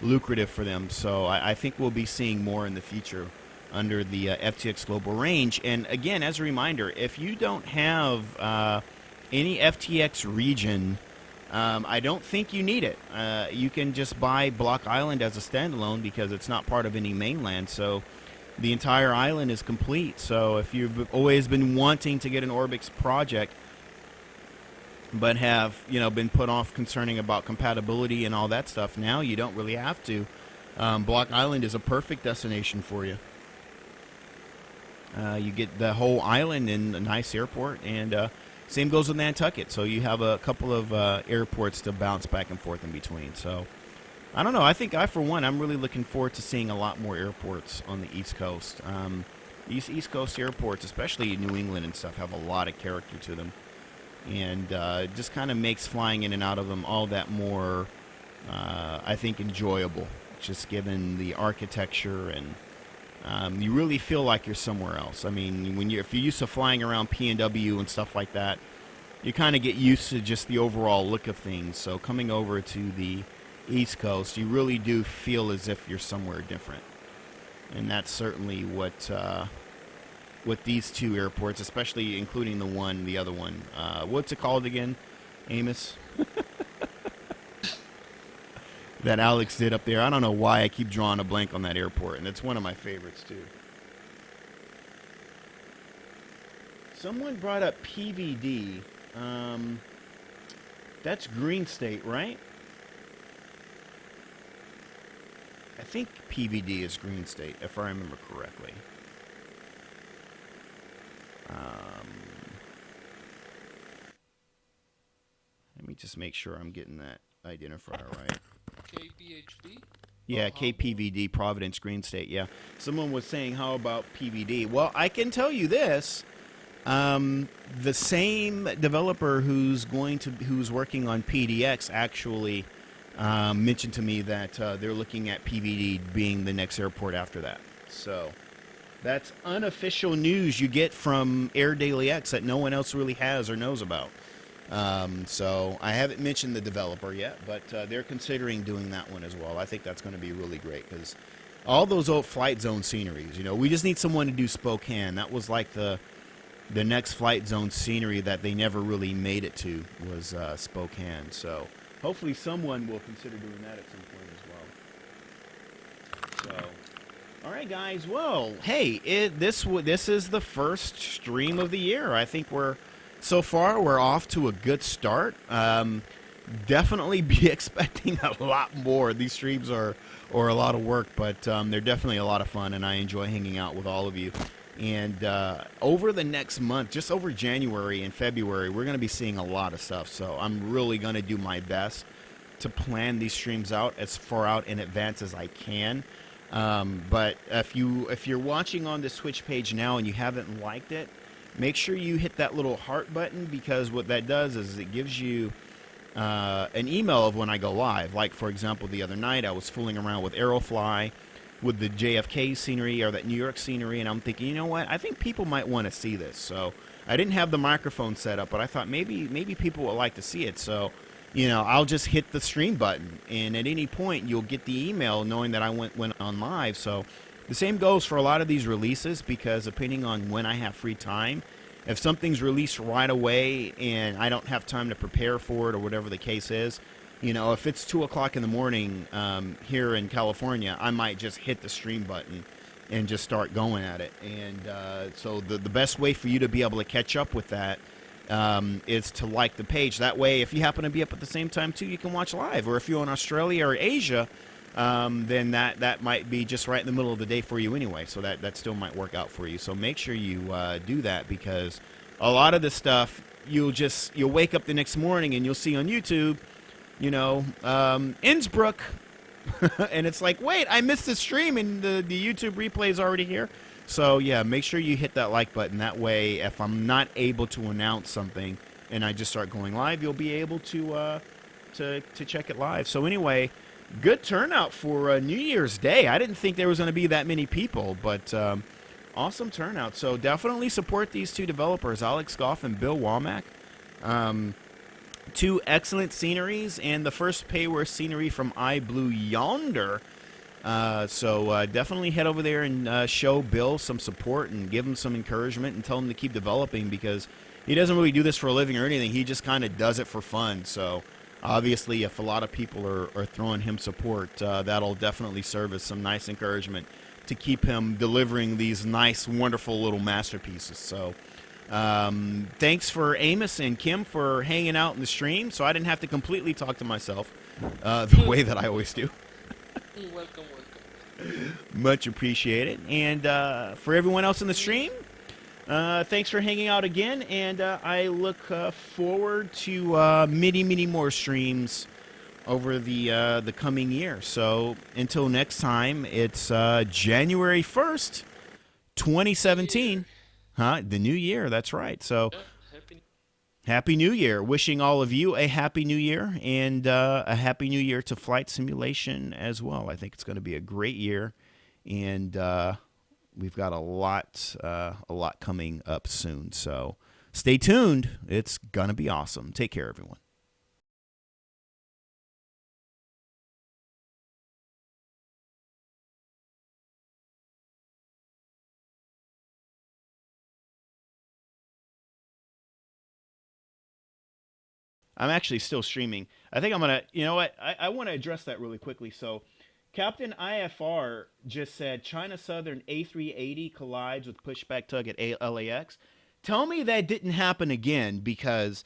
Speaker 1: lucrative for them. So I think we'll be seeing more in the future under the FTX Global range. And again, as a reminder, if you don't have any FTX region, I don't think you need it. You can just buy Block Island as a standalone because it's not part of any mainland. So the entire island is complete. So if you've always been wanting to get an Orbx project, but have been put off concerning about compatibility and all that stuff, now you don't really have to. Block Island is a perfect destination for you. You get the whole island in a nice airport, and same goes with Nantucket. So you have a couple of airports to bounce back and forth in between. So I don't know. I think for one, I'm really looking forward to seeing a lot more airports on the East Coast. These East Coast airports, especially New England and stuff, have a lot of character to them. And it just kind of makes flying in and out of them all that more, I think, enjoyable. Just given the architecture, and you really feel like you're somewhere else. I mean, if you're used to flying around P&W and stuff like that, you kind of get used to just the overall look of things. So coming over to the East Coast, you really do feel as if you're somewhere different. And that's certainly what these 2 airports, especially including the other one. What's it called again, Amos? That Alex did up there. I don't know why I keep drawing a blank on that airport, and it's one of my favorites too. Someone brought up PVD. That's Green State, right? I think PVD is Green State, if I remember correctly. Let me just make sure I'm getting that identifier right.
Speaker 4: KBHD?
Speaker 1: Yeah,
Speaker 4: Hamburg.
Speaker 1: KPVD, Providence, Green State. Yeah. Someone was saying, how about PVD? Well, I can tell you this. The same developer who's working on PDX actually mentioned to me that they're looking at PVD being the next airport after that. So that's unofficial news you get from Air Daily X that no one else really has or knows about. So I haven't mentioned the developer yet, but they're considering doing that one as well. I think that's going to be really great because all those old flight zone sceneries, we just need someone to do Spokane. That was like the next flight zone scenery that they never really made it to was Spokane. So hopefully someone will consider doing that at some point as well. So, all right, guys. Well, hey, this is the first stream of the year. I think so far we're off to a good start. Definitely be expecting a lot more. These streams are a lot of work, but they're definitely a lot of fun, and I enjoy hanging out with all of you. And over the next month, just over January and February, we're going to be seeing a lot of stuff. So I'm really going to do my best to plan these streams out as far out in advance as I can. But if you're watching on this Twitch page now and you haven't liked it, make sure you hit that little heart button, because what that does is it gives you an email of when I go live. Like, for example, the other night I was fooling around with Aerofly, with the JFK scenery or that New York scenery, and I'm thinking, you know what? I think people might want to see this. So I didn't have the microphone set up, but I thought maybe people would like to see it. So, I'll just hit the stream button, and at any point you'll get the email knowing that I went on live. So the same goes for a lot of these releases, because depending on when I have free time, if something's released right away and I don't have time to prepare for it or whatever the case is, if it's 2 o'clock in the morning here in California, I might just hit the stream button and just start going at it. And so the best way for you to be able to catch up with that is to like the page. That way, if you happen to be up at the same time too, you can watch live. Or if you're in Australia or Asia, then that might be just right in the middle of the day for you anyway. So that still might work out for you. So make sure you do that, because a lot of the stuff you'll wake up the next morning and you'll see on YouTube, Innsbruck, and it's like, wait, I missed the stream and the YouTube replay is already here. So yeah, make sure you hit that like button. That way, if I'm not able to announce something and I just start going live, you'll be able to check it live. So anyway, good turnout for New Year's Day. I didn't think there was going to be that many people, but awesome turnout. So definitely support these two developers, Alex Goff and Bill Womack. Two excellent sceneries, and the first payware scenery from iBlueYonder. So definitely head over there and show Bill some support and give him some encouragement and tell him to keep developing, because he doesn't really do this for a living or anything. He just kind of does it for fun. So obviously, if a lot of people are throwing him support, that'll definitely serve as some nice encouragement to keep him delivering these nice, wonderful little masterpieces. So thanks for Amos and Kim for hanging out in the stream, so I didn't have to completely talk to myself the way that I always do.
Speaker 4: Welcome.
Speaker 1: Much appreciated. And for everyone else in the stream, thanks for hanging out again, and I look forward to many more streams over the coming year. So until next time, it's January 1st, 2017. The new year, that's right. So happy New Year. Wishing all of you a happy New Year, and a happy New Year to Flight Simulation as well. I think it's going to be a great year, and we've got a lot coming up soon. So stay tuned. It's going to be awesome. Take care, everyone. I'm actually still streaming. I think I'm going to, you know what? I want to address that really quickly. So Captain IFR just said China Southern A380 collides with pushback tug at LAX. Tell me that didn't happen again, because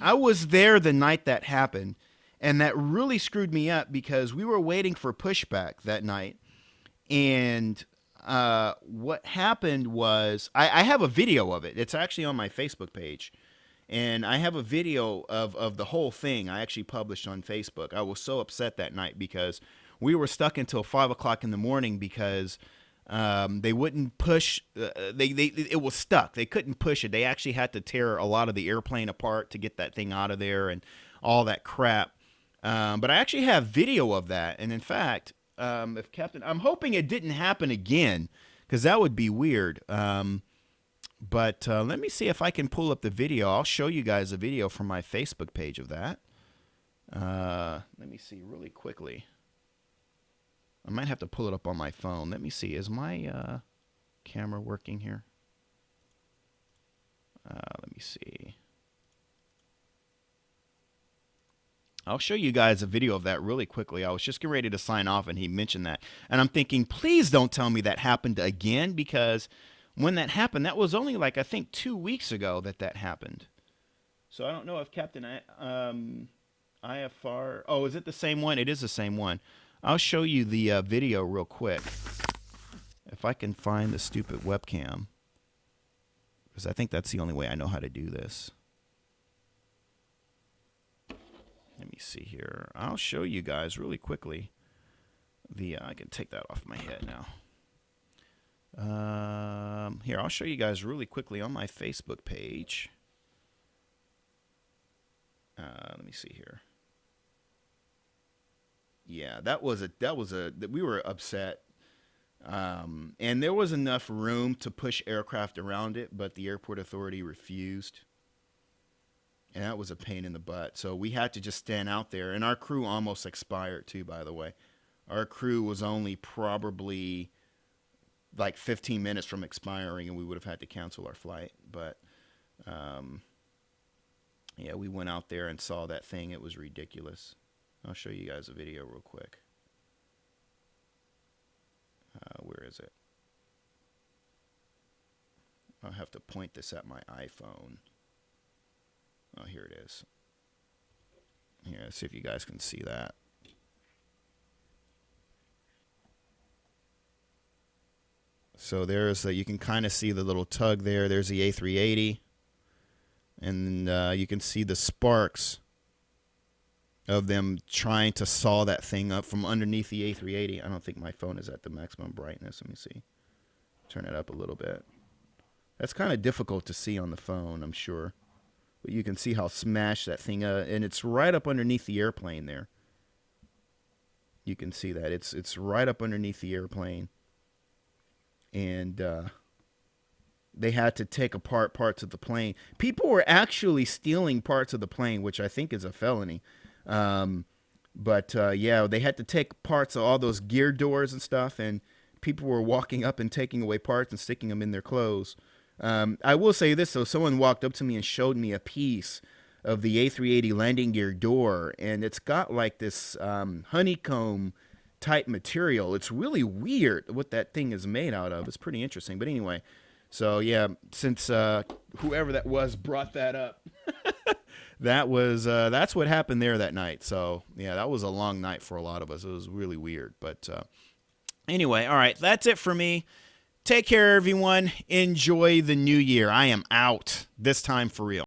Speaker 1: I was there the night that happened, and that really screwed me up, because we were waiting for pushback that night. And what happened was, I have a video of it. It's actually on my Facebook page. And I have a video of the whole thing I actually published on Facebook. I was so upset that night because we were stuck until 5 o'clock in the morning because they wouldn't push. It was stuck. They couldn't push it. They actually had to tear a lot of the airplane apart to get that thing out of there and all that crap. But I actually have video of that. And in fact, if Captain, I'm hoping it didn't happen again because that would be weird. But let me see if I can pull up the video. I'll show you guys a video from my Facebook page of that. Let me see really quickly. I might have to pull it up on my phone. Let me see. Is my camera working here? Let me see. I'll show you guys a video of that really quickly. I was just getting ready to sign off and he mentioned that. And I'm thinking, please don't tell me that happened again, because when that happened, that was only like, I think 2 weeks ago that happened. So I don't know if Captain IFR... Oh, is it the same one? It is the same one. I'll show you the video real quick. If I can find the stupid webcam. Because I think that's the only way I know how to do this. Let me see here. I'll show you guys really quickly. I can take that off my head now. Here, I'll show you guys really quickly on my Facebook page. Let me see here. Yeah, we were upset. And there was enough room to push aircraft around it, but the airport authority refused. And that was a pain in the butt. So we had to just stand out there. And our crew almost expired too, by the way. Our crew was only probably like 15 minutes from expiring, and we would have had to cancel our flight. But, yeah, we went out there and saw that thing. It was ridiculous. I'll show you guys a video real quick. Where is it? I'll have to point this at my iPhone. Oh, here it is. Here, let's see if you guys can see that. So there's you can kind of see the little tug there. There's the A380. And you can see the sparks of them trying to saw that thing up from underneath the A380. I don't think my phone is at the maximum brightness. Let me see. Turn it up a little bit. That's kind of difficult to see on the phone, I'm sure. But you can see how smashed that thing and it's right up underneath the airplane there. You can see that. It's right up underneath the airplane. And they had to take apart parts of the plane. People were actually stealing parts of the plane, which I think is a felony. But yeah, they had to take parts of all those gear doors and stuff, and people were walking up and taking away parts and sticking them in their clothes. I will say this, though. Someone walked up to me and showed me a piece of the A380 landing gear door, and it's got like this honeycomb type material. It's really weird what that thing is made out of. It's pretty interesting. But anyway, so yeah, since whoever that was brought that up, that's what happened there that night. So yeah, that was a long night for a lot of us. It was really weird. But anyway, all right, that's it for me. Take care, everyone. Enjoy the new year. I am out this time for real.